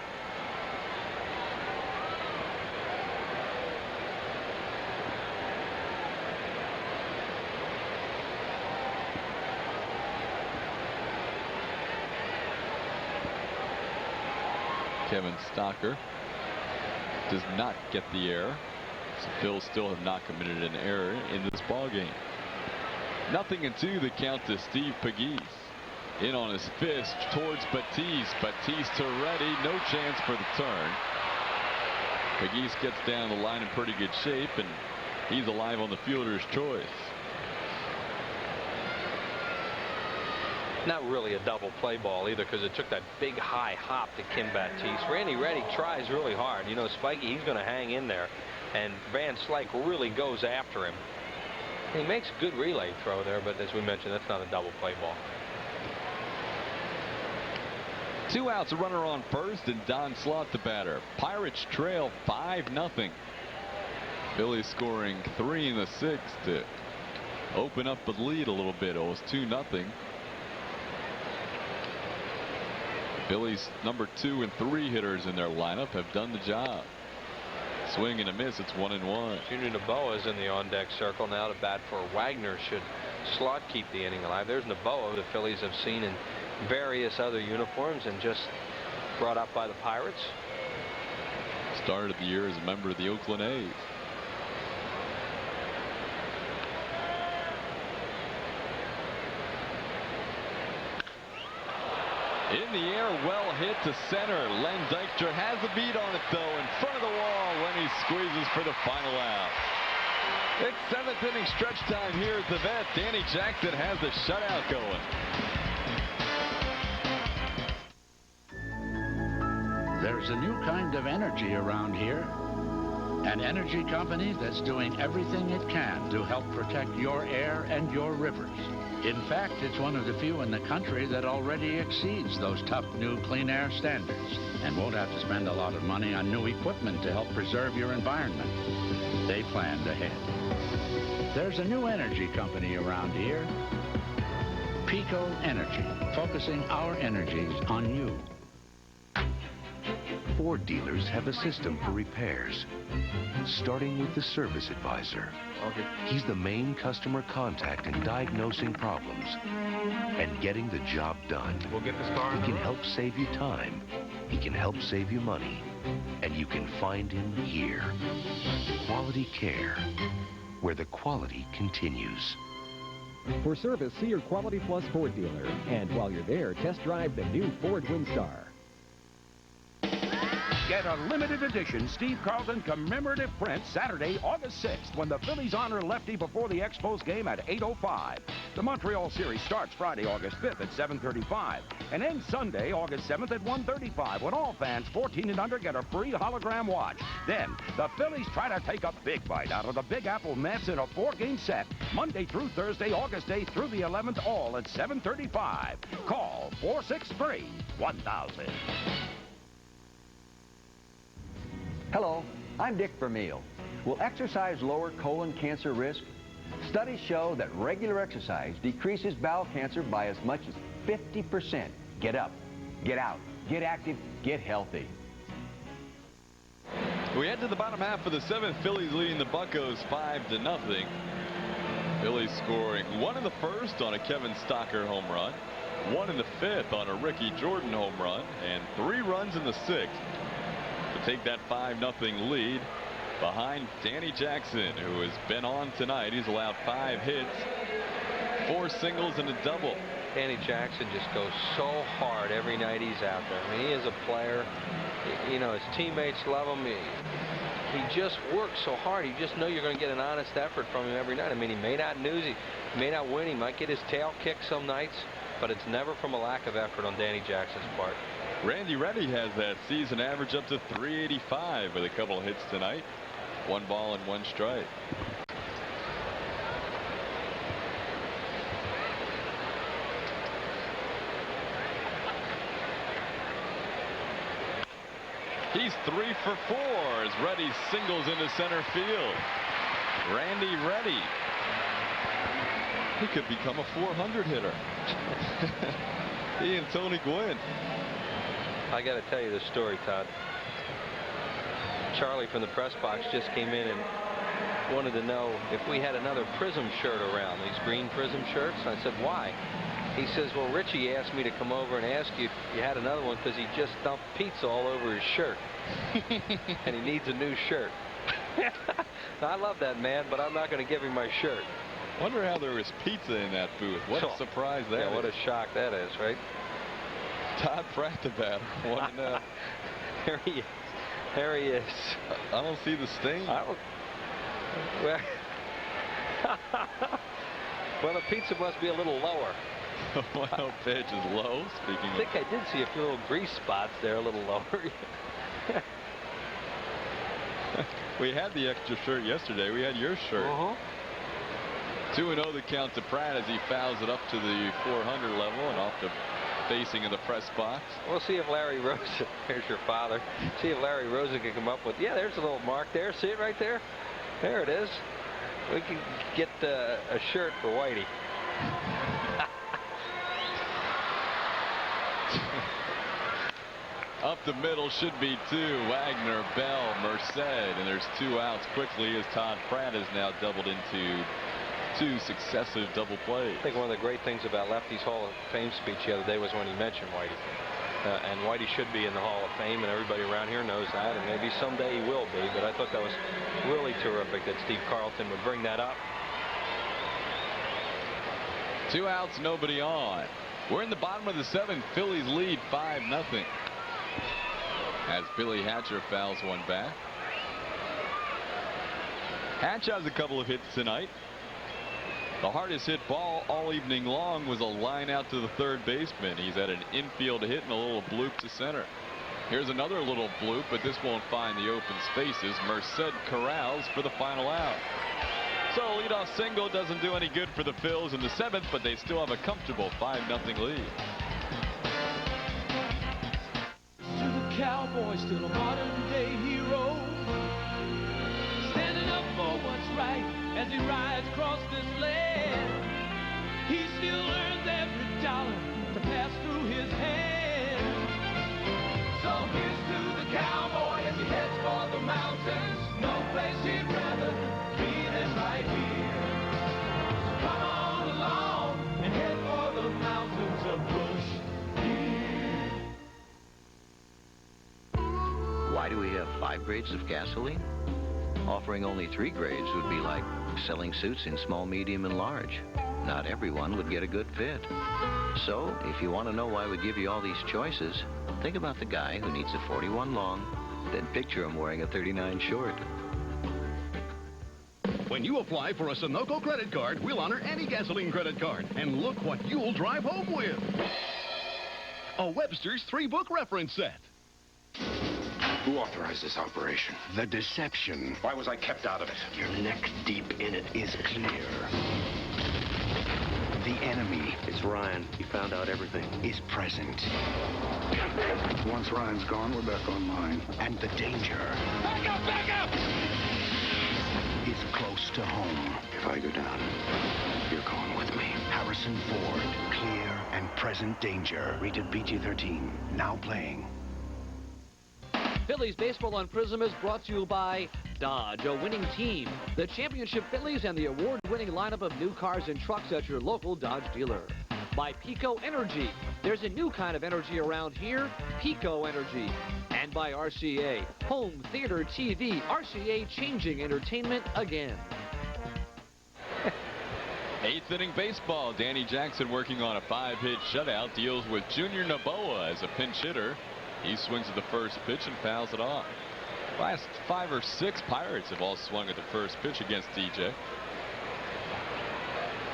Kevin Stocker does not get the error. So Phils still have not committed an error in this ball game. 0-2 the count to Steve Pegues. In on his fist towards Batiste. Batiste to ready. No chance for the turn. Pegues gets down the line in pretty good shape, and he's alive on the fielder's choice. Not really a double play ball either, because it took that big high hop to Kim Batiste. Randy Reddy tries really hard. You know, Spiky, he's going to hang in there, and Van Slyke really goes after him. He makes a good relay throw there, but as we mentioned, that's not a double play ball. 2 outs, a runner on first, and Don Slaught the batter. Pirates trail 5-0. Phillies scoring 3 in the 6th to open up the lead a little bit. It was 2-0. Phillies number 2 and 3 hitters in their lineup have done the job. Swing and a miss. It's 1-1. Junior Noboa is in the on-deck circle now to bat for Wagner. Should Slaught keep the inning alive? There's Noboa, the Phillies have seen in various other uniforms and just brought up by the Pirates. Started the year as a member of the Oakland A's. In the air, well hit to center. Len Dykstra has a beat on it, though, in front of the wall when he squeezes for the final out. It's 7th inning stretch time here at the vet. Danny Jackson has the shutout going. There's a new kind of energy around here. An energy company that's doing everything it can to help protect your air and your rivers. In fact, it's one of the few in the country that already exceeds those tough new clean air standards and won't have to spend a lot of money on new equipment to help preserve your environment. They planned ahead. There's a new energy company around here. Pico Energy, focusing our energies on you. Ford dealers have a system for repairs, starting with the service advisor. He's the main customer contact in diagnosing problems and getting the job done. We'll get this car. He can help save you time. He can help save you money. And you can find him here. Quality Care, where the quality continues. For service, see your Quality Plus Ford dealer. And while you're there, test drive the new Ford Windstar. Get a limited edition Steve Carlton commemorative print Saturday, August 6th, when the Phillies honor Lefty before the Expos game at 8:05. The Montreal series starts Friday, August 5th at 7:35 and ends Sunday, August 7th at 1:35, when all fans 14 and under get a free hologram watch. Then, the Phillies try to take a big bite out of the Big Apple Mets in a 4-game set, Monday through Thursday, August 8th through the 11th, all at 7:35. Call 463-1000. Hello, I'm Dick Vermeil. Will exercise lower colon cancer risk? Studies show that regular exercise decreases bowel cancer by as much as 50%. Get up, get out, get active, get healthy. We head to the bottom half of the 7th. Phillies leading the Buccos 5-0. Phillies scoring 1 in the first on a Kevin Stocker home run, 1 in the 5th on a Ricky Jordan home run, and 3 runs in the 6th to take that 5-0 lead behind Danny Jackson, who has been on tonight. He's allowed 5 hits, 4 singles and a double. Danny Jackson just goes so hard every night he's out there. I mean, he is a player. You know, his teammates love him. He just works so hard. You just know you're going to get an honest effort from him every night. I mean, he may not lose, he may not win, he might get his tail kicked some nights, but it's never from a lack of effort on Danny Jackson's part. Randy Reddy has that season average up to 385 with a couple of hits tonight. 1 ball and 1 strike. He's 3 for 4 as Reddy singles into center field. Randy Reddy. He could become a 400 hitter. He and Tony Gwynn. I got to tell you this story, Todd. Charlie from the press box just came in and wanted to know if we had another Prism shirt around, these green Prism shirts. I said, why? He says, well, Richie asked me to come over and ask you if you had another one because he just dumped pizza all over his shirt. And he needs a new shirt. Now, I love that man, but I'm not going to give him my shirt. Wonder how there was pizza in that booth. What a surprise that is. Yeah, what a shock that is, right? Todd Pratt the batter. What a There he is. There he is. I don't see the sting. Well, well, the pizza must be a little lower. Wild pitch is low. Speaking I think I did see a few little grease spots there, a little lower. We had the extra shirt yesterday. We had your shirt. 2-0 the count to Pratt as he fouls it up to the 400 level and off the facing of the press box. We'll see if Larry Rosen, there's your father, see if Larry Rosen can come up with, yeah, there's a little mark there. See it right there? There it is. We can get a shirt for Whitey. Up the middle should be 2. Wagner, Bell, Merced, and there's 2 outs quickly as Todd Pratt has now doubled into 2 successive double plays. I think one of the great things about Lefty's Hall of Fame speech the other day was when he mentioned Whitey. And Whitey should be in the Hall of Fame, and everybody around here knows that, and maybe someday he will be, but I thought that was really terrific that Steve Carlton would bring that up. 2 outs, nobody on. We're in the bottom of the 7th. Phillies lead 5-0. As Billy Hatcher fouls one back. Hatch has a couple of hits tonight. The hardest hit ball all evening long was a line out to the third baseman. He's had an infield hit and a little bloop to center. Here's another little bloop, but this won't find the open spaces. Merced corrals for the final out. So leadoff single doesn't do any good for the Phils in the 7th, but they still have a comfortable 5-0 lead. Cowboy, still a modern day hero, standing up for what's right as he rides across this land. He still earns every dollar to pass through his hands. So here's to the cowboy as he heads for the mountains. No place he'd rather be than right here. So come on along and head for the mountains of Bush. Why do we have 5 grades of gasoline? Offering only 3 grades would be like selling suits in small, medium, and large. Not everyone would get a good fit. So, if you want to know why we give you all these choices, think about the guy who needs a 41 long, Then picture him wearing a 39 short. When you apply for a Sunoco credit card, we'll honor any gasoline credit card. And look what you'll drive home with. A Webster's 3-book reference set. Who authorized this operation? The deception. Why was I kept out of it? Your neck deep in it is clear. The enemy. It's Ryan. He found out everything. Is present. Once Ryan's gone, we're back online. And the danger. Back up! Back up! Is close to home. If I go down, you're going with me. Harrison Ford. Clear and present danger. Rated PG-13. Now playing. Phillies Baseball on Prism is brought to you by Dodge, a winning team. The championship Phillies and the award-winning lineup of new cars and trucks at your local Dodge dealer. By Pico Energy. There's a new kind of energy around here, Pico Energy. And by RCA, home, theater, TV, RCA changing entertainment again. 8th inning baseball. Danny Jackson working on a 5-hit shutout, deals with Junior Noboa as a pinch hitter. He swings at the first pitch and fouls it off. Last 5 or 6 Pirates have all swung at the first pitch against DJ.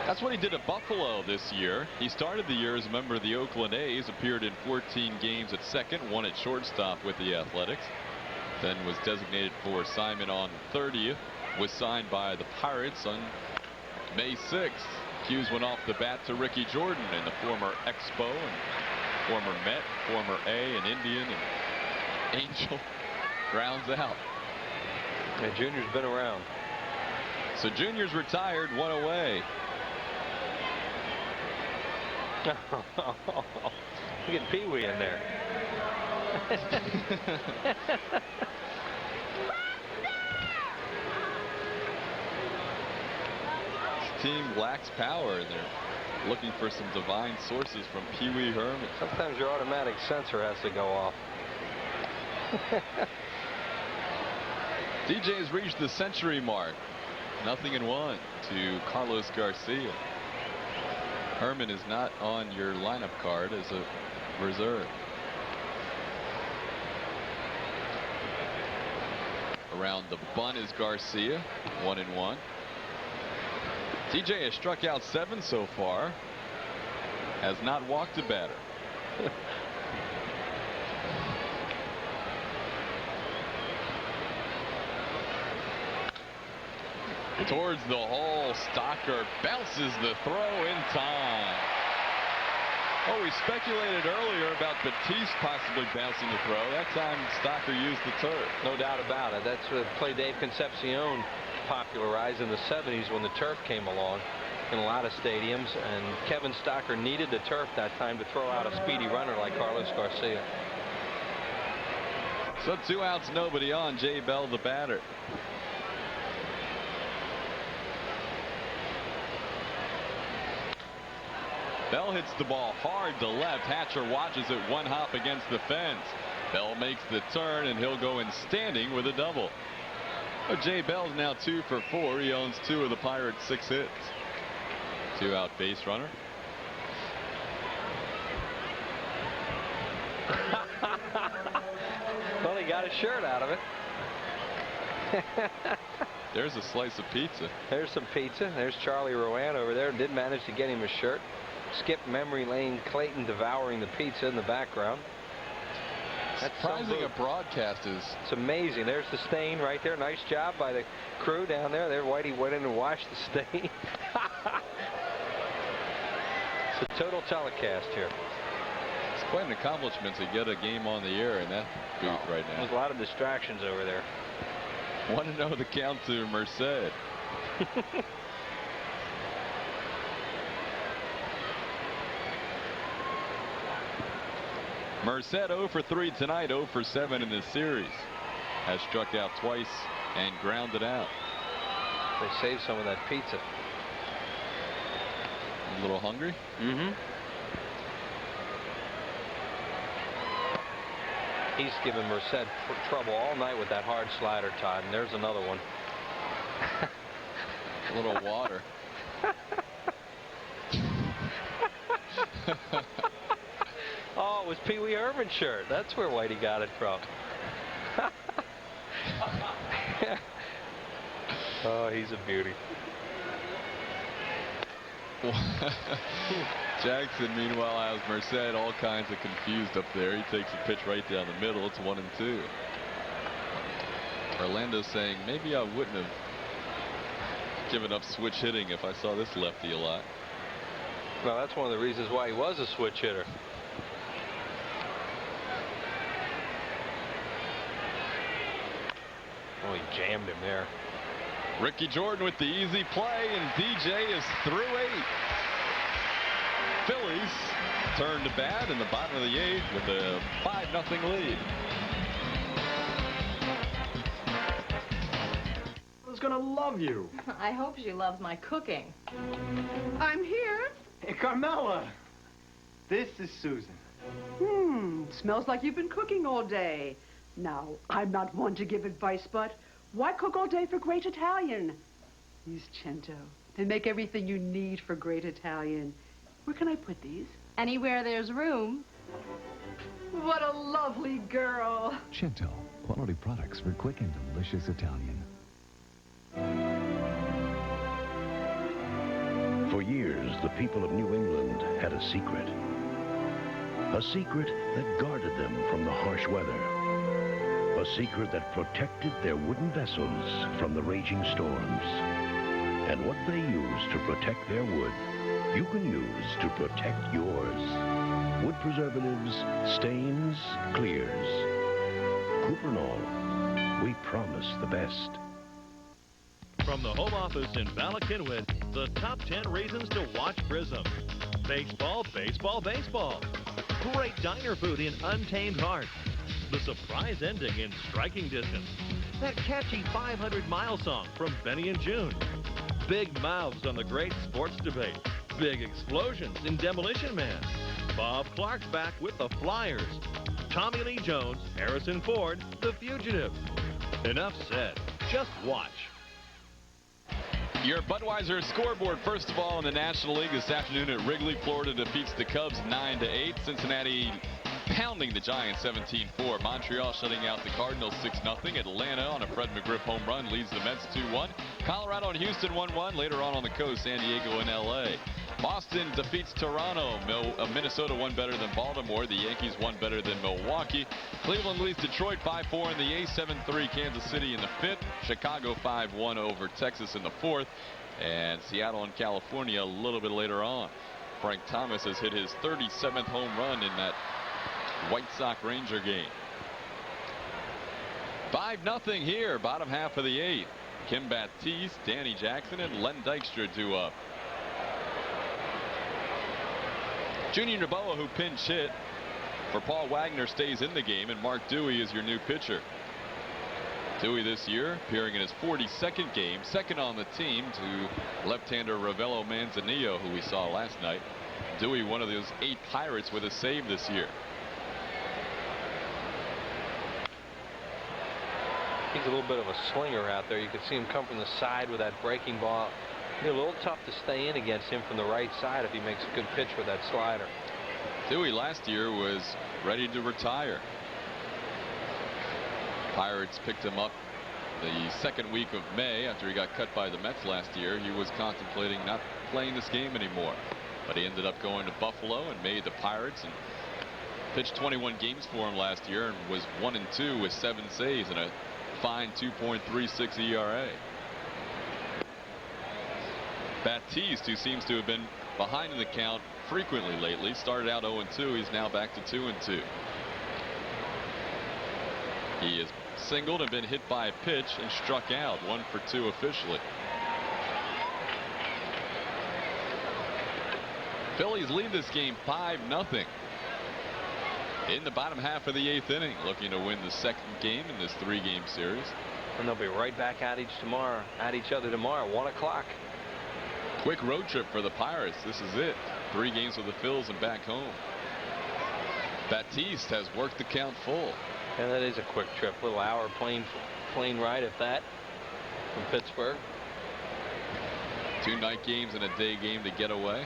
That's what he did at Buffalo this year. He started the year as a member of the Oakland A's, appeared in 14 games at second, one at shortstop with the Athletics, then was designated for assignment on 30th, was signed by the Pirates on May 6th. Hughes went off the bat to Ricky Jordan, and the former Expo and former Met, former A and Indian and Angel grounds out. Yeah, Junior's been around. So Junior's retired, 1 away. Look at Pee Wee in there. This team lacks power, and they're looking for some divine sources from Pee Wee Herman. Sometimes your automatic sensor has to go off. DJ has reached the century mark. 0-1 to Carlos Garcia. Herman is not on your lineup card as a reserve. Around the bunt is Garcia, 1-1. DJ has struck out 7 so far. Has not walked a batter. Towards the hole, Stocker bounces the throw in time. Oh, we speculated earlier about Batiste possibly bouncing the throw. That time Stocker used the turf. No doubt about it. That's what play Dave Concepcion popularized in the 70s when the turf came along in a lot of stadiums, and Kevin Stocker needed the turf that time to throw out a speedy runner like Carlos Garcia. So 2 outs, nobody on. Jay Bell, the batter. Bell hits the ball hard to left. Hatcher watches it 1 hop against the fence. Bell makes the turn, and he'll go in standing with a double. But Jay Bell's now 2 for 4. He owns 2 of the Pirates' 6 hits. 2-out base runner. Well, he got his shirt out of it. There's a slice of pizza. There's some pizza. There's Charlie Rowan over there. Did manage to get him a shirt. Skip memory lane. Clayton devouring the pizza in the background. That's surprising a broadcast is. It's amazing. There's the stain right there. Nice job by the crew down there. There, Whitey went in and washed the stain. It's a total telecast here. It's quite an accomplishment to get a game on the air in that booth right now. There's a lot of distractions over there. 1-0 the count to Merced. Merced 0 for 3 tonight, 0 for 7 in this series. Has struck out twice and grounded out. They saved some of that pizza. A little hungry? Mm-hmm. He's given Merced trouble all night with that hard slider, Todd, and there's another one. A little water. Oh, it was Pee Wee Herman's shirt. That's where Whitey got it from. Oh, he's a beauty. Jackson, meanwhile, has Merced all kinds of confused up there. He takes a pitch right down the middle. It's 1-2. Orlando saying, maybe I wouldn't have given up switch hitting if I saw this lefty a lot. Well, that's one of the reasons why he was a switch hitter. Oh, he jammed him there. Ricky Jordan with the easy play, and DJ is through 8. Phillies turn to bat in the bottom of the 8th with a 5-0 lead. Is gonna love you. I hope she loves my cooking. I'm here. Hey, Carmela. This is Susan. Smells like you've been cooking all day. Now, I'm not one to give advice, but why cook all day for great Italian? These Cento, they make everything you need for great Italian. Where can I put these? Anywhere there's room. What a lovely girl. Cento, quality products for quick and delicious Italian. For years, the people of New England had a secret. A secret that guarded them from the harsh weather. A secret that protected their wooden vessels from the raging storms. And what they used to protect their wood, you can use to protect yours. Wood preservatives, stains, clears. Cuprinol, we promise the best. From the home office in Bala Cynwyd, the top 10 reasons to watch Prism. Baseball, baseball, baseball. Great diner food in Untamed Heart. The surprise ending in Striking Distance. That catchy 500-mile song from Benny and June. Big mouths on the great sports debate. Big explosions in Demolition Man. Bob Clark's back with the Flyers. Tommy Lee Jones, Harrison Ford, The Fugitive. Enough said. Just watch. Your Budweiser scoreboard, first of all, in the National League this afternoon at Wrigley. Florida defeats the Cubs 9-8. Cincinnati pounding the Giants 17-4. Montreal shutting out the Cardinals 6-0. Atlanta on a Fred McGriff home run leads the Mets 2-1. Colorado and Houston 1-1. Later on the coast, San Diego and L.A. Boston defeats Toronto. Minnesota won better than Baltimore. The Yankees won better than Milwaukee. Cleveland leads Detroit 5-4 in the 8th, 7-3 Kansas City in the 5th. Chicago 5-1 over Texas in the 4th. And Seattle and California a little bit later on. Frank Thomas has hit his 37th home run in that White Sox Ranger game. 5-0 here, bottom half of the 8th. Kim Baptiste, Danny Jackson, and Len Dykstra due up. Junior Noboa, who pinch hit for Paul Wagner, stays in the game, and Mark Dewey is your new pitcher. Dewey this year appearing in his 42nd game, second on the team to left-hander Ravello Manzanillo, who we saw last night. Dewey, one of those 8 Pirates with a save this year. He's a little bit of a slinger out there. You can see him come from the side with that breaking ball. It's a little tough to stay in against him from the right side if he makes a good pitch with that slider. Dewey last year was ready to retire. Pirates picked him up the second week of May after he got cut by the Mets last year. He was contemplating not playing this game anymore, but he ended up going to Buffalo and made the Pirates and pitched 21 games for him last year and was 1-2 with 7 saves and a fine 2.36 ERA. Baptiste, who seems to have been behind in the count frequently lately, started out 0-2. He's now back to 2-2. He has singled and been hit by a pitch and struck out, 1 for 2 officially. Phillies lead this game 5-0 in the bottom half of the 8th inning, looking to win the second game in this 3-game series. And they'll be right back at each other tomorrow, 1 o'clock. Quick road trip for the Pirates. This is it. 3 games with the Phils and back home. Baptiste has worked the count full. And that is a quick trip. Little hour plane ride, if that, from Pittsburgh. 2 night games and a day game to get away.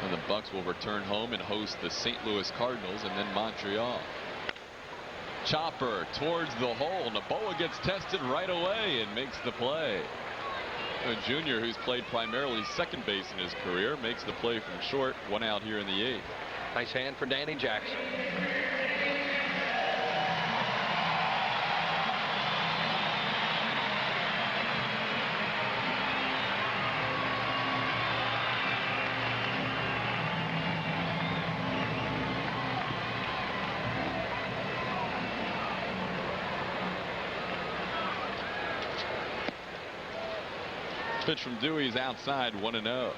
And the Bucks will return home and host the St. Louis Cardinals and then Montreal. Chopper towards the hole. Noboa gets tested right away and makes the play. A junior who's played primarily second base in his career makes the play from short. 1 out here in the 8th. Nice hand for Danny Jackson. Pitch from Dewey's outside, 1-0.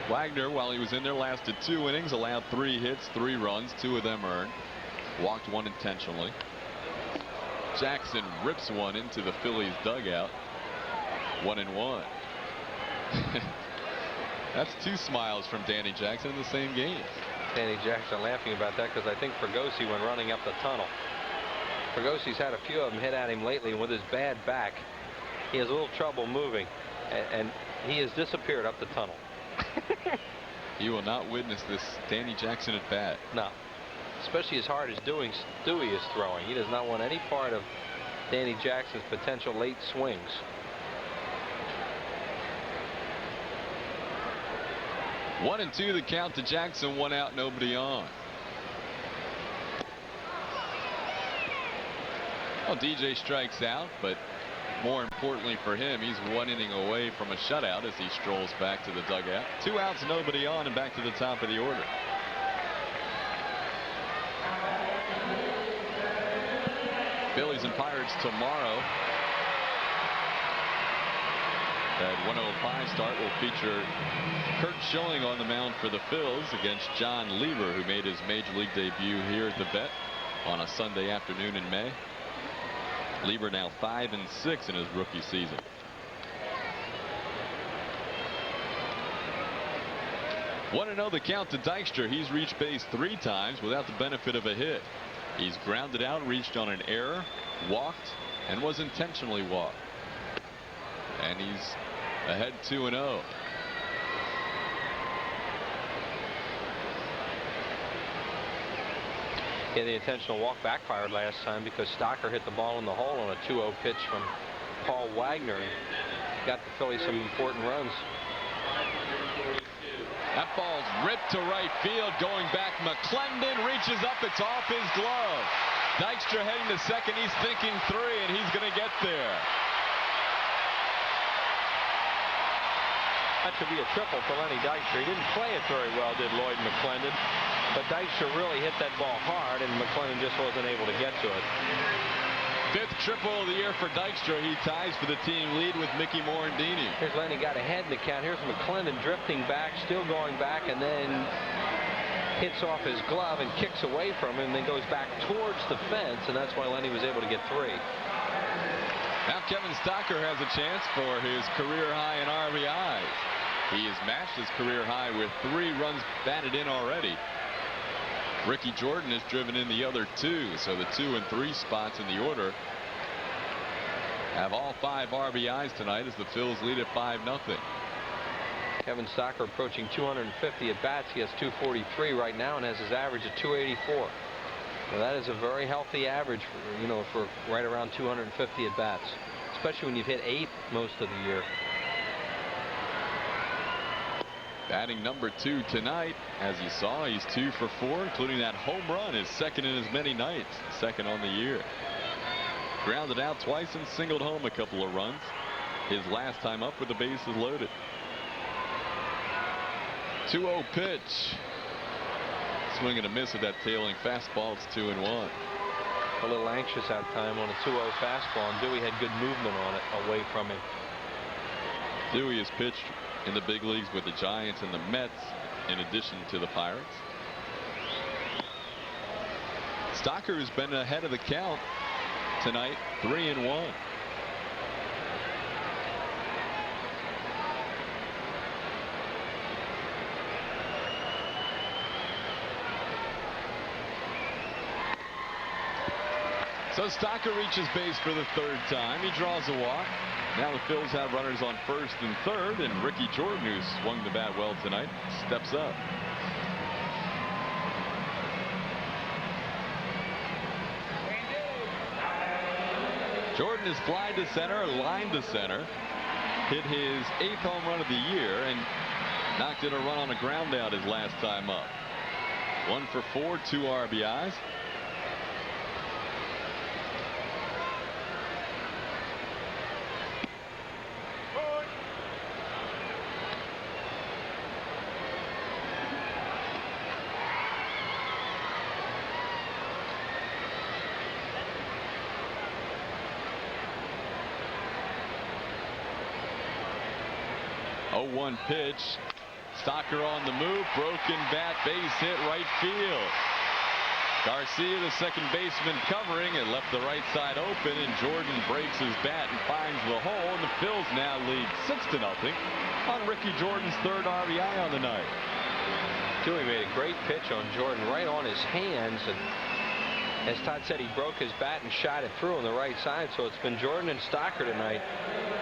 Wagner, while he was in there, lasted 2 innings, allowed 3 hits, 3 runs, 2 of them earned. Walked 1 intentionally. Jackson rips 1 into the Phillies dugout. 1-1. That's 2 smiles from Danny Jackson in the same game. Danny Jackson laughing about that because I think Fregosi went running up the tunnel. Fregosi's had a few of them hit at him lately, and with his bad back, he has a little trouble moving, and he has disappeared up the tunnel. You will not witness this Danny Jackson at bat. No, especially as hard as Dewey is throwing. He does not want any part of Danny Jackson's potential late swings. One and 2 the count to Jackson. 1 out, nobody on. Well, DJ strikes out, but more importantly for him, he's 1 inning away from a shutout as he strolls back to the dugout. 2 outs, nobody on, and back to the top of the order. Phillies and Pirates tomorrow. That 1:05 start will feature Kurt Schilling on the mound for the Phils against John Lieber, who made his major league debut here at the Vet on a Sunday afternoon in May. Lieber now 5-6 in his rookie season. Want to know the count to Dykstra. He's reached base 3 times without the benefit of a hit. He's grounded out, reached on an error, walked, and was intentionally walked. And he's ahead 2-0. Yeah, the intentional walk backfired last time because Stocker hit the ball in the hole on a 2-0 pitch from Paul Wagner and got the Phillies some important runs. That ball's ripped to right field. Going back, McClendon reaches up. It's off his glove. Dykstra heading to second. He's thinking 3, and he's going to get there. That should be a triple for Lenny Dykstra. He didn't play it very well, did Lloyd McClendon. But Dykstra really hit that ball hard, and McClendon just wasn't able to get to it. 5th triple of the year for Dykstra. He ties for the team lead with Mickey Morandini. Here's Lenny, got ahead in the count. Here's McClendon drifting back, still going back, and then hits off his glove and kicks away from him, and then goes back towards the fence, and that's why Lenny was able to get 3. Now Kevin Stocker has a chance for his career high in RBIs. He has matched his career high with 3 runs batted in already. Ricky Jordan has driven in the other 2, so the 2 and 3 spots in the order have all 5 RBIs tonight as the Phils lead at 5-0. Kevin Stocker approaching 250 at bats. He has 243 right now and has his average at 284. Well, that is a very healthy average for, for right around 250 at bats, especially when you've hit 8 most of the year. Batting number 2 tonight, as you saw, he's 2 for 4, including that home run, his second in as many nights, second on the year. Grounded out twice and singled home a couple of runs. His last time up with the bases loaded. 2-0 pitch. Swing and a miss at that tailing fastball. It's 2-1. A little anxious that time on a 2-0 fastball, and Dewey had good movement on it away from him. Dewey has pitched in the big leagues with the Giants and the Mets in addition to the Pirates. Stocker has been ahead of the count tonight, 3-1. So Stocker reaches base for the 3rd time. He draws a walk. Now the Phils have runners on 1st and 3rd, and Ricky Jordan, who's swung the bat well tonight, steps up. Jordan has flied to center, lined to center, hit his 8th home run of the year, and knocked in a run on a ground out his last time up. 1 for 4, 2 RBIs. Pitch. Stocker on the move. Broken bat. Base hit right field. Garcia, the second baseman, covering and left the right side open, and Jordan breaks his bat and finds the hole, and the Phils now lead 6-0 on Ricky Jordan's 3rd RBI on the night. Dewey made a great pitch on Jordan right on his hands, and as Todd said, he broke his bat and shot it through on the right side. So it's been Jordan and Stocker tonight,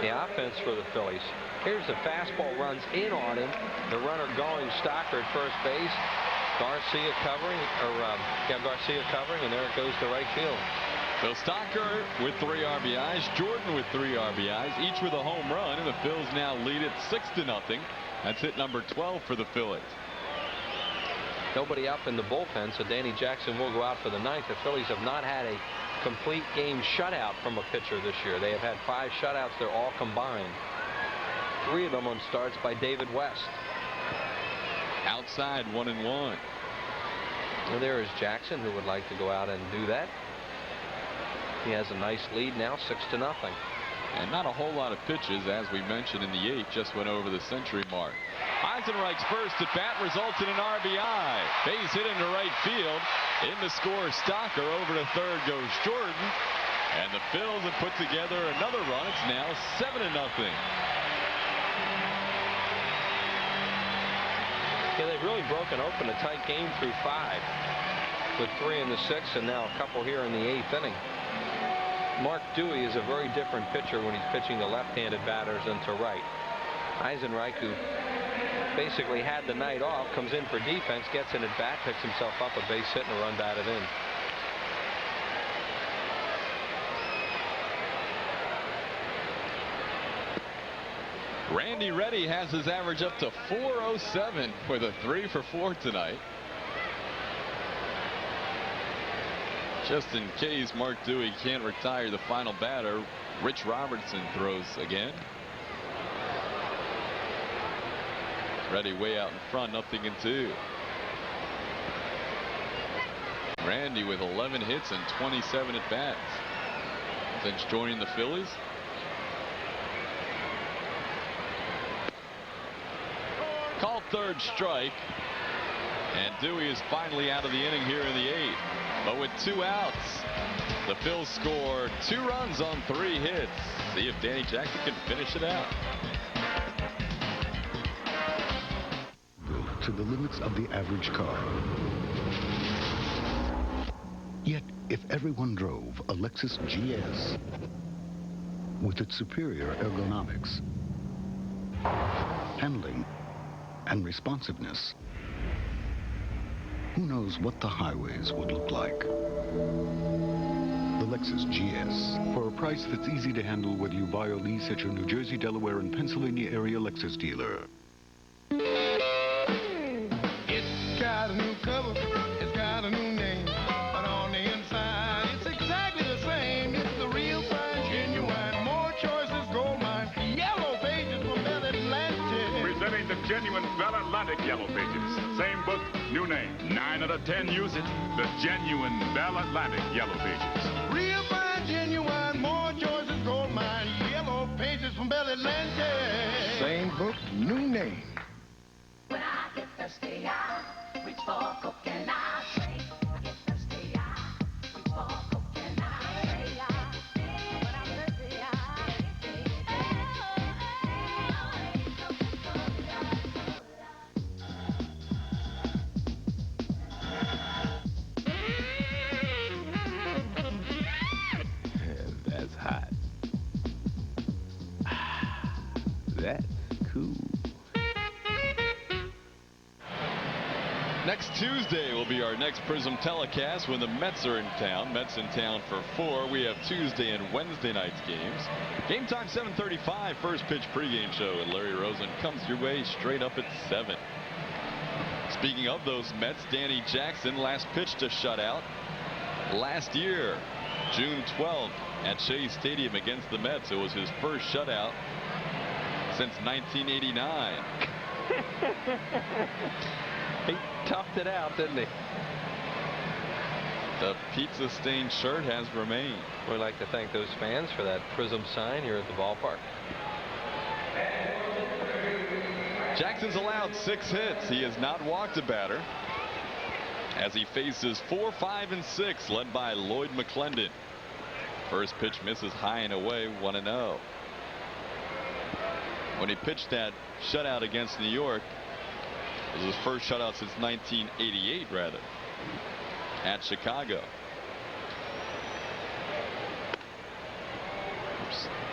the offense for the Phillies. Here's the fastball, runs in on him. The runner going, Stocker at first base. Garcia covering, Garcia covering, and there it goes to right field. So Stocker with 3 RBIs, Jordan with 3 RBIs, each with a home run, and the Phils now lead it 6-0. That's hit number 12 for the Phillies. Nobody up in the bullpen, so Danny Jackson will go out for the 9th. The Phillies have not had a complete game shutout from a pitcher this year. They have had 5 shutouts. They're all combined. 3 of them on starts by David West. Outside 1-1. And there is Jackson, who would like to go out and do that. He has a nice lead now, 6-0. And not a whole lot of pitches, as we mentioned in the 8th, just went over the century mark. Eisenreich's first at bat results in an RBI. Base hit into right field. In to score Stocker. Over to third goes Jordan. And the Phils have put together another run. It's now 7-0. Yeah, they've really broken open a tight game through 5, with 3 in the 6th and now a couple here in the 8th inning. Mark Dewey is a very different pitcher when he's pitching to left-handed batters than to right. Eisenreich, who basically had the night off, comes in for defense, gets an at bat, picks himself up a base hit and a run batted in. Randy Reddy has his average up to .407 with a 3 for 4 tonight. Just in case Mark Dewey can't retire the final batter, Rich Robertson throws again. Reddy way out in front, 0-2. Randy with 11 hits and 27 at bats since joining the Phillies. Called third strike, and Dewey is finally out of the inning here in the 8th. But with 2 outs, the Phils score 2 runs on 3 hits. See if Danny Jackson can finish it out. To the limits of the average car. Yet, if everyone drove a Lexus GS with its superior ergonomics, handling, and responsiveness, who knows what the highways would look like? The Lexus GS, for a price that's easy to handle whether you buy or lease at your New Jersey, Delaware, and Pennsylvania area Lexus dealer. It's got a new cover, it's got a new name, but on the inside, it's exactly the same. It's the real fine, genuine, more choices, gold mine, yellow pages from Bell Atlantic. Presenting the genuine Bell Atlantic Yellow Pages. Same book, new name. 9 out of 10 use it. The genuine Bell Atlantic Yellow Pages. Real fine, genuine, more choices, gold mine, yellow pages from Bell Atlantic. Same book, new name. When I get thirsty, I reach for Coke and I say, I get thirsty, I reach for Coke and I say, when I'm thirsty, That's hot. That's cool. Next Tuesday will be our next Prism telecast when the Mets are in town. Mets in town for 4. We have Tuesday and Wednesday night's games. Game time 7:35. First pitch pregame show. And Larry Rosen comes your way straight up at 7. Speaking of those Mets, Danny Jackson last pitched a shutout last year, June 12th at Shea Stadium against the Mets. It was his first shutout since 1989. He toughed it out, didn't he? The pizza-stained shirt has remained. We'd like to thank those fans for that Prism sign here at the ballpark. Jackson's allowed 6 hits. He has not walked a batter as he faces 4, 5, and 6, led by Lloyd McClendon. First pitch misses high and away, 1-0. When he pitched that shutout against New York, it was his first shutout since 1988, rather, at Chicago.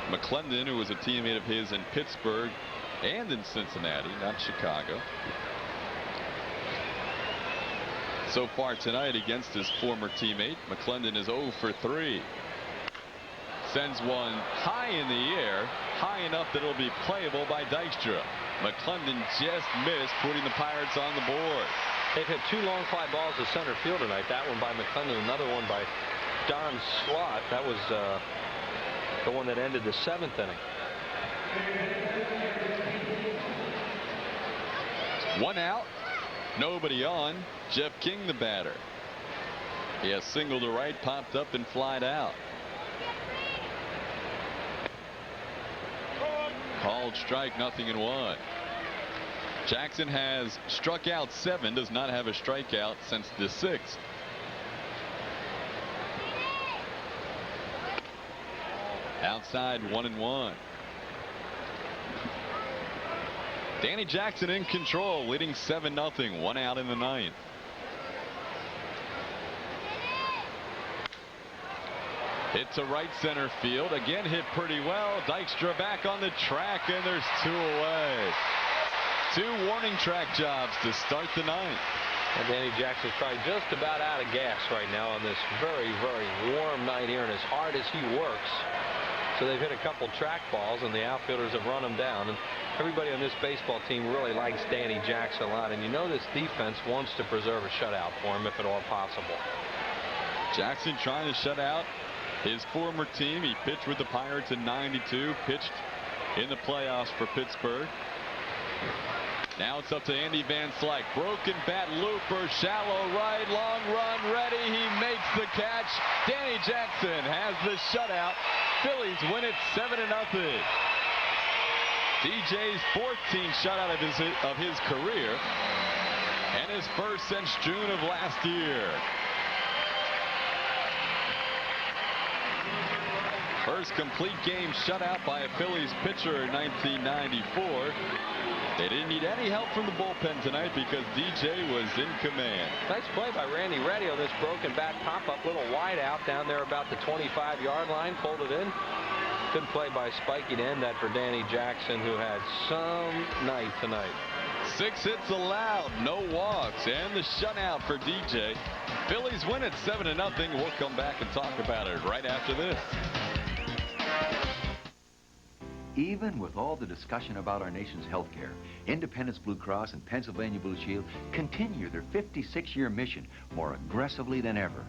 McClendon, who was a teammate of his in Pittsburgh and in Cincinnati, not Chicago. So far tonight against his former teammate, McClendon is 0 for 3. Sends one high in the air, high enough that it'll be playable by Dykstra. McClendon just missed, putting the Pirates on the board. They've hit 2 long fly balls to center field tonight. That one by McClendon, another one by Don Slott. That was the one that ended the 7th inning. 1 out, nobody on. Jeff King, the batter. He has single to right, popped up and flied out. Called strike, 0-1. Jackson has struck out 7, does not have a strikeout since the 6th. Outside, 1-1. Danny Jackson in control, leading 7-0, 1 out in the 9th. Hit to right center field, again hit pretty well. Dykstra back on the track, and there's 2 away. 2 warning track jobs to start the 9th. And Danny Jackson's probably just about out of gas right now on this very, very warm night here, and as hard as he works. So they've hit a couple track balls, and the outfielders have run him down. And everybody on this baseball team really likes Danny Jackson a lot. And you know this defense wants to preserve a shutout for him if at all possible. Jackson trying to shut out his former team. He pitched with the Pirates in '92, pitched in the playoffs for Pittsburgh. Now it's up to Andy Van Slyke. Broken bat looper, shallow right, long run, ready. He makes the catch. Danny Jackson has the shutout. Phillies win it 7-0. DJ's 14th shutout of his career, and his first since June of last year. First complete game shutout by a Phillies pitcher in 1994. They didn't need any help from the bullpen tonight because DJ was in command. Nice play by Randy Reddy on this broken bat pop-up. Little wide out down there about the 25-yard line. Pulled it in. Good play by Spikey to end that for Danny Jackson, who had some night tonight. 6 hits allowed, no walks, and the shutout for DJ. Phillies win it 7-0. We'll come back and talk about it right after this. Even with all the discussion about our nation's health care, Independence Blue Cross and Pennsylvania Blue Shield continue their 56-year mission more aggressively than ever.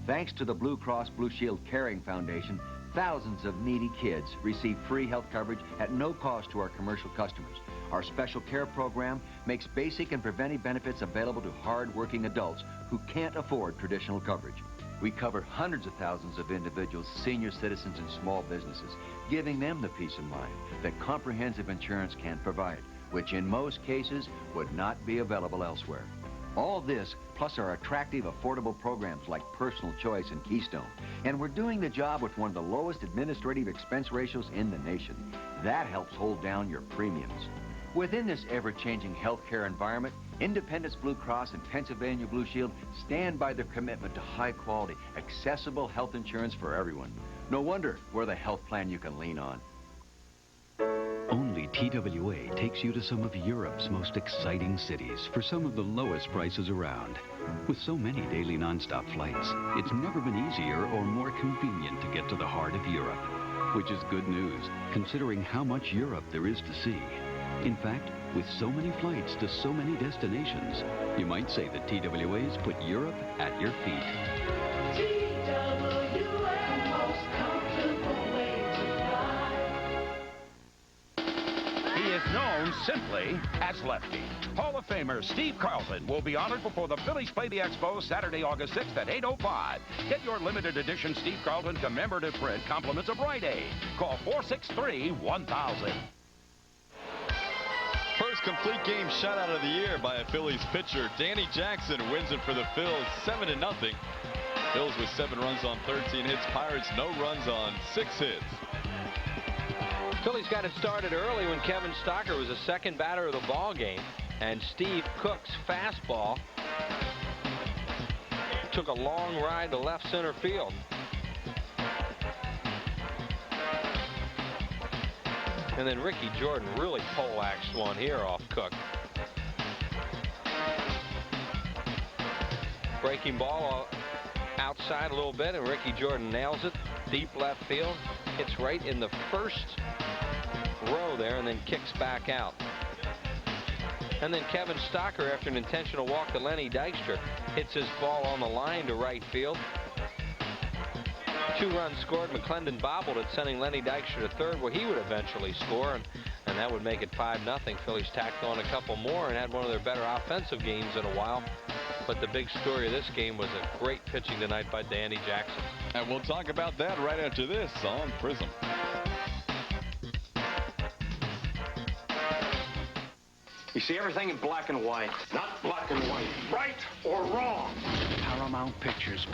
Thanks to the Blue Cross Blue Shield Caring Foundation, thousands of needy kids receive free health coverage at no cost to our commercial customers. Our special care program makes basic and preventive benefits available to hard-working adults who can't afford traditional coverage. We cover hundreds of thousands of individuals, senior citizens, and small businesses, giving them the peace of mind that comprehensive insurance can provide, which in most cases would not be available elsewhere. All this, plus our attractive, affordable programs like Personal Choice and Keystone. And we're doing the job with one of the lowest administrative expense ratios in the nation. That helps hold down your premiums. Within this ever-changing healthcare environment, Independence Blue Cross and Pennsylvania Blue Shield stand by their commitment to high-quality, accessible health insurance for everyone. No wonder we're the health plan you can lean on. Only Daily TWA takes you to some of Europe's most exciting cities for some of the lowest prices around. With so many daily nonstop flights, it's never been easier or more convenient to get to the heart of Europe, which is good news considering how much Europe there is to see. In fact, with so many flights to so many destinations, you might say that TWA's put Europe at your feet. He is known simply as Lefty. Hall of Famer Steve Carlton will be honored before the Phillies play the Expos Saturday, August 6th at 8:05. Get your limited edition Steve Carlton commemorative print compliments of Rite Aid. Call 463-1000. First complete game shutout of the year by a Phillies pitcher. Danny Jackson wins it for the Phils 7-0. Phils with 7 runs on 13 hits. Pirates no runs on 6 hits. Phillies got it started early when Kevin Stocker was the second batter of the ball game, and Steve Cook's fastball took a long ride to left center field. And then Ricky Jordan really poleaxed one here off Cook. Breaking ball outside a little bit, and Ricky Jordan nails it. Deep left field. Hits right in the first row there and then kicks back out. And then Kevin Stocker, after an intentional walk to Lenny Dykstra, hits his ball on the line to right field. 2 runs scored. McClendon bobbled it, sending Lenny Dykstra to third, where he would eventually score, and that would make it 5-0. Phillies tacked on a couple more and had one of their better offensive games in a while. But the big story of this game was a great pitching tonight by Danny Jackson. And we'll talk about that right after this on Prism. You see everything in black and white. Not black and white. Right or wrong. Paramount Pictures